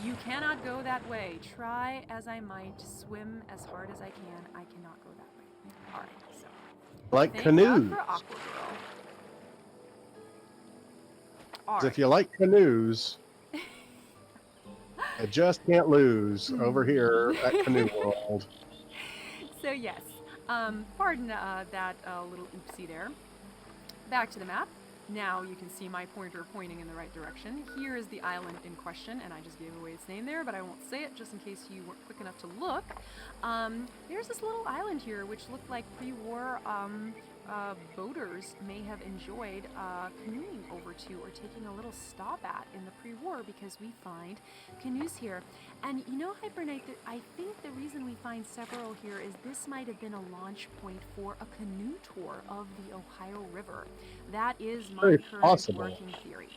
You cannot go that way. Try as I might, swim as hard as I can. I cannot go that way. All right, so. Like Thank canoes. God for Aqua Girl. All If you like canoes, I just can't lose over here at Canoe World. So yes, pardon that little oopsie there. Back to the map. Now you can see my pointer pointing in the right direction. Here is the island in question, and I just gave away its name there, but I won't say it just in case you weren't quick enough to look. There's this little island here which looked like pre-war boaters may have enjoyed canoeing over to or taking a little stop at in the pre-war, because we find canoes here. And you know, Hyperknight, I think the reason we find several here is this might have been a launch point for a canoe tour of the Ohio River. That is my current working theory.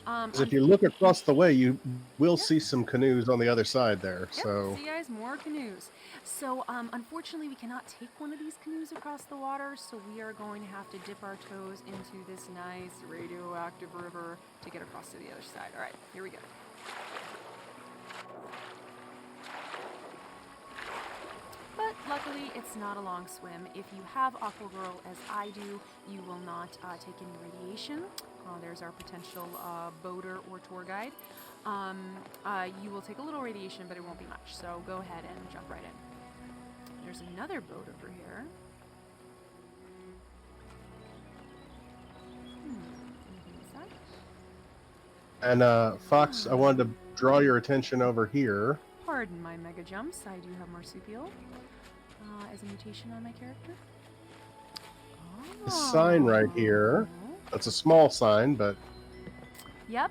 If you look across the way, you will see some canoes on the other side there. So see guys, more canoes. So unfortunately we cannot take one of these canoes across the water, so we are going to have to dip our toes into this nice radioactive river to get across to the other side. All right, here we go. But luckily, it's not a long swim. If you have Aqua Girl as I do, you will not take any radiation. There's our potential boater or tour guide. You will take a little radiation, but it won't be much. So go ahead and jump right in. There's another boat over here. Anything inside? And Fox, I wanted to draw your attention over here. Pardon my mega jumps. I do have marsupial as a mutation on my character. This sign right here. That's a small sign, but yep,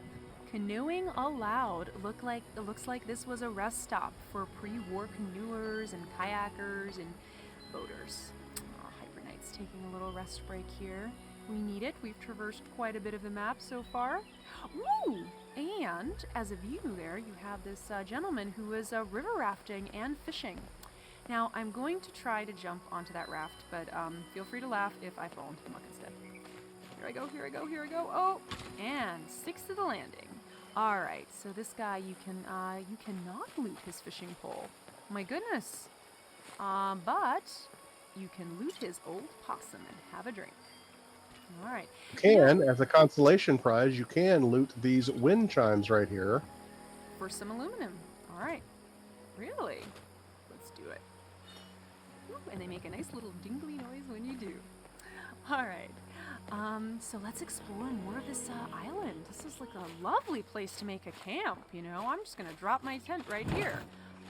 canoeing allowed. It looks like this was a rest stop for pre-war canoers and kayakers and boaters. Hyperknight's taking a little rest break here. We need it. We've traversed quite a bit of the map so far. Woo! And as a view there, you have this gentleman who is river rafting and fishing. Now, I'm going to try to jump onto that raft, but feel free to laugh if I fall into the muck instead. Here I go, here I go, here I go. Oh, and 6 to the landing. All right, so this guy, you cannot loot his fishing pole. My goodness. But you can loot his old possum and have a drink. All right. As a consolation prize, you can loot these wind chimes right here. For some aluminum. All right. Really? Let's do it. Ooh, and they make a nice little dingly noise when you do. All right. So let's explore more of this island. This is like a lovely place to make a camp, you know? I'm just going to drop my tent right here.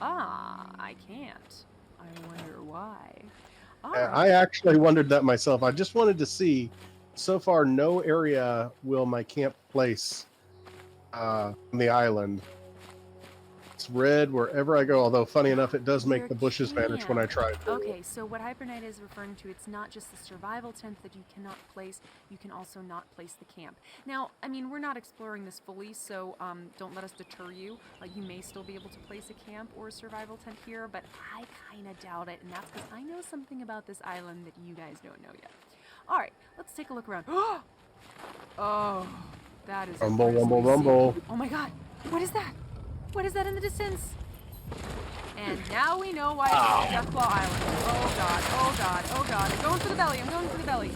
I can't. I wonder why. I actually wondered that myself. I just wanted to see. So far, no area will my camp place on the island. It's red wherever I go, although funny enough, it does make the bushes vanish when I try to. Okay, so what Hyperknight is referring to, it's not just the survival tent that you cannot place, you can also not place the camp. Now, I mean, we're not exploring this fully, so don't let us deter you. You may still be able to place a camp or a survival tent here, but I kind of doubt it, and that's because I know something about this island that you guys don't know yet. All right, let's take a look around. Oh, that is rumble, rumble, rumble. Oh my God, what is that? What is that in the distance? And now we know why it's Deathclaw Island. Oh God, oh God, oh God. I'm going for the belly, I'm going for the belly.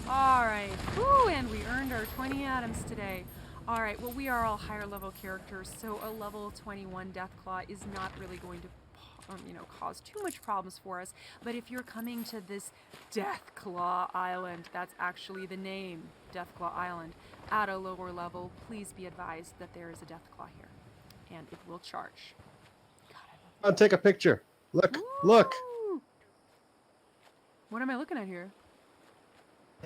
All right, woo, and we earned our 20 atoms today. All right, well, we are all higher level characters, so a level 21 Deathclaw is not really going to cause too much problems for us. But if you're coming to this Deathclaw Island, that's actually the name, Deathclaw Island, at a lower level, please be advised that there is a Deathclaw here, and it will charge. I'll take a picture. Look, look. What am I looking at here?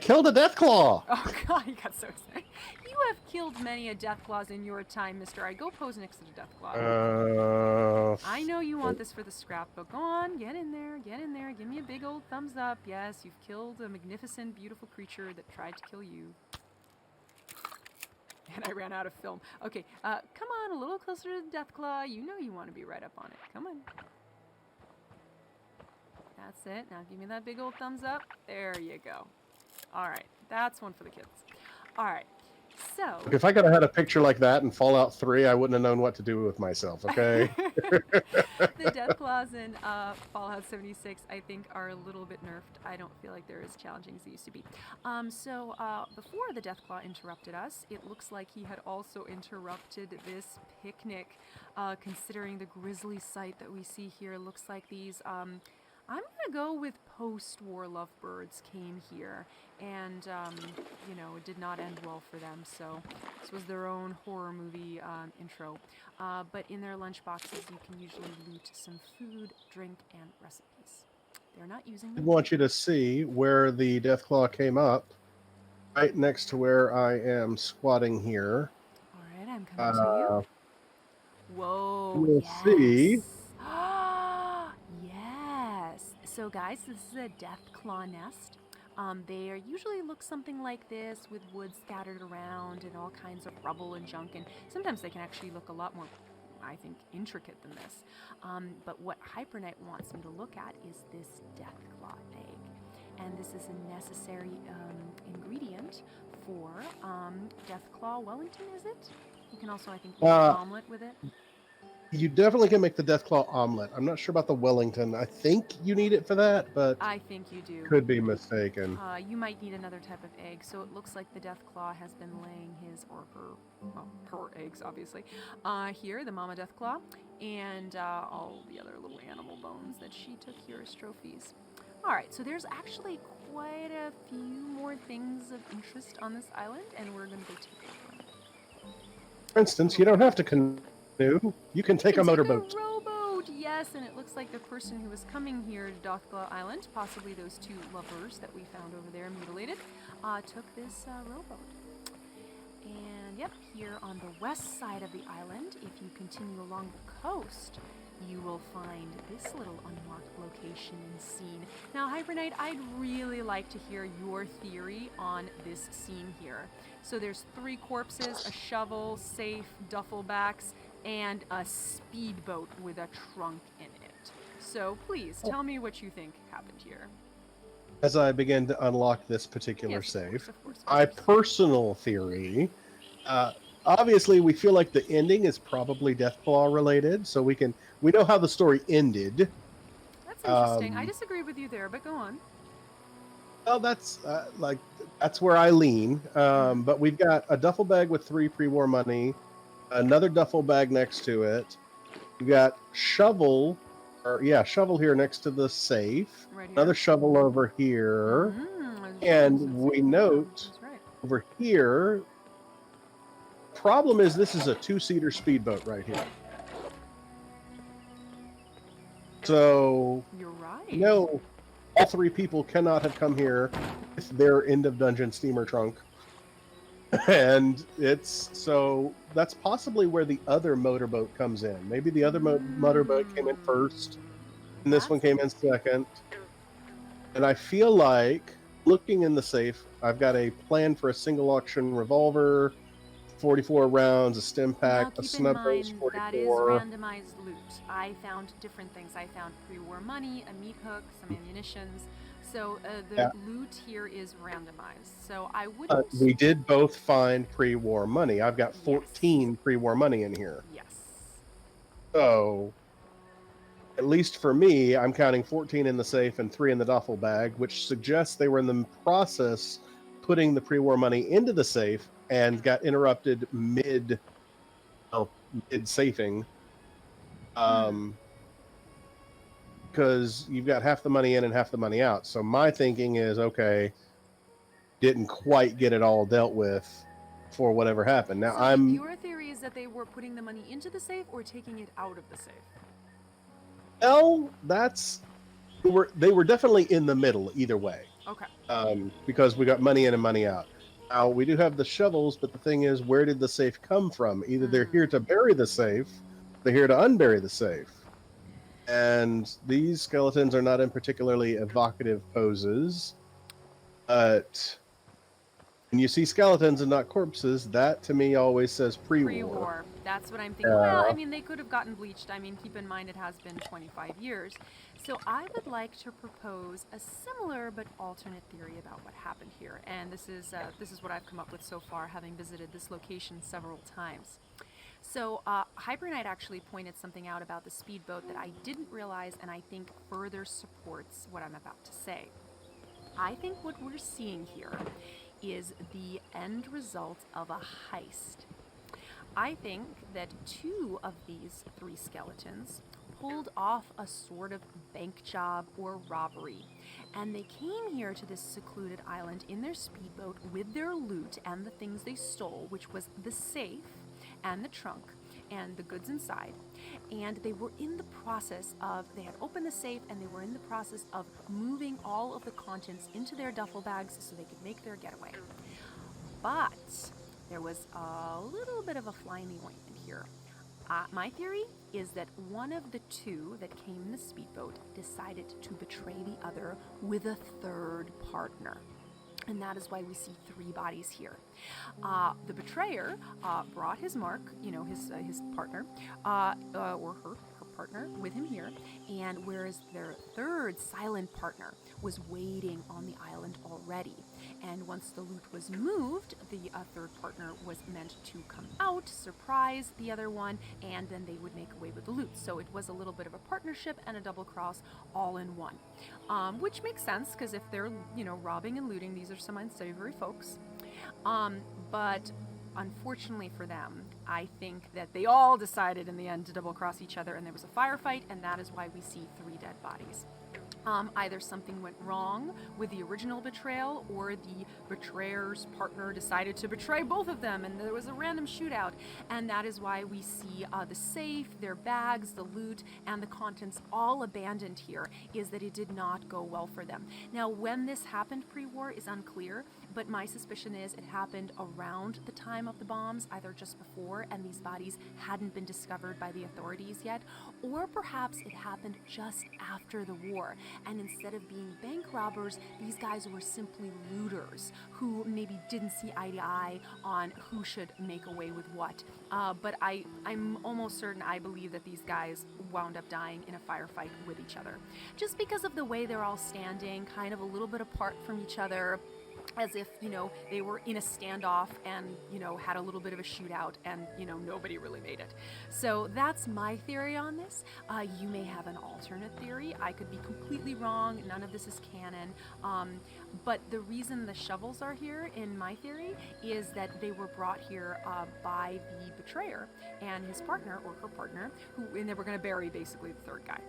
Killed a Deathclaw! Oh god, he got so excited. You have killed many a Deathclaws in your time, Mr. I. Go pose next to the Deathclaw. I know you want this for the scrapbook. Go on, get in there, get in there. Give me a big old thumbs up. Yes, you've killed a magnificent, beautiful creature that tried to kill you. And I ran out of film. Okay, come on, a little closer to the Deathclaw. You know you want to be right up on it. Come on. That's it. Now give me that big old thumbs up. There you go. All right, that's one for the kids. All right, so... If I could have had a picture like that in Fallout 3, I wouldn't have known what to do with myself, okay? The Deathclaws in Fallout 76, I think, are a little bit nerfed. I don't feel like they're as challenging as they used to be. Before the Deathclaw interrupted us, it looks like he had also interrupted this picnic. Considering the grisly sight that we see here, looks like these... I'm going to go with post-war lovebirds came here, and, you know, it did not end well for them, so this was their own horror movie intro. But in their lunch boxes, you can usually loot some food, drink, and recipes. They're not using them. I want you to see where the Deathclaw came up, right next to where I am squatting here. All right, I'm coming to you. Whoa, We'll see. Yes. So guys, this is a Deathclaw nest. They usually look something like this, with wood scattered around and all kinds of rubble and junk, and sometimes they can actually look a lot more, I think, intricate than this. But what Hyperknight wants me to look at is this Deathclaw egg. And this is a necessary ingredient for Deathclaw Wellington, is it? You can also, I think, make an omelet with it. You definitely can make the Deathclaw omelet. I'm not sure about the Wellington. I think you need it for that, but I think you do. Could be mistaken. You might need another type of egg. So it looks like the Deathclaw has been laying his or her, well, her eggs, obviously. Here, the Mama Deathclaw, and all the other little animal bones that she took here as trophies. All right, so there's actually quite a few more things of interest on this island, and we're going to go take a look. For instance, you don't have to canoe. You can take a motorboat. A rowboat, yes, and it looks like the person who was coming here to Deathclaw Island, possibly those two lovers that we found over there mutilated, took this rowboat. And yep, here on the west side of the island, if you continue along the coast, you will find this little unmarked location and scene. Now, Hyperknight, I'd really like to hear your theory on this scene here. So there's 3 corpses, a shovel, safe, duffel backs, and a speedboat with a trunk in it. So please, tell me what you think happened here. As I begin to unlock this particular Yes, safe, of course. my personal theory, obviously we feel like the ending is probably Deathclaw related, so we know how the story ended. That's interesting. I disagree with you there, but go on. Well, that's that's where I lean. But we've got a duffel bag with 3 pre-war money, another duffel bag next to it. We've got shovel here next to the safe. Right here. Another shovel over here. And we note over here, problem is this is a 2-seater speedboat right here. So, you're right. No, all 3 people cannot have come here with their end of dungeon steamer trunk. And so that's possibly where the other motorboat comes in. Maybe the other motorboat came in first, and this one came in second. And I feel like, looking in the safe, I've got a plan for a single auction revolver, 44 rounds, a stim pack, a snub hose 44. That is randomized loot. I found different things. I found pre-war money, a meat hook, some ammunitions. So the loot here is randomized. So I wouldn't... we did both find pre-war money. I've got 14 pre-war money in here. Yes. So, at least for me, I'm counting 14 in the safe and 3 in the duffel bag, which suggests they were in the process putting the pre-war money into the safe and got interrupted mid-safing. Because you've got half the money in and half the money out. So my thinking is, okay, didn't quite get it all dealt with for whatever happened. Now so your theory is that they were putting the money into the safe or taking it out of the safe? Well, they were definitely in the middle either way. Okay. Because we got money in and money out. Now, we do have the shovels, but the thing is, where did the safe come from? Either they're here to bury the safe, they're here to unbury the safe. And these skeletons are not in particularly evocative poses, but when you see skeletons and not corpses, that to me always says pre-war. Pre-war. That's what I'm thinking. Well, I mean, they could have gotten bleached. I mean, keep in mind it has been 25 years. So I would like to propose a similar but alternate theory about what happened here. And this is what I've come up with so far, having visited this location several times. So Hyperknight actually pointed something out about the speedboat that I didn't realize, and I think further supports what I'm about to say. I think what we're seeing here is the end result of a heist. I think that 2 of these 3 skeletons pulled off a sort of bank job or robbery, and they came here to this secluded island in their speedboat with their loot and the things they stole, which was the safe and the trunk and the goods inside. And they were in the process of, they had opened the safe and they were in the process of moving all of the contents into their duffel bags so they could make their getaway. But there was a little bit of a fly in the ointment here. My theory is that one of the 2 that came in the speedboat decided to betray the other with a 3rd partner. And that is why we see 3 bodies here. The betrayer brought his mark, his partner, or her partner, with him here, and whereas their 3rd silent partner was waiting on the island already. And once the loot was moved, the 3rd partner was meant to come out, surprise the other one, and then they would make away with the loot. So it was a little bit of a partnership and a double cross all in one, which makes sense because if they're, robbing and looting, these are some unsavory folks. But unfortunately for them, I think that they all decided in the end to double cross each other, and there was a firefight, and that is why we see 3 dead bodies. Either something went wrong with the original betrayal, or the betrayer's partner decided to betray both of them, and there was a random shootout. And that is why we see the safe, their bags, the loot, and the contents all abandoned here, is that it did not go well for them. Now, when this happened pre-war is unclear, but my suspicion is it happened around the time of the bombs, either just before, and these bodies hadn't been discovered by the authorities yet, or perhaps it happened just after the war. And instead of being bank robbers, these guys were simply looters who maybe didn't see eye to eye on who should make away with what. But I'm almost certain I believe that these guys wound up dying in a firefight with each other. Just because of the way they're all standing, kind of a little bit apart from each other, as if, they were in a standoff and, had a little bit of a shootout and, nobody really made it. So that's my theory on this. You may have an alternate theory. I could be completely wrong. None of this is canon. But the reason the shovels are here, in my theory, is that they were brought here by the betrayer and his partner, or her partner, and they were going to bury basically the 3rd guy.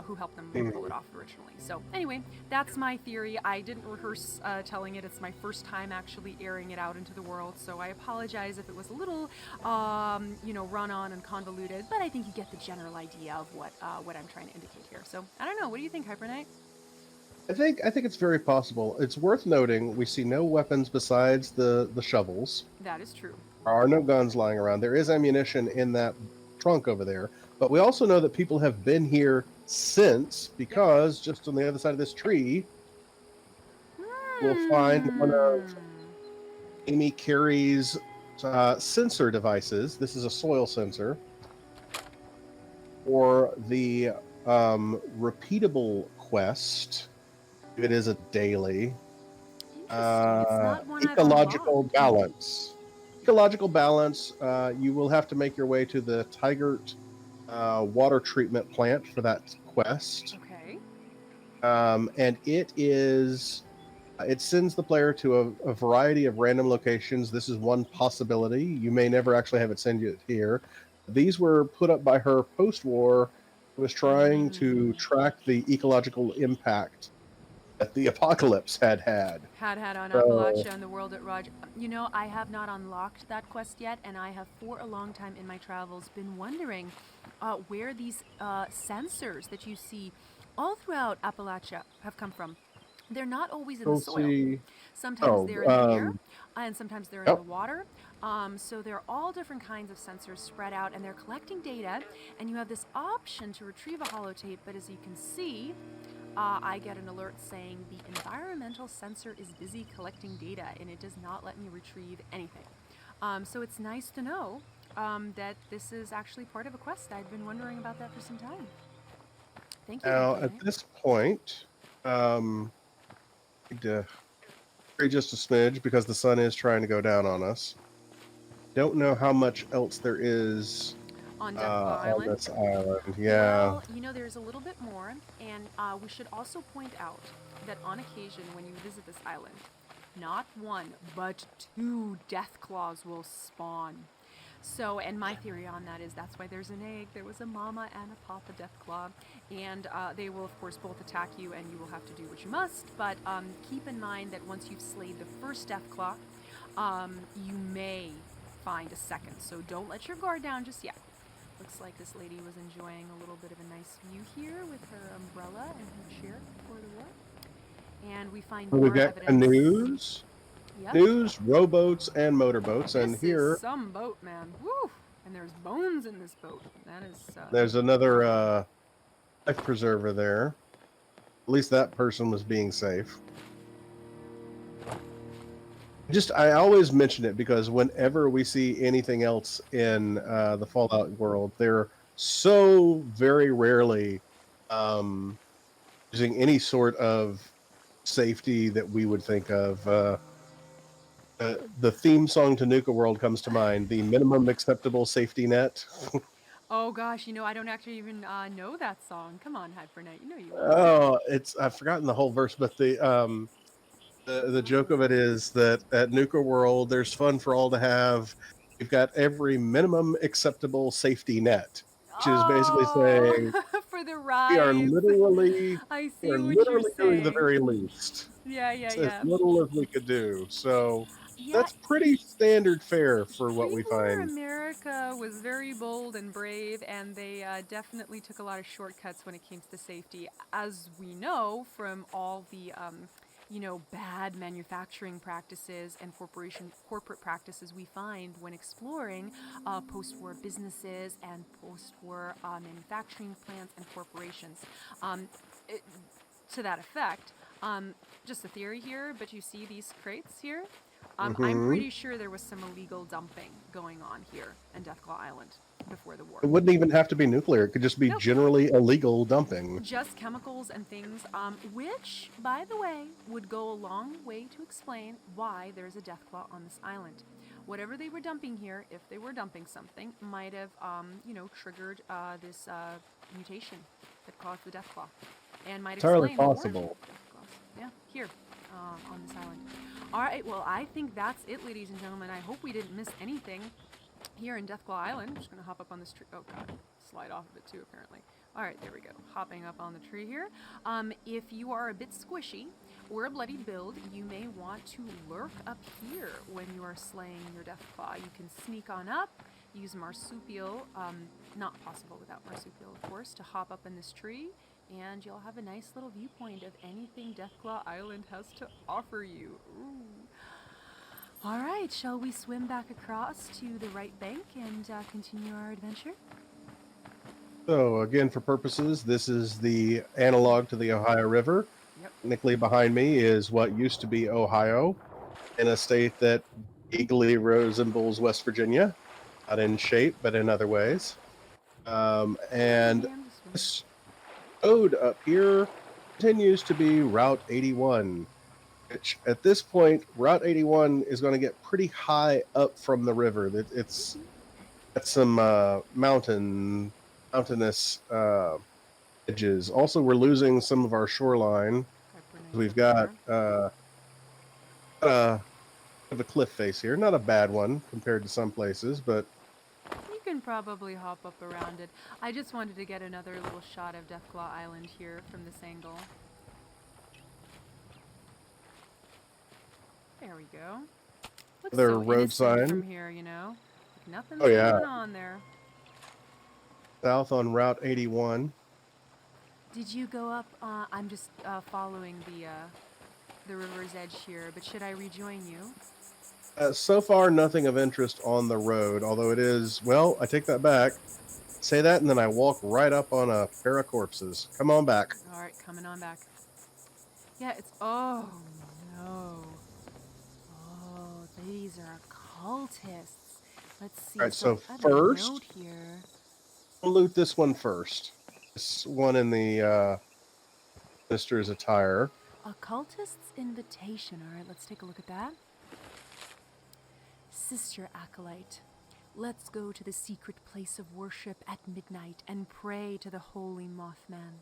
Who helped them pull it off originally. So anyway, that's my theory. I didn't rehearse telling it. It's my first time actually airing it out into the world, so I apologize if it was a little, run on and convoluted, but I think you get the general idea of what I'm trying to indicate here. So I don't know. What do you think, Hyperknight? I think it's very possible. It's worth noting we see no weapons besides the shovels. That is true. There are no guns lying around. There is ammunition in that trunk over there, but we also know that people have been here since, because just on the other side of this tree, we'll find one of Amy Carey's sensor devices. This is a soil sensor, or the repeatable quest. It is a daily ecological balance. Ecological balance. You will have to make your way to the Tigert water treatment plant for that quest. Okay. And it sends the player to a variety of random locations. This is one possibility. You may never actually have it send you here. These were put up by her post-war, who was trying to track the ecological impact that the apocalypse had on Appalachia and the world at large. I have not unlocked that quest yet, and I have for a long time in my travels been wondering where these sensors that you see all throughout Appalachia have come from. They're not always in the Let's soil. see. Sometimes they're in the air, and sometimes they're in Yep. the water. So they're all different kinds of sensors spread out, and they're collecting data. And you have this option to retrieve a holotape, but as you can see, I get an alert saying the environmental sensor is busy collecting data, and it does not let me retrieve anything. So it's nice to know that this is actually part of a quest. I'd been wondering about that for some time. Thank you. Now, Hyperknight. at this point, need to hurry just a smidge because the sun is trying to go down on us. Don't know how much else there is On Deathclaw on Island? this island. Yeah. Well, you know, there's a little bit more, and we should also point out that on occasion when you visit this island, not one, but 2 Deathclaws will spawn. So, and my theory on that is that's why there's an egg. There was a mama and a papa Deathclaw, and they will, of course, both attack you, and you will have to do what you must. But keep in mind that once you've slayed the first Deathclaw, you may find a second. So don't let your guard down just yet. Looks like this lady was enjoying a little bit of a nice view here with her umbrella and her chair before the war. And we find more We've got evidence. canoes, Yep. news, rowboats, and motorboats. And This here, is some boat, man. Woo! And there's bones in this boat. That is. there's another life preserver there. At least that person was being safe. I always mention it because whenever we see anything else in the Fallout world, they're so very rarely using any sort of safety that we would think of. The theme song to Nuka World comes to mind, the minimum acceptable safety net. Oh gosh, you know, I don't actually even know that song. Come on, Hyperknight, you know you will. Oh, I've forgotten the whole verse, but the joke of it is that at Nuka World, there's fun for all to have. We've got every minimum acceptable safety net, which is basically saying for the we are rides. literally I we see are what you're literally doing the saying. very least. Yeah, It's as yeah. little as we could do. So Yeah, that's pretty standard fare for what we pre-war find. America was very bold and brave, and they definitely took a lot of shortcuts when it came to safety, as we know from all the, you know, bad manufacturing practices and corporate practices we find when exploring post-war businesses and post-war manufacturing plants and corporations. To that effect, just a theory here, but you see these crates here? I'm pretty sure there was some illegal dumping going on here in Deathclaw Island before the war. It wouldn't even have to be nuclear. It could just be generally illegal dumping. Just chemicals and things, which, by the way, would go a long way to explain why there's a Deathclaw on this island. Whatever they were dumping here, if they were dumping something, might have, you know, triggered this mutation that caused the Deathclaw. And might Entirely explain the origin possible. of Deathclaws. Yeah, here on this island. All right, well, I think that's it, ladies and gentlemen. I hope we didn't miss anything here in Deathclaw Island. I'm just going to hop up on this tree. Oh, God. Slide off of it, too, apparently. All right, there we go. Hopping up on the tree here. If you are a bit squishy or a bloody build, you may want to lurk up here when you are slaying your Deathclaw. You can sneak on up, use Marsupial, not possible without Marsupial, of course, to hop up in this tree, and you'll have a nice little viewpoint of anything Deathclaw Island has to offer you. Ooh. All right, shall we swim back across to the right bank and continue our adventure? So again, for purposes, this is the analog to the Ohio River. Yep. Technically behind me is what used to be Ohio, in a state that vaguely resembles West Virginia, not in shape, but in other ways. And this road up here continues to be Route 81, which at this point, Route 81 is going to get pretty high up from the river. It's got some mountainous edges. Also, we're losing some of our shoreline. We've got a cliff face here. Not a bad one compared to some places, but you can probably hop up around it. I just wanted to get another little shot of Deathclaw Island here from this angle. There we go. Looks Their so road innocent sign. from here, you know. Like nothing's Oh, yeah. going on there. South on Route 81. Did you go up? I'm just following the river's edge here, but should I rejoin you? So far, nothing of interest on the road, although it is, well, I take that back. Say that, and then I walk right up on a pair of corpses. Come on back. All right, coming on back. Yeah, it's, oh, no. Oh, these are occultists. Let's see. All right, so I have a first, note here. we'll loot this one first. This one in the minister's attire. Occultist's invitation. All right, let's take a look at that. Sister Acolyte, let's go to the secret place of worship at midnight and pray to the holy Mothman.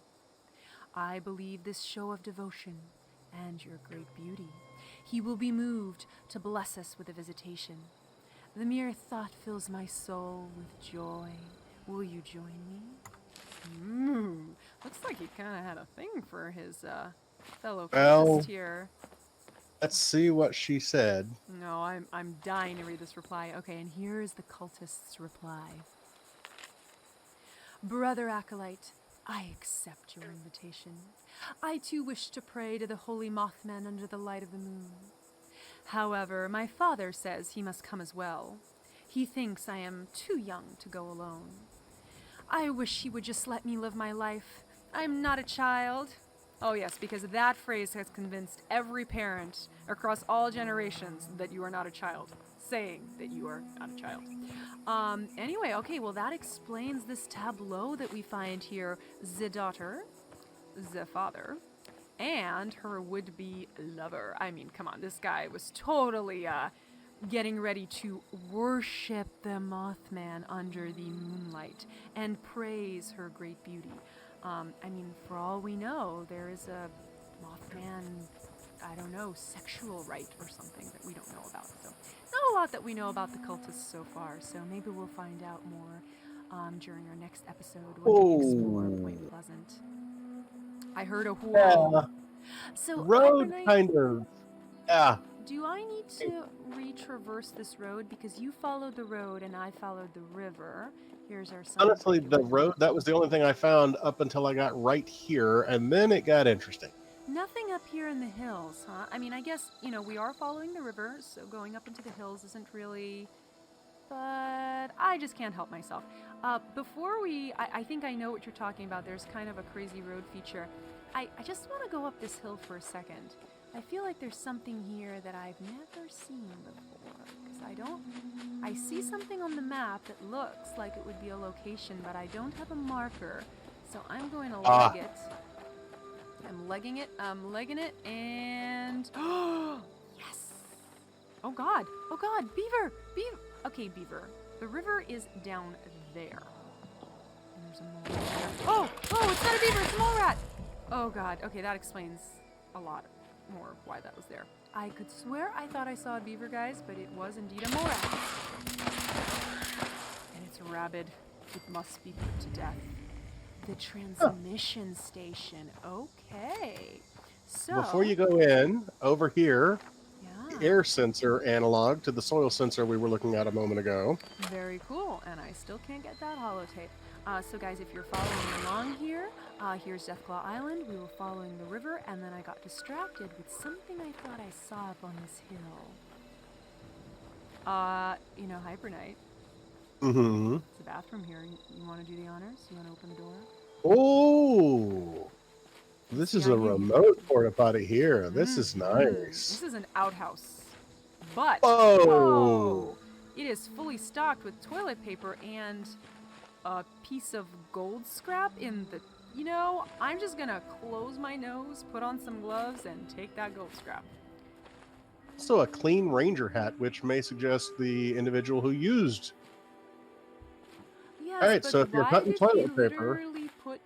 I believe this show of devotion and your great beauty. He will be moved to bless us with a visitation. The mere thought fills my soul with joy. Will you join me? Looks like he kind of had a thing for his fellow cultist here. Let's see what she said. No, I'm dying to read this reply. Okay, and here is the cultist's reply. Brother Acolyte, I accept your invitation. I too wish to pray to the holy Mothman under the light of the moon. However, my father says he must come as well. He thinks I am too young to go alone. I wish he would just let me live my life. I'm not a child. Oh yes, because that phrase has convinced every parent across all generations that you are not a child, saying that you are not a child. Anyway, okay, well that explains this tableau that we find here. The daughter, the father, and her would-be lover. I mean, come on, this guy was totally getting ready to worship the Mothman under the moonlight and praise her great beauty. I mean, for all we know, there is a Mothman, I don't know, sexual rite or something that we don't know about. So, not a lot that we know about the cultists so far, so maybe we'll find out more during our next episode when we explore Point Pleasant. I heard a whoa. Yeah. So, Road Hyperknight, kind of, yeah. do I need to retraverse this road? Because you followed the road and I followed the river. Here's our sign. Honestly, the road, that was the only thing I found up until I got right here, and then it got interesting. Nothing up here in the hills, huh? I mean, I guess, you know, we are following the river, so going up into the hills isn't really... But I just can't help myself. Before we... I think I know what you're talking about. There's kind of a crazy road feature. I just want to go up this hill for a second. I feel like there's something here that I've never seen before. Because I see something on the map that looks like it would be a location, but I don't have a marker. So I'm going to leg it. I'm legging it, and... Yes! Oh god! Oh god! Beaver! Beaver! Okay, Beaver. The river is down there. And there's a mole rat there. Oh! Oh, it's not a beaver, it's a mole rat! Oh god, okay, that explains a lot more why that was there. I could swear I thought I saw a beaver, guys, but it was indeed a mole rat. And it's rabid. It must be put to death. The transmission station. Okay. So Before you go in, over here, the air sensor analog to the soil sensor we were looking at a moment ago. Very cool. And I still can't get that holotape. So guys, if you're following along here, here's Deathclaw Island. We were following the river, and then I got distracted with something I thought I saw up on this hill. You know, Hyperknight. Mm-hmm. It's a bathroom here. You want to do the honors? You want to open the door? Oh! This is a remote porta potty here. This is nice. This is an outhouse. But, whoa! It is fully stocked with toilet paper and a piece of gold scrap in the... You know, I'm just gonna close my nose, put on some gloves, and take that gold scrap. Also a clean ranger hat, which may suggest the individual who used. Yes, all right, but so if you're why cutting did toilet he paper... literally put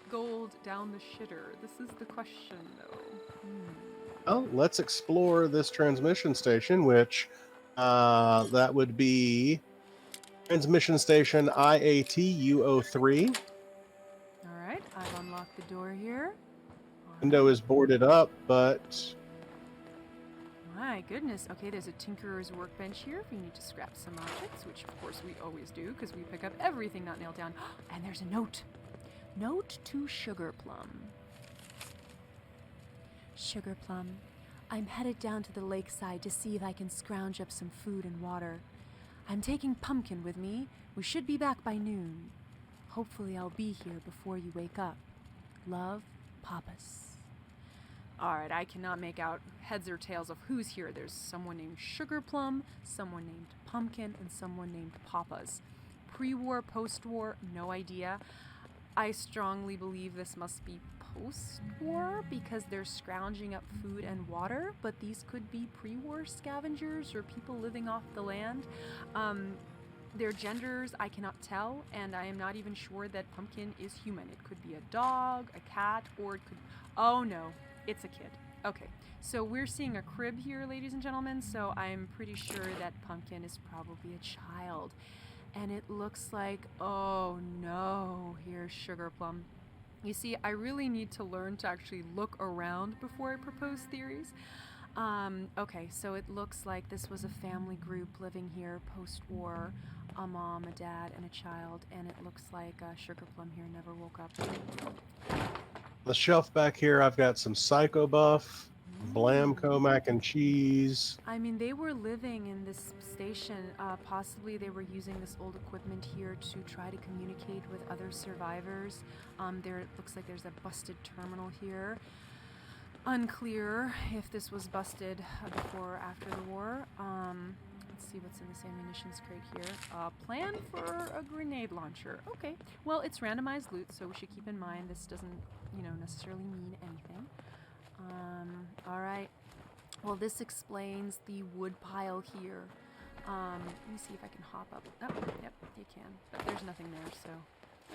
gold down the shitter? This is the question, though. Well, let's explore this transmission station, which that would be transmission station IATU03. All right, I've unlocked the door here. Window is boarded up, but... My goodness. Okay, there's a tinkerer's workbench here if you need to scrap some objects, which of course we always do because we pick up everything not nailed down. And there's a note. Note to Sugar Plum. Sugar Plum, I'm headed down to the lakeside to see if I can scrounge up some food and water. I'm taking Pumpkin with me. We should be back by noon. Hopefully I'll be here before you wake up. Love, Papas. Alright, I cannot make out heads or tails of who's here. There's someone named Sugar Plum, someone named Pumpkin, and someone named Papas. Pre-war, post-war, no idea. I strongly believe this must be post-war because they're scrounging up food and water, but these could be pre-war scavengers or people living off the land. Their genders I cannot tell, and I am not even sure that Pumpkin is human. It could be a dog, a cat, or it could... Oh no, it's a kid. Okay, so we're seeing a crib here, ladies and gentlemen, so I'm pretty sure that Pumpkin is probably a child. And it looks like, oh no, here's Sugar Plum. You see, I really need to learn to actually look around before I propose theories. Okay, so it looks like this was a family group living here post-war. A mom, a dad, and a child, and it looks like Sugar Plum here never woke up. The shelf back here, I've got some Psycho Buff, Blamco mac and cheese. I mean, they were living in this station. Possibly they were using this old equipment here to try to communicate with other survivors. There, it looks like there's a busted terminal here. Unclear if this was busted before or after the war. Let's see what's in this ammunitions crate here. Plan for a grenade launcher. Okay. Well, it's randomized loot, so we should keep in mind this doesn't, necessarily mean anything. Alright. Well, this explains the wood pile here. Let me see if I can hop up. Oh, yep, you can. But there's nothing there, so...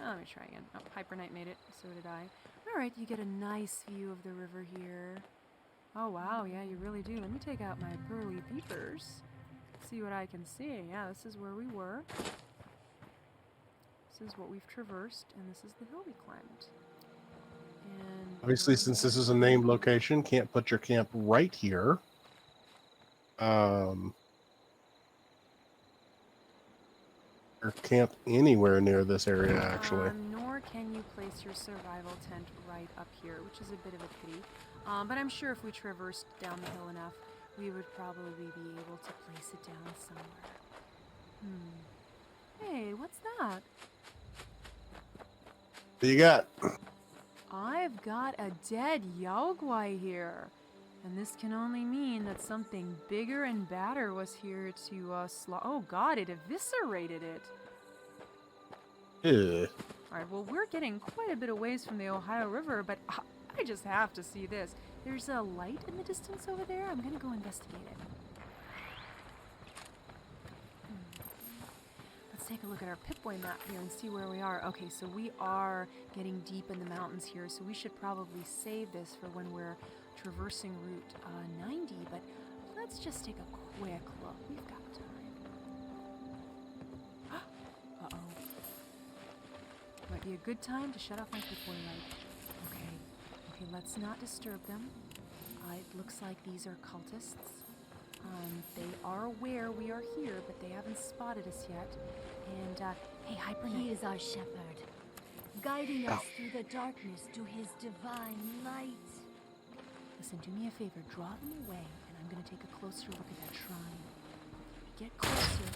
let me try again. Oh, hyperknight made it. So did I. Alright, you get a nice view of the river here. Oh, wow. Yeah, you really do. Let me take out my pearly peepers. See what I can see. Yeah, this is where we were. This is what we've traversed, and this is the hill we climbed. And Obviously, since this is a named location, can't put your camp right here. Or camp anywhere near this area, actually. Nor can you place your survival tent right up here, which is a bit of a pity. But I'm sure if we traversed down the hill enough, we would probably be able to place it down somewhere. Hey, what's that? What you got? I've got a dead Yaogwai here. And this can only mean that something bigger and badder was here to oh god, it eviscerated it. Ew. Alright, well, we're getting quite a bit of ways from the Ohio River, but I just have to see this. There's a light in the distance over there. I'm gonna go investigate it. Let's take a look at our Pip-Boy map here and see where we are. Okay, so we are getting deep in the mountains here, so we should probably save this for when we're traversing Route 90, but let's just take a quick look. We've got time. Uh-oh. Might be a good time to shut off my Pip-Boy light. Okay, let's not disturb them. It looks like these are cultists. They are aware we are here, but they haven't spotted us yet. And, hey, hyperknight. He is our shepherd, guiding us through the darkness to his divine light. Listen, do me a favor. Draw them away, and I'm gonna take a closer look at that shrine. Get closer.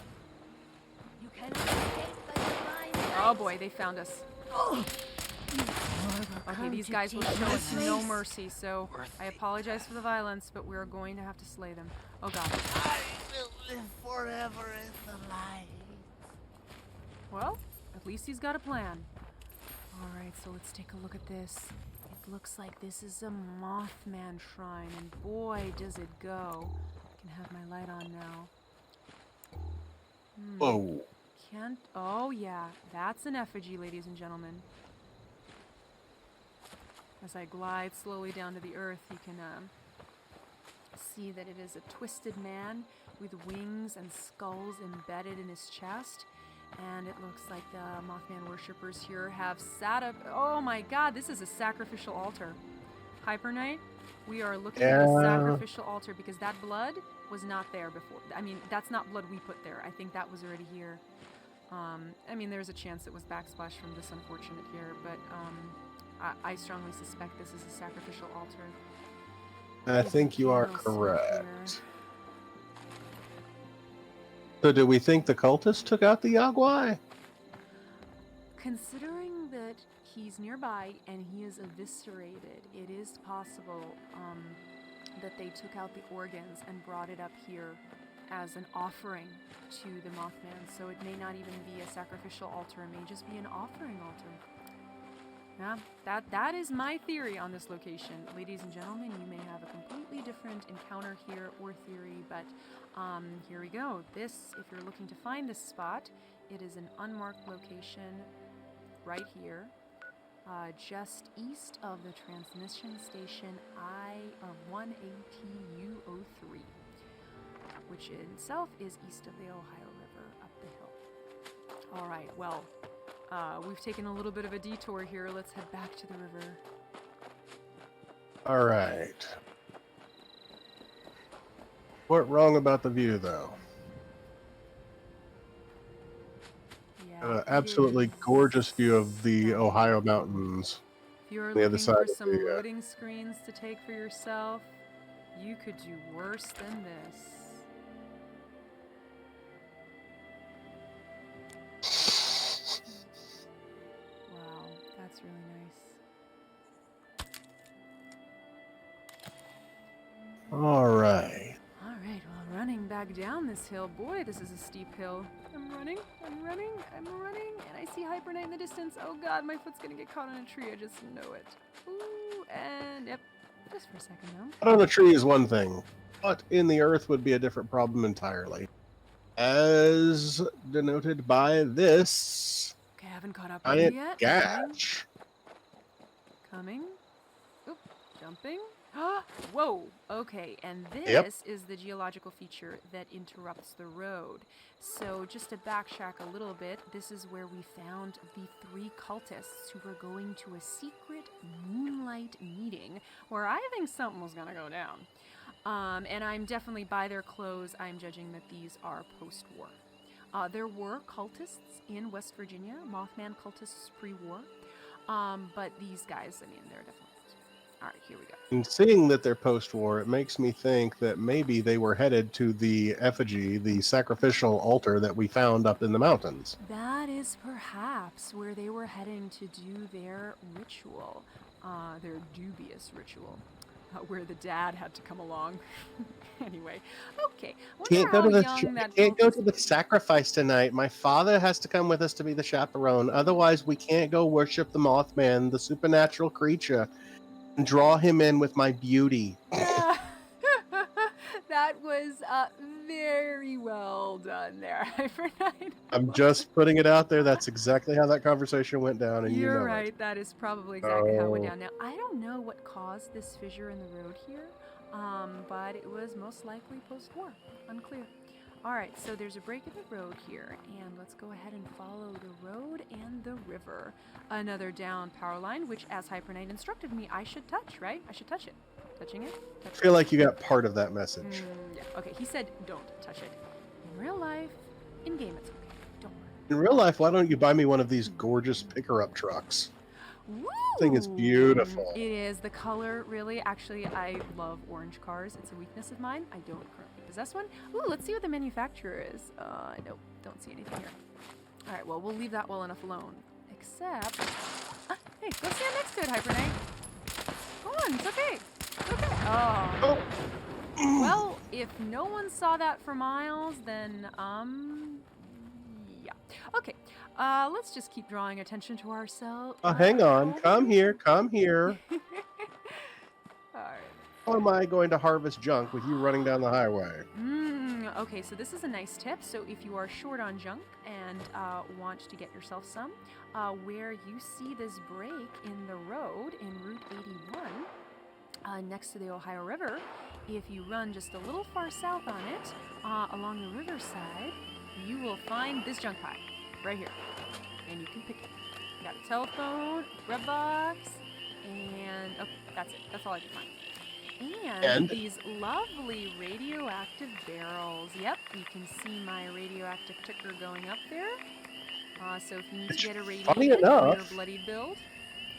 You cannot escape the divine light. Oh boy, they found us. Okay, these guys will show us no mercy, so I apologize for the violence, but we're going to have to slay them. Oh god. I will live forever in the light. Well, at least he's got a plan. Alright, so let's take a look at this. It looks like this is a Mothman shrine, and boy, does it go. I can have my light on now. Whoa. Oh yeah, that's an effigy, ladies and gentlemen. As I glide slowly down to the earth, you can see that it is a twisted man with wings and skulls embedded in his chest. And it looks like the Mothman worshippers here have sat up. Oh my god, this is a sacrificial altar. Hyperknight, we are looking at a sacrificial altar because that blood was not there before. I mean, that's not blood we put there. I think that was already here. I mean, there's a chance it was backsplash from this unfortunate here, but I strongly suspect this is a sacrificial altar. I There's think you are candlestick here. correct. So do we think the cultists took out the Yagwai? Considering that he's nearby and he is eviscerated, it is possible that they took out the organs and brought it up here as an offering to the Mothman. So it may not even be a sacrificial altar, it may just be an offering altar. Yeah, that is my theory on this location. Ladies and gentlemen, you may have a completely different encounter here or theory, but here we go. This, if you're looking to find this spot, it is an unmarked location right here, just east of the transmission station I-1ATU03, which in itself is east of the Ohio River up the hill. All right, well, we've taken a little bit of a detour here. Let's head back to the river. All right. What wrong about the view, though? Yeah, Absolutely gorgeous view of the Ohio mountains. If you're The other looking side for of some the, loading screens to take for yourself, you could do worse than this. Wow, that's really nice. All right. All right, well, running back down this hill. Boy, this is a steep hill. I'm running, and I see hyperknight in the distance. Oh god, my foot's gonna get caught on a tree. I just know it. Ooh, and yep, just for a second though. Caught on a tree is one thing, but in the earth would be a different problem entirely. As denoted by this Okay, I haven't caught up with giant you yet. gash. Coming. Oop, jumping. Whoa, okay, and this Yep. is the geological feature that interrupts the road. So just to backtrack a little bit, this is where we found the 3 cultists who were going to a secret moonlight meeting where I think something was gonna go down. And I'm definitely, by their clothes, I'm judging that these are post-war. There were cultists in West Virginia, Mothman cultists pre-war, but these guys, I mean, they're definitely... All right, here we go. And seeing that they're post-war, it makes me think that maybe they were headed to the effigy, the sacrificial altar that we found up in the mountains. That is perhaps where they were heading to do their ritual, their dubious ritual, where the dad had to come along. Anyway, okay. Can't go to the sacrifice tonight. My father has to come with us to be the chaperone. Otherwise, we can't go worship the Mothman, the supernatural creature, and draw him in with my beauty. That was very well done there, Hyperknight. I'm just putting it out there. That's exactly how that conversation went down, and You're you know right. it. That is probably exactly how it went down. Now, I don't know what caused this fissure in the road here, but it was most likely post-war. Unclear. All right, so there's a break in the road here, and let's go ahead and follow the road and the river. Another down power line, which, as Hyperknight instructed me, I should touch, right? I should touch it. Touching it? I feel like you got part of that message. Yeah. Okay, he said don't touch it. In real life, in game, it's okay. Don't worry. In real life, why don't you buy me one of these gorgeous picker-up trucks? Woo! This thing is beautiful. It is. The color, really, actually, I love orange cars. It's a weakness of mine. I don't currently possess one. Ooh, let's see what the manufacturer is. Nope, don't see anything here. All right, well, we'll leave that well enough alone. Except, hey, go stand next to it, Hyperknight. Go on, it's okay. It's okay. Oh. Well, if no one saw that for miles, then, yeah. Okay, let's just keep drawing attention to ourselves. Hang on. Come here. Come here. All right. How am I going to harvest junk with you running down the highway? Okay, so this is a nice tip. So if you are short on junk and want to get yourself some, where you see this break in the road in Route 81, next to the Ohio River, if you run just a little far south on it, along the riverside, you will find this junk pile right here, and you can pick it. You got a telephone, grub box, and oh, that's it. That's all I can find. And these lovely radioactive barrels. Yep, you can see my radioactive ticker going up there. So if you need to get a radiation on your bloody build,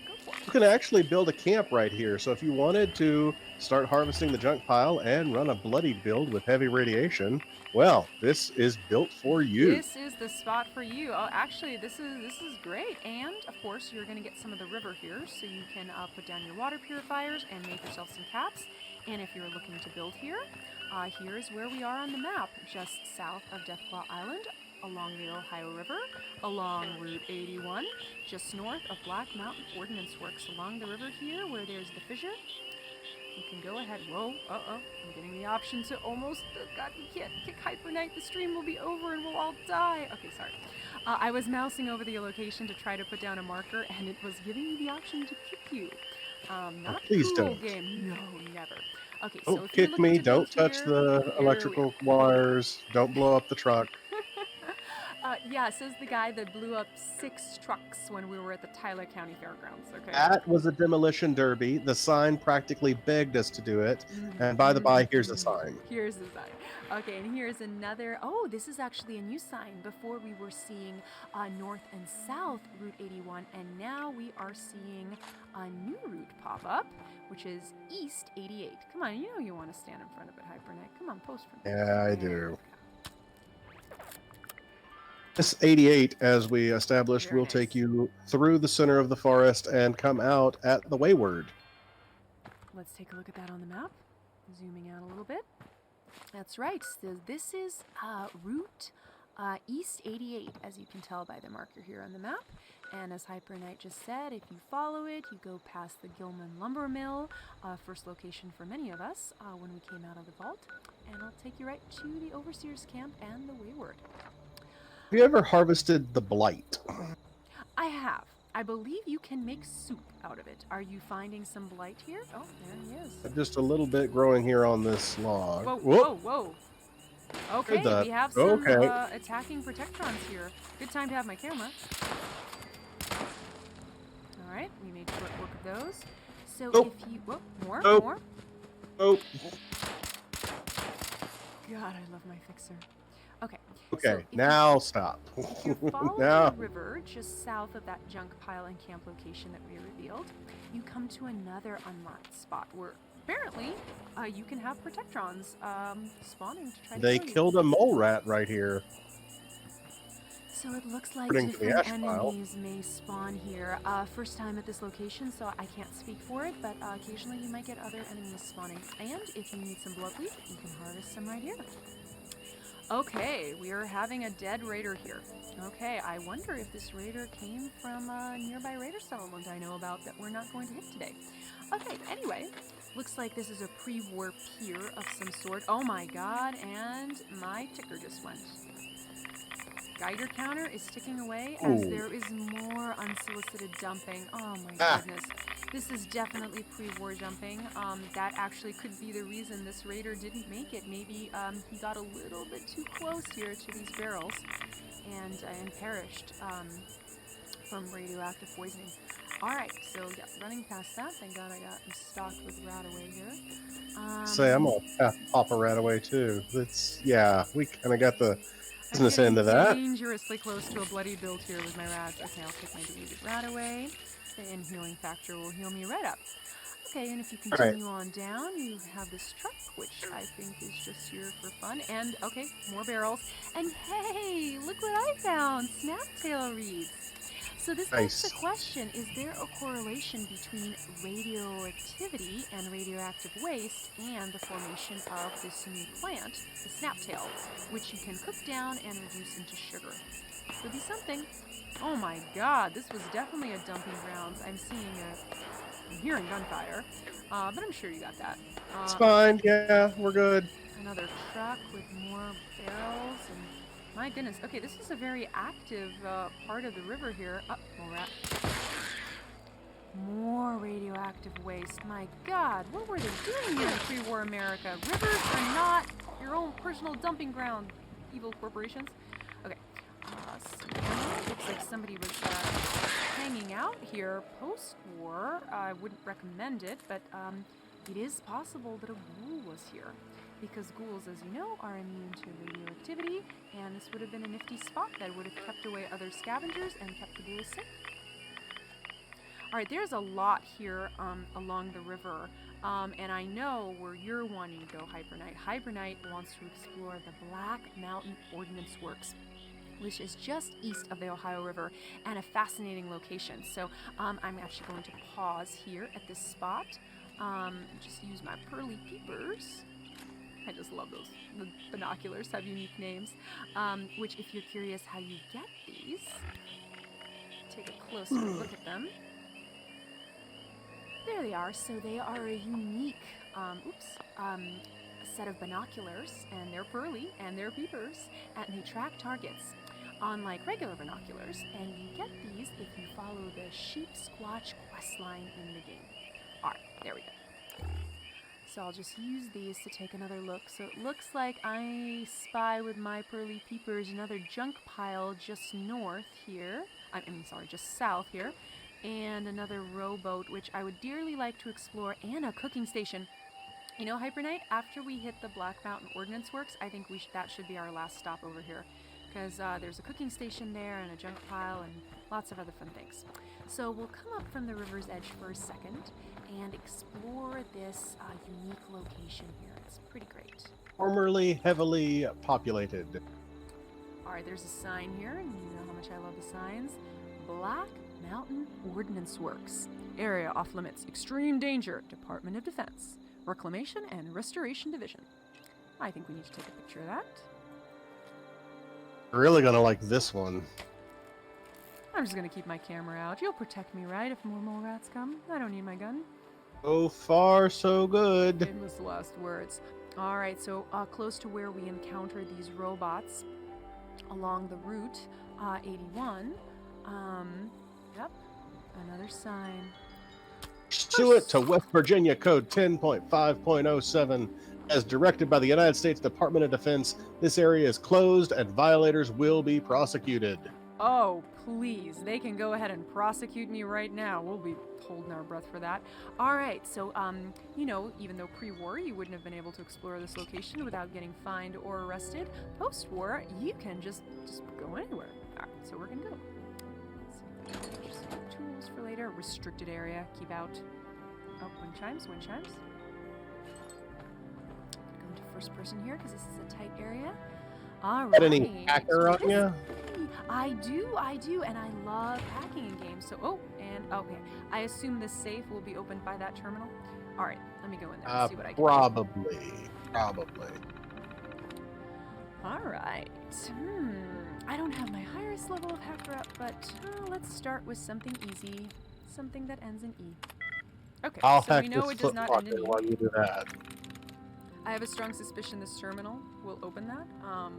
go You can actually build a camp right here. So if you wanted to start harvesting the junk pile and run a bloodied build with heavy radiation, well, this is built for you. This is the spot for you. Oh, actually, this is great. And of course, you're going to get some of the river here, so you can put down your water purifiers and make yourself some caps. And if you're looking to build here, here's where we are on the map, just south of Deathclaw Island, along the Ohio River, along Route 81, just north of Black Mountain Ordnance Works, along the river here where there's the fissure. You can go ahead. Whoa, I'm getting the option to almost, God, we can't kick hyperknight. The stream will be over and we'll all die. Okay, sorry. I was mousing over the location to try to put down a marker, and it was giving me the option to kick you. Not please cool don't. Game. No, never. Okay, Don't so if you're kick looking me. to Don't build touch here, the here we electrical wires. Don't blow up the truck. Yeah, says the guy that blew up 6 trucks when we were at the Tyler County Fairgrounds. Okay. That was a demolition derby. The sign practically begged us to do it. And by the by, here's the sign. Here's the sign. Okay, and here's another. Oh, this is actually a new sign. Before we were seeing north and south Route 81, and now we are seeing a new route pop up, which is East 88. Come on, you know you want to stand in front of it, hyperknight. Come on, post for me. Yeah, I do. This 88, as we established, Very will nice. take you through the center of the forest and come out at the Wayward. Let's take a look at that on the map. Zooming out a little bit. That's right. So this is Route East 88, as you can tell by the marker here on the map. And as hyperknight just said, if you follow it, you go past the Gilman Lumber Mill, first location for many of us when we came out of the vault. And I'll take you right to the Overseer's Camp and the Wayward. Have you ever harvested the blight? I have. I believe you can make soup out of it. Are you finding some blight here? Oh, there he is. Just a little bit growing here on this log. Whoa, Whoop. whoa. Okay, Heard that. we have some Okay. attacking protectrons here. Good time to have my camera. All right, we made short work of those. So Nope. if you... Whoa, more, Nope. more. Oh, God, I love my fixer. Okay. okay. Now stop. If you follow Now. the river just south of that junk pile and camp location that we revealed, you come to another unmarked spot where apparently you can have protectrons spawning to try to They kill you. killed a mole rat right here. So it looks like According to the different ash pile. enemies may spawn here. First time at this location, so I can't speak for it, but occasionally you might get other enemies spawning. And if you need some bloodleaf, you can harvest some right here. Okay, we are having a dead raider here. Okay, I wonder if this raider came from a nearby raider settlement I know about that we're not going to hit today. Okay, anyway, looks like this is a pre-war pier of some sort. Oh my god, and my ticker just went. Geiger counter is ticking away as Ooh. there is more unsolicited dumping. Oh my goodness. This is definitely pre-war jumping. That actually could be the reason this raider didn't make it. Maybe he got a little bit too close here to these barrels and perished from radioactive poisoning. Alright, so yeah, running past that, thank god I got stocked with Radaway here. Say, I'm gonna pop a rat away too. Yeah, we kind of got the business end of that. Dangerously close to a bloody build here with my rats. Okay, I'll take my deleted rat away. And healing factor will heal me right up. Okay, and if you continue on down, you have this truck, which I think is just here for fun. And, okay, more barrels. And hey, look what I found! Snaptail reeds. So this begs the question, is there a correlation between radioactivity and radioactive waste and the formation of this new plant, the snaptail, which you can cook down and reduce into sugar? Could be something. Oh my god, this was definitely a dumping ground. I'm hearing gunfire, but I'm sure you got that. It's fine, yeah, we're good. Another truck with more barrels, and my goodness. Okay, this is a very active part of the river here. More rat. More radioactive waste. My god, what were they doing in pre-war America? Rivers are not your own personal dumping ground, evil corporations. Okay. Looks like somebody was hanging out here post-war. I wouldn't recommend it, but it is possible that a ghoul was here. Because ghouls, as you know, are immune to radioactivity, and this would have been a nifty spot that would have kept away other scavengers and kept the ghouls safe. All right, there's a lot here along the river, and I know where you're wanting to go, Hyperknight. Hyperknight wants to explore the Black Mountain Ordnance Works, which is just east of the Ohio River and a fascinating location. So I'm actually going to pause here at this spot. Just use my pearly peepers. I just love those. The binoculars have unique names, which if you're curious how you get these, take a closer look at them. There they are. So they are a unique, set of binoculars, and they're pearly and they're peepers, and they track targets unlike regular binoculars, and you get these if you follow the Sheep Squatch quest line in the game. Alright, there we go. So I'll just use these to take another look. So it looks like I spy with my pearly peepers another junk pile just north here. Just south here. And another rowboat, which I would dearly like to explore, and a cooking station. You know, Hyperknight, after we hit the Black Mountain Ordnance Works, I think that should be our last stop over here. Because there's a cooking station there and a junk pile and lots of other fun things. So we'll come up from the river's edge for a second and explore this unique location here. It's pretty great. Formerly heavily populated. Alright, there's a sign here, and you know how much I love the signs. Black Mountain Ordnance Works. Area off limits. Extreme danger. Department of Defense. Reclamation and Restoration Division. I think we need to take a picture of that. You're really gonna like this one. I'm just gonna keep my camera out. You'll protect me, right, if more mole rats come? I don't need my gun. So far, so good. Famous last words. Alright, so close to where we encounter these robots along the route, 81. Yep, another sign. Pursue it to West Virginia Code 10.5.07. As directed by the United States Department of Defense, this area is closed and violators will be prosecuted. Oh, please. They can go ahead and prosecute me right now. We'll be holding our breath for that. All right, so, you know, even though pre-war you wouldn't have been able to explore this location without getting fined or arrested, post-war you can just go anywhere. All right, so we're going to go. Just tools for later. Restricted area. Keep out. Oh, wind chimes. Wind chimes. Go into first person here because this is a tight area. All right. Got any hacker on you? I do, and I love hacking in games. So, okay. I assume this safe will be opened by that terminal. All right, let me go in there and see what I can Probably. All right. I don't have my highest level of hacker up, but let's start with something easy, something that ends in E. Okay, I'll so hack we know this it does not end in E. while you do that. I have a strong suspicion this terminal will open that,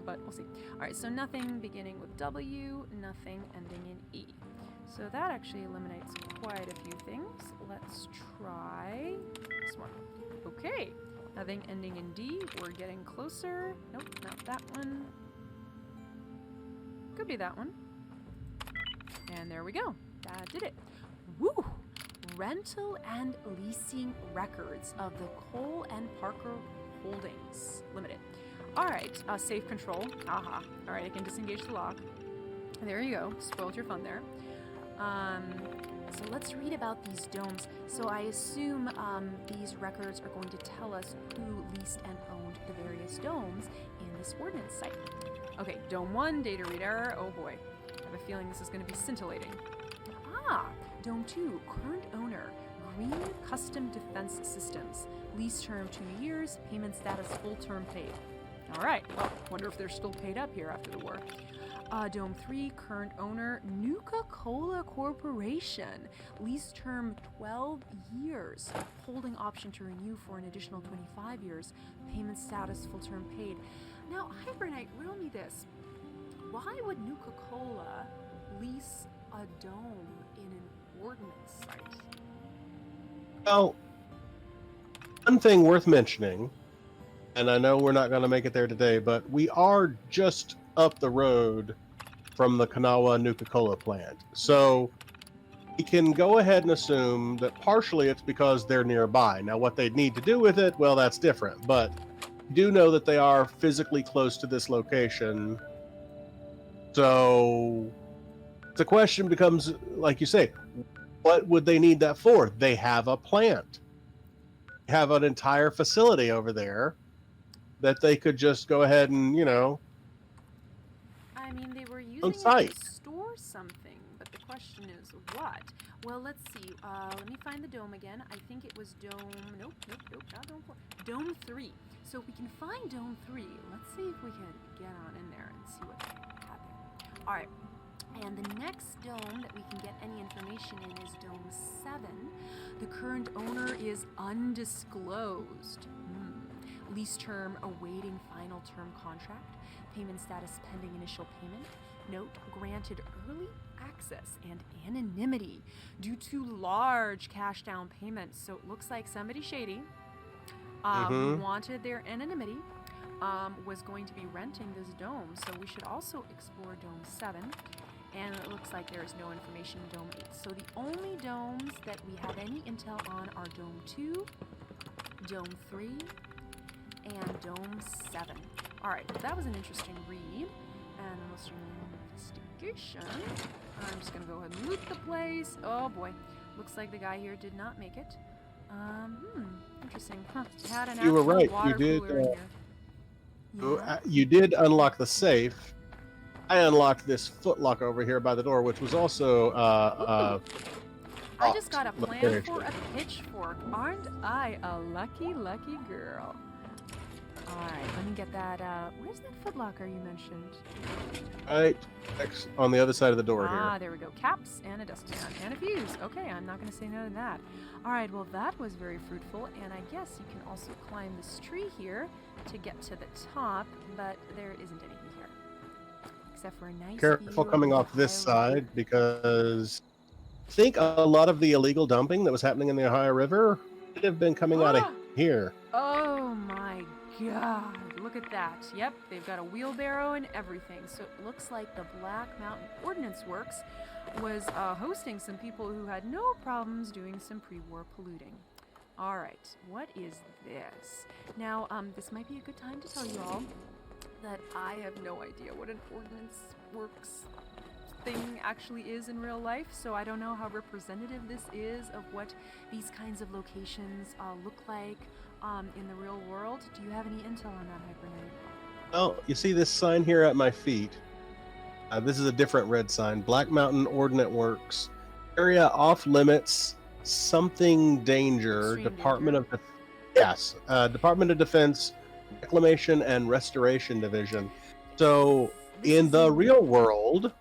but we'll see. All right, so nothing beginning with W, nothing ending in E. So that actually eliminates quite a few things. Let's try this one. Okay, nothing ending in D. We're getting closer. Nope, not that one. Could be that one. And there we go. That did it. Woo! Rental and leasing records of the Cole and Parker Holdings Limited. All right, safe control. Aha. All right, I can disengage the lock. There you go. Spoiled your fun there. So let's read about these domes. So I assume these records are going to tell us who leased and owned the various domes in this ordnance site. Okay, Dome 1, data read error. Oh boy. I have a feeling this is going to be scintillating. Dome 2, current owner, Green Custom Defense Systems. Lease term 2 years, payment status full term paid. All right, well, wonder if they're still paid up here after the war. Dome 3, current owner, Nuka-Cola Corporation. Lease term 12 years, holding option to renew for an additional 25 years. Payment status full term paid. Now, Hyperknight, riddle me this. Why would Nuka-Cola lease a dome in an ordnance site? Well, one thing worth mentioning, and I know we're not going to make it there today, but we are just up the road from the Kanawha Nuka-Cola plant. So we can go ahead and assume that partially it's because they're nearby. Now, what they'd need to do with it, well, that's different. But we do know that they are physically close to this location. So the question becomes, like you say, What would they need that for? They have a plant. They have an entire facility over there that they could just go ahead and, I mean, they were on using it site. to store something, but the question is what? Well, let's see. Let me find the dome again. I think it was dome. Nope, not dome 4. Dome 3. So if we can find dome 3, let's see if we can get on in there and see what they have there. All right. And the next dome that we can get any information in is Dome 7. The current owner is undisclosed. Lease term awaiting final term contract. Payment status pending initial payment. Note, granted early access and anonymity due to large cash down payments. So it looks like somebody shady who wanted their anonymity was going to be renting this dome. So we should also explore Dome 7. And it looks like there is no information in Dome 8. So the only domes that we have any intel on are Dome 2, Dome 3, and Dome 7. Alright, well, that was an interesting read. And unless you're investigation, I'm just going to go ahead and loot the place. Oh boy, looks like the guy here did not make it. Interesting. Huh. Had an You were actual right. water cooler in here. Yeah. You did unlock the safe. I unlocked this footlock over here by the door, which was also I just got a plan for a pitchfork. Aren't I a lucky, lucky girl? Alright, let me get that, where's that footlocker you mentioned? Right on the other side of the door here. Ah, there we go. Caps and a dustpan and a fuse. Okay, I'm not going to say no to that. Alright, well that was very fruitful, and I guess you can also climb this tree here to get to the top, but there isn't anything here. Except for a nice Careful coming off this side, because I think a lot of the illegal dumping that was happening in the Ohio River could have been coming out of here. Oh my god, look at that. Yep, they've got a wheelbarrow and everything. So it looks like the Black Mountain Ordnance Works was hosting some people who had no problems doing some pre-war polluting. Alright, what is this? Now, this might be a good time to tell you all that I have no idea what an Ordnance Works thing actually is in real life, so I don't know how representative this is of what these kinds of locations look like in the real world. Do you have any intel on that, hyperknight? Well, you see this sign here at my feet. This is a different red sign. Black Mountain Ordnance Works. Area off limits. Something danger. Extreme Department danger. of Department of Defense Reclamation and Restoration Division. So in the real world,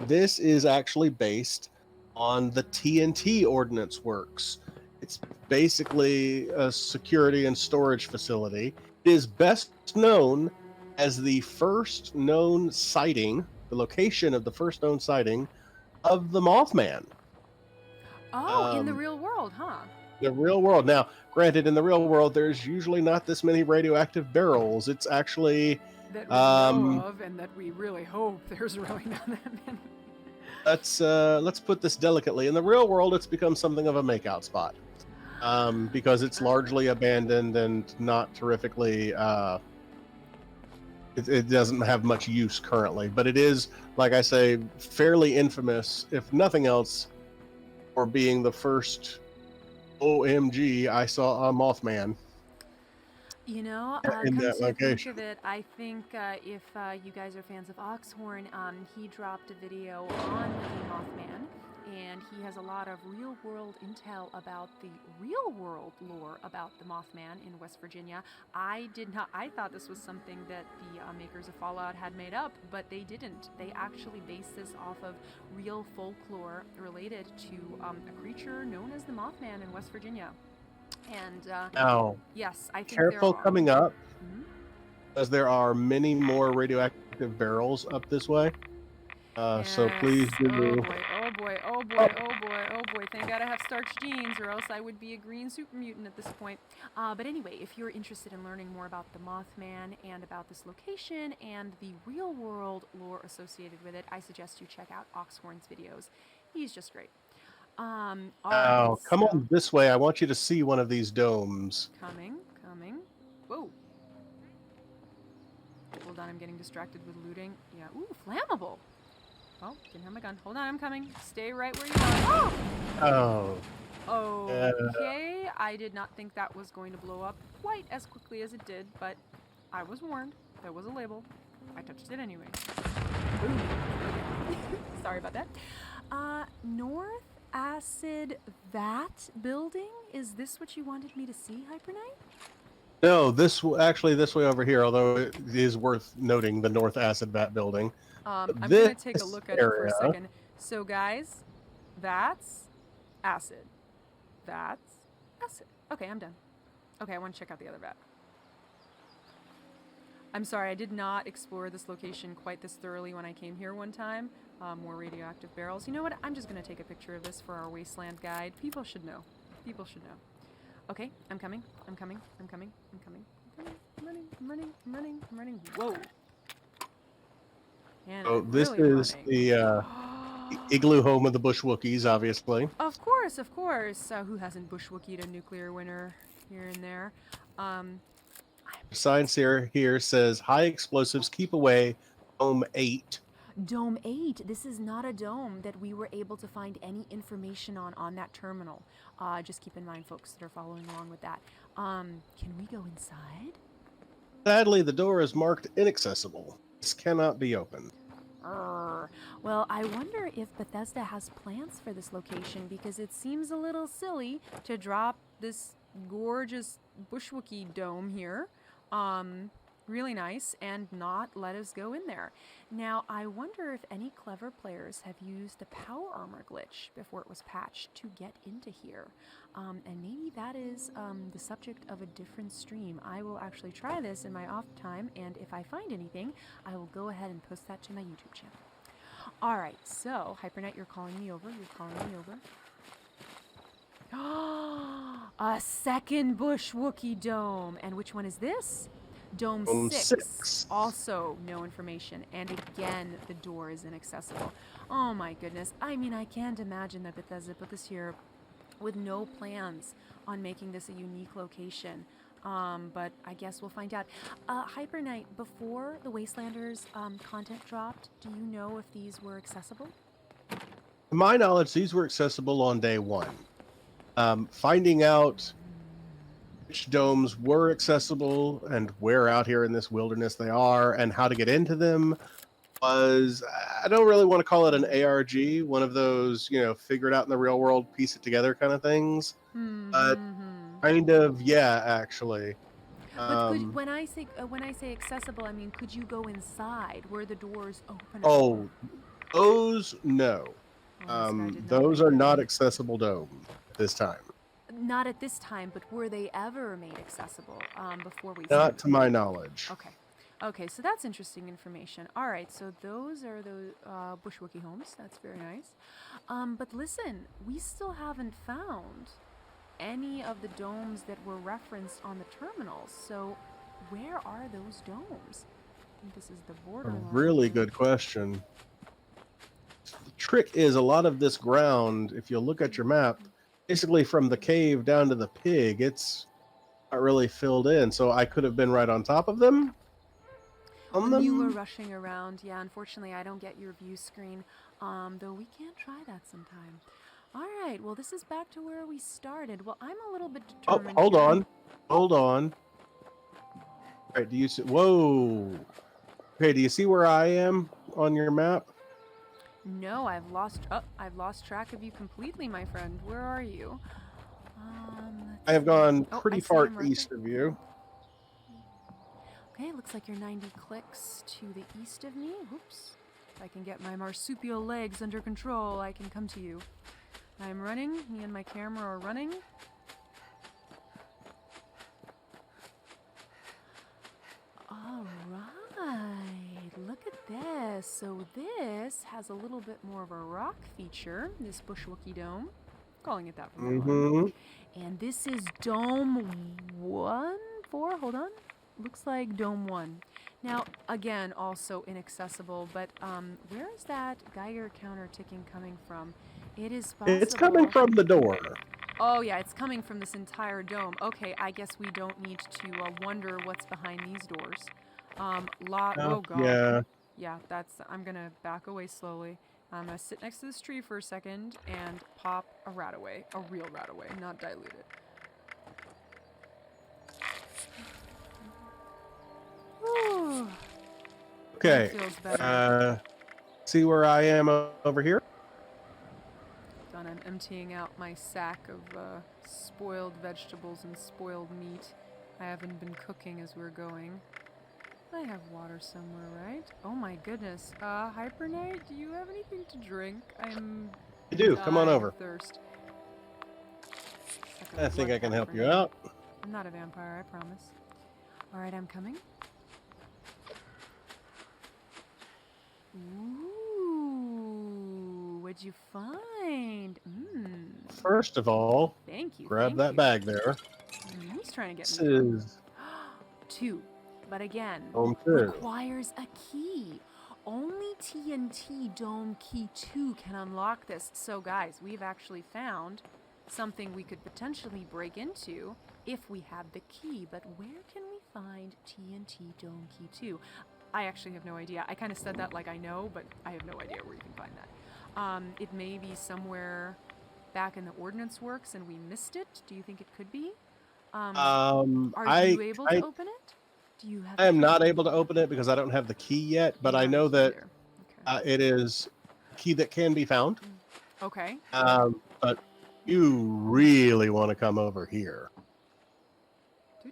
this is actually based on the TNT Ordnance Works. It's basically a security and storage facility. It is best known as the first known sighting, the location of the first known sighting of the Mothman. Oh, in the real world, huh? The real world. Now, granted, in the real world, there's usually not this many radioactive barrels. It's actually That we know of, and that we really hope there's really not that many. let's put this delicately. In the real world, it's become something of a makeout spot because it's largely abandoned and not terrifically. It doesn't have much use currently, but it is, like I say, fairly infamous, if nothing else, for being the first OMG I saw a Mothman. You know, In come that to think location. of it, I think if you guys are fans of Oxhorn, he dropped a video on the Mothman, and he has a lot of real-world intel about the real-world lore about the Mothman in West Virginia. I thought this was something that the makers of Fallout had made up, but they didn't. They actually based this off of real folklore related to a creature known as the Mothman in West Virginia. And Now, yes, I think careful there are. coming up, as there are many more radioactive barrels up this way. So please do. Oh boy, oh boy, oh boy, oh boy, oh boy. Thank God I have starched jeans, or else I would be a green super mutant at this point. But anyway, if you're interested in learning more about the Mothman and about this location and the real world lore associated with it, I suggest you check out Oxhorn's videos. He's just great. Come so on this way. I want you to see one of these domes. Coming. Whoa. Hold on, I'm getting distracted with looting. Yeah, ooh, flammable. Oh, didn't have my gun. Hold on, I'm coming. Stay right where you are. Oh. Okay, I did not think that was going to blow up quite as quickly as it did, but I was warned. There was a label. I touched it anyway. Sorry about that. North Acid Vat Building? Is this what you wanted me to see, Hyperknight? No, this way over here, although it is worth noting the North Acid Vat building. I'm going to take a look at it for a second. So, guys, that's acid. That's acid. Okay, I'm done. Okay, I want to check out the other vat. I'm sorry, I did not explore this location quite this thoroughly when I came here one time. More radioactive barrels. You know what? I'm just going to take a picture of this for our Wasteland guide. People should know. People should know. Okay, I'm coming. I'm coming. I'm coming. I'm coming. I'm coming. I'm running. I'm running. I'm running. I'm running. Whoa. And Oh, this really is running. the igloo home of the Bush Wookiees, obviously. Of course, of course. Who hasn't bushwookied a nuclear winter here and there? Signs here says high explosives, keep away, Dome 8. Dome 8. This is not a dome that we were able to find any information on that terminal. Just keep in mind, folks that are following along with that. Can we go inside? Sadly, the door is marked inaccessible. This cannot be opened. Well, I wonder if Bethesda has plans for this location, because it seems a little silly to drop this gorgeous bushwookie dome here. Really nice, and not let us go in there. Now, I wonder if any clever players have used the power armor glitch before it was patched to get into here. And maybe that is the subject of a different stream. I will actually try this in my off time, and if I find anything, I will go ahead and post that to my YouTube channel. Alright, so, Hyperknight, you're calling me over. You're calling me over. A second bushwookie dome. And which one is this? Dome 6. Also no information. And again, the door is inaccessible. Oh my goodness. I mean, I can't imagine that Bethesda put this here with no plans on making this a unique location. But I guess we'll find out. Hyperknight, before the Wastelanders content dropped, do you know if these were accessible? To my knowledge, these were accessible on day one. Finding out which domes were accessible and where out here in this wilderness they are and how to get into them was, I don't really want to call it an ARG, one of those, figure it out in the real world, piece it together kind of things. But kind of, yeah, actually. But when I say accessible, I mean, could you go inside? Were the doors open? Oh, those, no. Those are not accessible domes this time. Not at this time, but were they ever made accessible before we? Not to my knowledge. Okay, so that's interesting information. All right, so those are the bushwookie homes. That's very nice. But listen, we still haven't found any of the domes that were referenced on the terminals. So where are those domes? I think this is the border. A really good question. The trick is a lot of this ground, if you look at your map, basically from the cave down to the pig, it's not really filled in. So I could have been right on top of them. When you were rushing around, yeah, unfortunately I don't get your view screen, though we can try that sometime. All right, well, this is back to where we started. Well, I'm a little bit determined. Oh, hold on. All right, do you see? Whoa. Okay, do you see where I am on your map? No, I've lost track of you completely, my friend. Where are you? I have gone pretty far east of you. Okay, looks like you're 90 clicks to the east of me. Oops. If I can get my marsupial legs under control, I can come to you. I'm running. Me and my camera are running. All right. Look at this. So this has a little bit more of a rock feature, this bushwookie dome. Calling it that from now on. And this is Dome 4. Hold on. Looks like Dome 1. Now, again, also inaccessible, but where is that Geiger counter ticking coming from? It is possible. It's coming from the door. Oh, yeah, it's coming from this entire dome. Okay, I guess we don't need to wonder what's behind these doors. Oh, God. Yeah. Yeah, I'm gonna back away slowly. I'm gonna sit next to this tree for a second and pop a rat away. A real rat away, not diluted. Whew. Okay. That feels better. See where I am over here? Done. I'm emptying out my sack of spoiled vegetables and spoiled meat. I haven't been cooking as we're going. I have water somewhere, right? Oh my goodness. Hyperknight, do you have anything to drink? I'm I do. Come on dying over. of thirst. I think I can help you out. I'm not a vampire, I promise. Alright, I'm coming. Ooh, what'd you find? First of all, thank you. grab that bag there. Who's trying to get This me? is 2, but again, Dome 2. requires a key. Only TNT Dome Key 2 can unlock this. So guys, we've actually found something we could potentially break into if we had the key. But where can we find TNT Dome Key 2? I actually have no idea. I kind of said that like I know, but I have no idea where you can find that. It may be somewhere back in the Ordnance Works and we missed it. Do you think it could be? Are you able to open it? Do you have I am not able to open it because I don't have the key yet, but I know that it is a key that can be found. Okay. But you really want to come over here.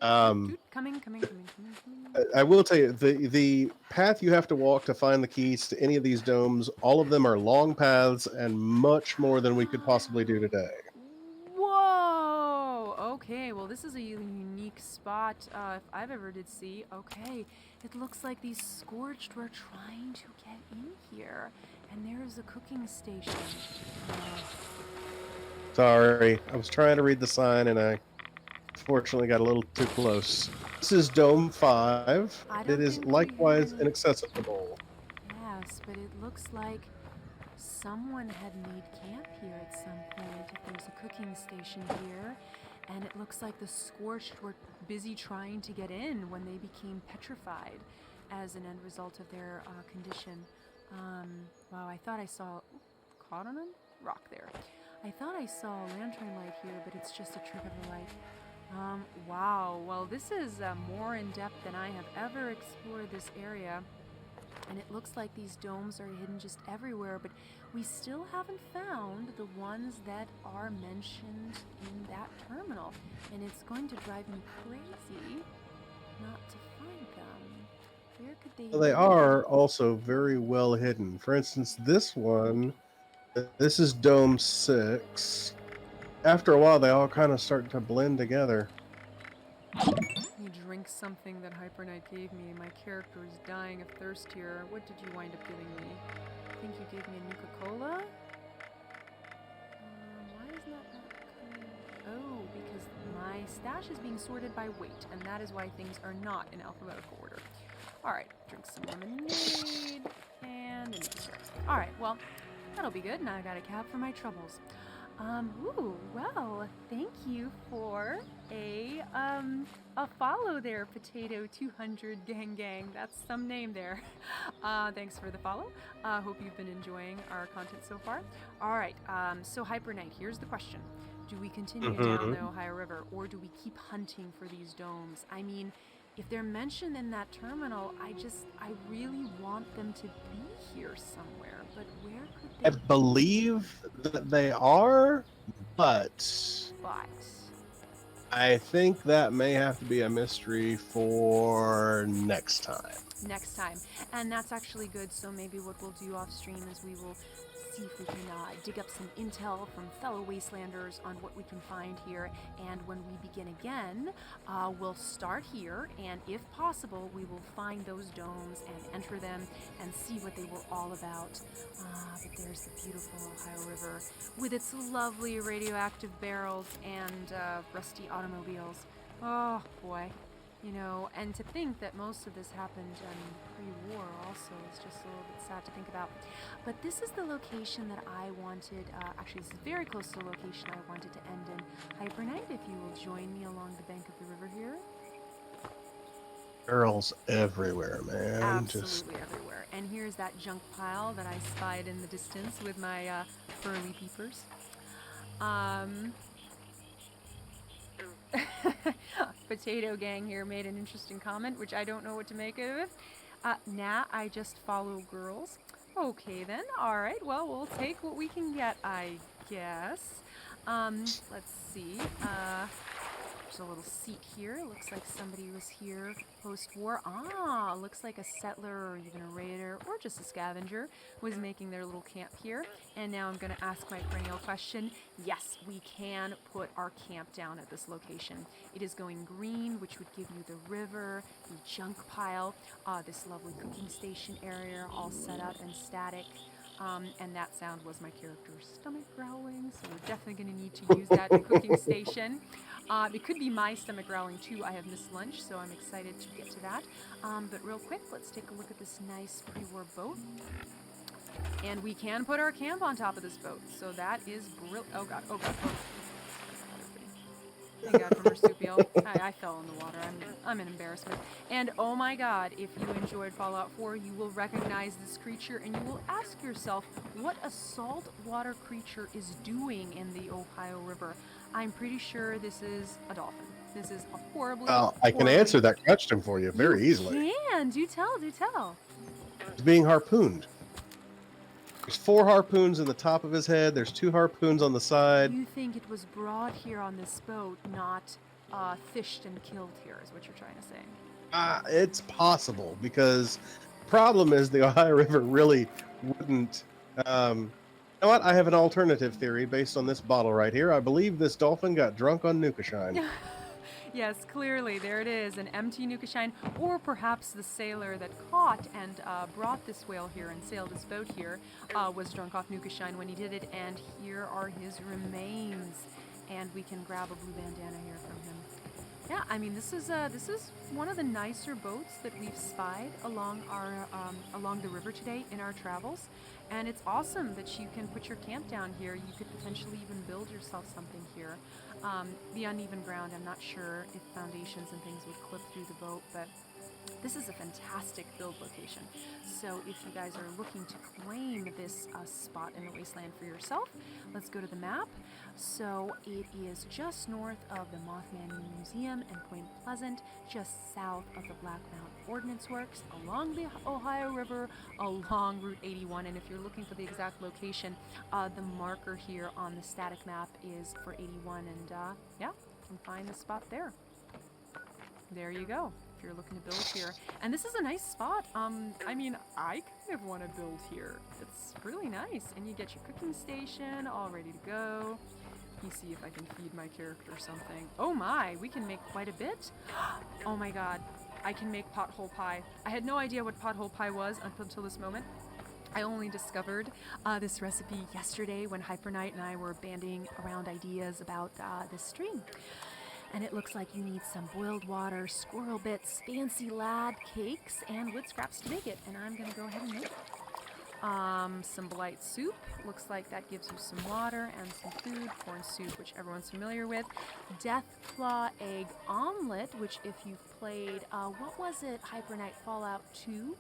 Coming. I will tell you, the path you have to walk to find the keys to any of these domes, all of them are long paths and much more than we could possibly do today. Whoa! Okay, well this is a unique spot if I've ever did see. Okay, it looks like these Scorched were trying to get in here. And there is a cooking station. Sorry, I was trying to read the sign and I fortunately got a little too close. This is Dome 5. It is likewise inaccessible. Yes, but it looks like someone had made camp here at some point. If there's a cooking station here, and it looks like the Scorched were busy trying to get in when they became petrified as an end result of their condition. Wow, I thought I saw caught on a rock there. I thought I saw a lantern light here, but it's just a trick of the light. Wow, well this is more in depth than I have ever explored this area. And it looks like these domes are hidden just everywhere, but we still haven't found the ones that are mentioned in that terminal. And it's going to drive me crazy not to find them. Where could they Well, they are also very well hidden. For instance, this one, this is Dome 6. After a while, they all kind of start to blend together. Let me drink something that Hyperknight gave me. My character is dying of thirst here. What did you wind up giving me? I think you gave me a Nuka-Cola? Why is not that coming? Oh, because my stash is being sorted by weight, and that is why things are not in alphabetical order. Alright, drink some lemonade, and a Nuka. Alright, well, that'll be good. Now I got a cab for my troubles. Well, thank you for a follow there, Potato 200 Gang. That's some name there. Thanks for the follow. Hope you've been enjoying our content so far. All right, so Hyperknight, here's the question. Do we continue down the Ohio River, or do we keep hunting for these domes? I mean, if they're mentioned in that terminal, I really want them to be here somewhere, but where could they I believe that they are, but I think that may have to be a mystery for next time. And that's actually good, so maybe what we'll do off stream is we will see if we can dig up some intel from fellow Wastelanders on what we can find here, and when we begin again, we'll start here, and if possible, we will find those domes and enter them and see what they were all about. But there's the beautiful Ohio River with its lovely radioactive barrels and rusty automobiles. Oh boy. You know, and to think that most of this happened pre-war also is just a little bit sad to think about. But this is the location that I wanted, actually this is very close to the location I wanted to end in. Hyperknight, if you will join me along the bank of the river here. Girls everywhere, man. Just Absolutely everywhere. And here's that junk pile that I spied in the distance with my pearly peepers. Potato Gang here made an interesting comment, which I don't know what to make of it. Nah, I just follow girls. Okay then, alright, well, we'll take what we can get, I guess. Let's see. There's a little seat here. Looks like somebody was here post-war. Ah, looks like a settler or even a raider or just a scavenger was making their little camp here. And now I'm going to ask my perennial question. Yes, we can put our camp down at this location. It is going green, which would give you the river, the junk pile, this lovely cooking station area all set up and static. And that sound was my character's stomach growling, so we're definitely going to need to use that cooking station. It could be my stomach growling too. I have missed lunch, so I'm excited to get to that. But real quick, let's take a look at this nice pre-war boat. And we can put our camp on top of this boat, so that is brilliant. Oh god, oh god, oh. Thank God for marsupial. I fell in the water. I'm an embarrassment. And oh my god, if you enjoyed Fallout 4, you will recognize this creature and you will ask yourself what a saltwater creature is doing in the Ohio River. I'm pretty sure this is a dolphin. This is a horribly... I can answer that question for you very easily. You can! Do tell, do tell. He's being harpooned. There's 4 harpoons in the top of his head. There's 2 harpoons on the side. You think it was brought here on this boat, not fished and killed here, is what you're trying to say. It's possible, because the problem is the Ohio River really wouldn't... you know what? I have an alternative theory based on this bottle right here. I believe this dolphin got drunk on Nuka-Shine. Yes, clearly, there it is, an empty Nuka-Shine, or perhaps the sailor that caught and brought this whale here and sailed his boat here was drunk off Nuka-Shine when he did it, and here are his remains. And we can grab a blue bandana here from him. Yeah, I mean, this is one of the nicer boats that we've spied along our along the river today in our travels, and it's awesome that you can put your camp down here. You could potentially even build yourself something here. The uneven ground, I'm not sure if foundations and things would clip through the boat, but this is a fantastic build location. So if you guys are looking to claim this spot in the wasteland for yourself, let's go to the map. So it is just north of the Mothman Museum and Point Pleasant, just south of the Black Mountain Ordnance Works, along the Ohio River, along Route 81. And if you're looking for the exact location, the marker here on the static map is for 81. And yeah, you can find the spot there. There you go. If you're looking to build here. And this is a nice spot. I mean, I kind of want to build here. It's really nice. And you get your cooking station all ready to go. Let me see if I can feed my character something. Oh my, we can make quite a bit. Oh my god, I can make pothole pie. I had no idea what pothole pie was up until this moment. I only discovered this recipe yesterday when hyperknight and I were banding around ideas about this stream. And it looks like you need some boiled water, squirrel bits, fancy lab cakes, and wood scraps to make it. And I'm going to go ahead and make it. Some blight soup. Looks like that gives you some water and some food. Corn soup, which everyone's familiar with. Deathclaw egg omelet, which if you've played, what was it, hyperknight Fallout 2?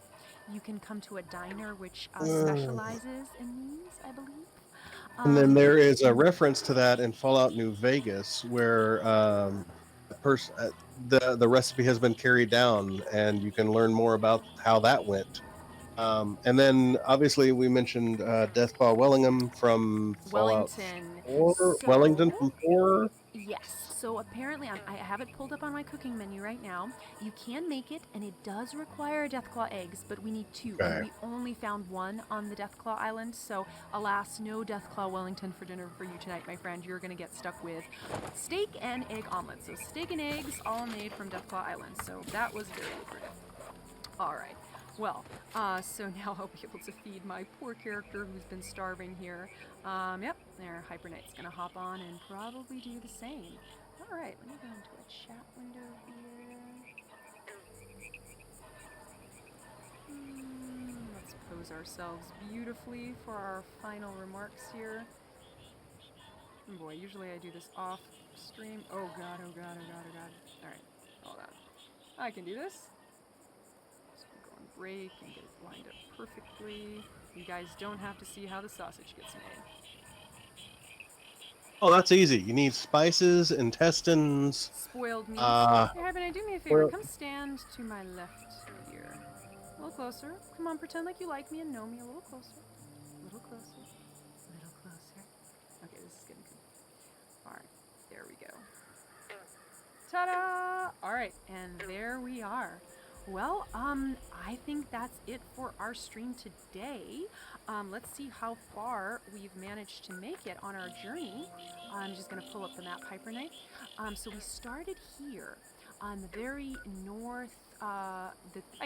You can come to a diner which specializes in these, I believe. And then there is a reference to that in Fallout New Vegas, where the recipe has been carried down, and you can learn more about how that went. And then obviously we mentioned Deathclaw Wellingham from Fallout 4. Wellington from 4. Yes. So apparently, I have it pulled up on my cooking menu right now. You can make it, and it does require Deathclaw eggs, but we need 2. Okay. And we only found 1 on the Deathclaw Island, so alas, no Deathclaw Wellington for dinner for you tonight, my friend. You're going to get stuck with steak and egg omelet. So steak and eggs, all made from Deathclaw Island. So that was very lucrative. All right. Well, so now I'll be able to feed my poor character who's been starving here. Yep, there, hyperknight's gonna hop on and probably do the same. Alright, let me go into a chat window here. Let's pose ourselves beautifully for our final remarks here. Oh boy, usually I do this off stream. Oh god, oh god, oh god, oh god. Alright, hold on. I can do this. break and get it lined up perfectly. You guys don't have to see how the sausage gets made. Oh, that's easy. You need spices, intestines. Spoiled meats. Hey, Hibernate, do me a favor. Well, Come stand to my left here. A little closer. Come on, pretend like you like me and know me. A little closer. A little closer. A little closer. Okay, this is getting good. Alright, there we go. Ta-da! Alright, and there we are. Well, I think that's it for our stream today. Let's see how far we've managed to make it on our journey. I'm just going to pull up the map, hyperknight. So we started here on the very north, I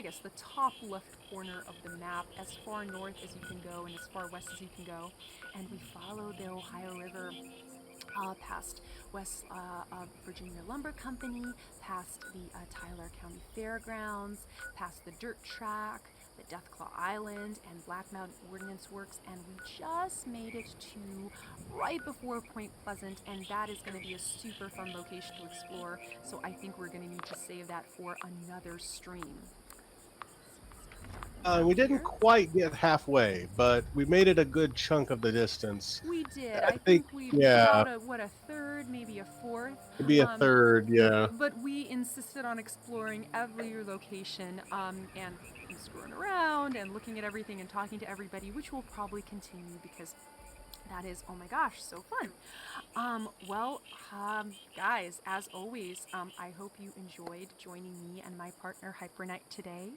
guess the top left corner of the map, as far north as you can go and as far west as you can go. And we followed the Ohio River past West Virginia Lumber Company, past the Tyler County Fairgrounds, past the dirt track, the Deathclaw Island, and Black Mountain Ordnance Works, and we just made it to right before Point Pleasant, and that is going to be a super fun location to explore, so I think we're going to need to save that for another stream. We didn't quite get halfway, but we made it a good chunk of the distance. We did. I think we about a third, maybe a fourth. Maybe a third, yeah. But we insisted on exploring every location and screwing around and looking at everything and talking to everybody, which will probably continue because that is, oh my gosh, so fun. Guys, as always, I hope you enjoyed joining me and my partner hyperknight today.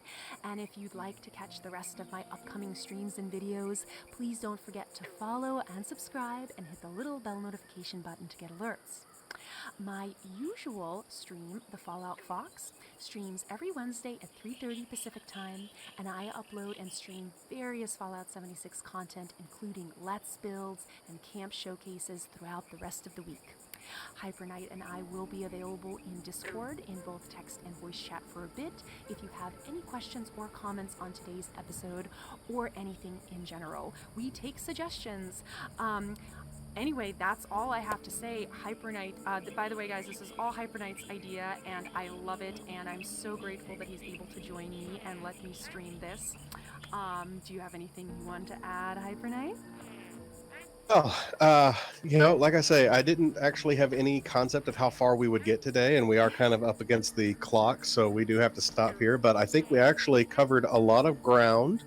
And if you'd like to catch the rest of my upcoming streams and videos, please don't forget to follow and subscribe and hit the little bell notification button to get alerts. My usual stream, The Fallout Fox, streams every Wednesday at 3:30 Pacific Time, and I upload and stream various Fallout 76 content, including Let's Builds and camp showcases throughout the rest of the week. hyperknight and I will be available in Discord in both text and voice chat for a bit if you have any questions or comments on today's episode or anything in general. We take suggestions. Anyway, that's all I have to say. hyperknight, by the way, guys, this is all hyperknight's idea, and I love it, and I'm so grateful that he's able to join me and let me stream this. Do you have anything you want to add, hyperknight? Oh, like I say, I didn't actually have any concept of how far we would get today, and we are kind of up against the clock, so we do have to stop here, but I think we actually covered a lot of ground.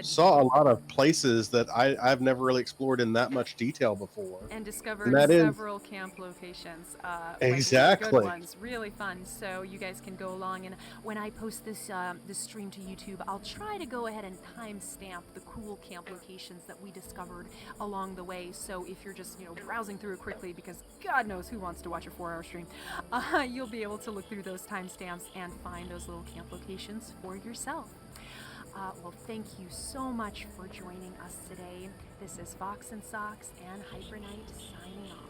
Saw a lot of places that I've never really explored in that much detail before. And discovered several camp locations. Exactly. Good ones. Really fun. So you guys can go along, and when I post this stream to YouTube, I'll try to go ahead and timestamp the cool camp locations that we discovered along the way. So if you're just browsing through it quickly, because God knows who wants to watch a 4-hour stream, you'll be able to look through those timestamps and find those little camp locations for yourself. Well, thank you so much for joining us today. This is Fox and Socks and hyperknight signing off.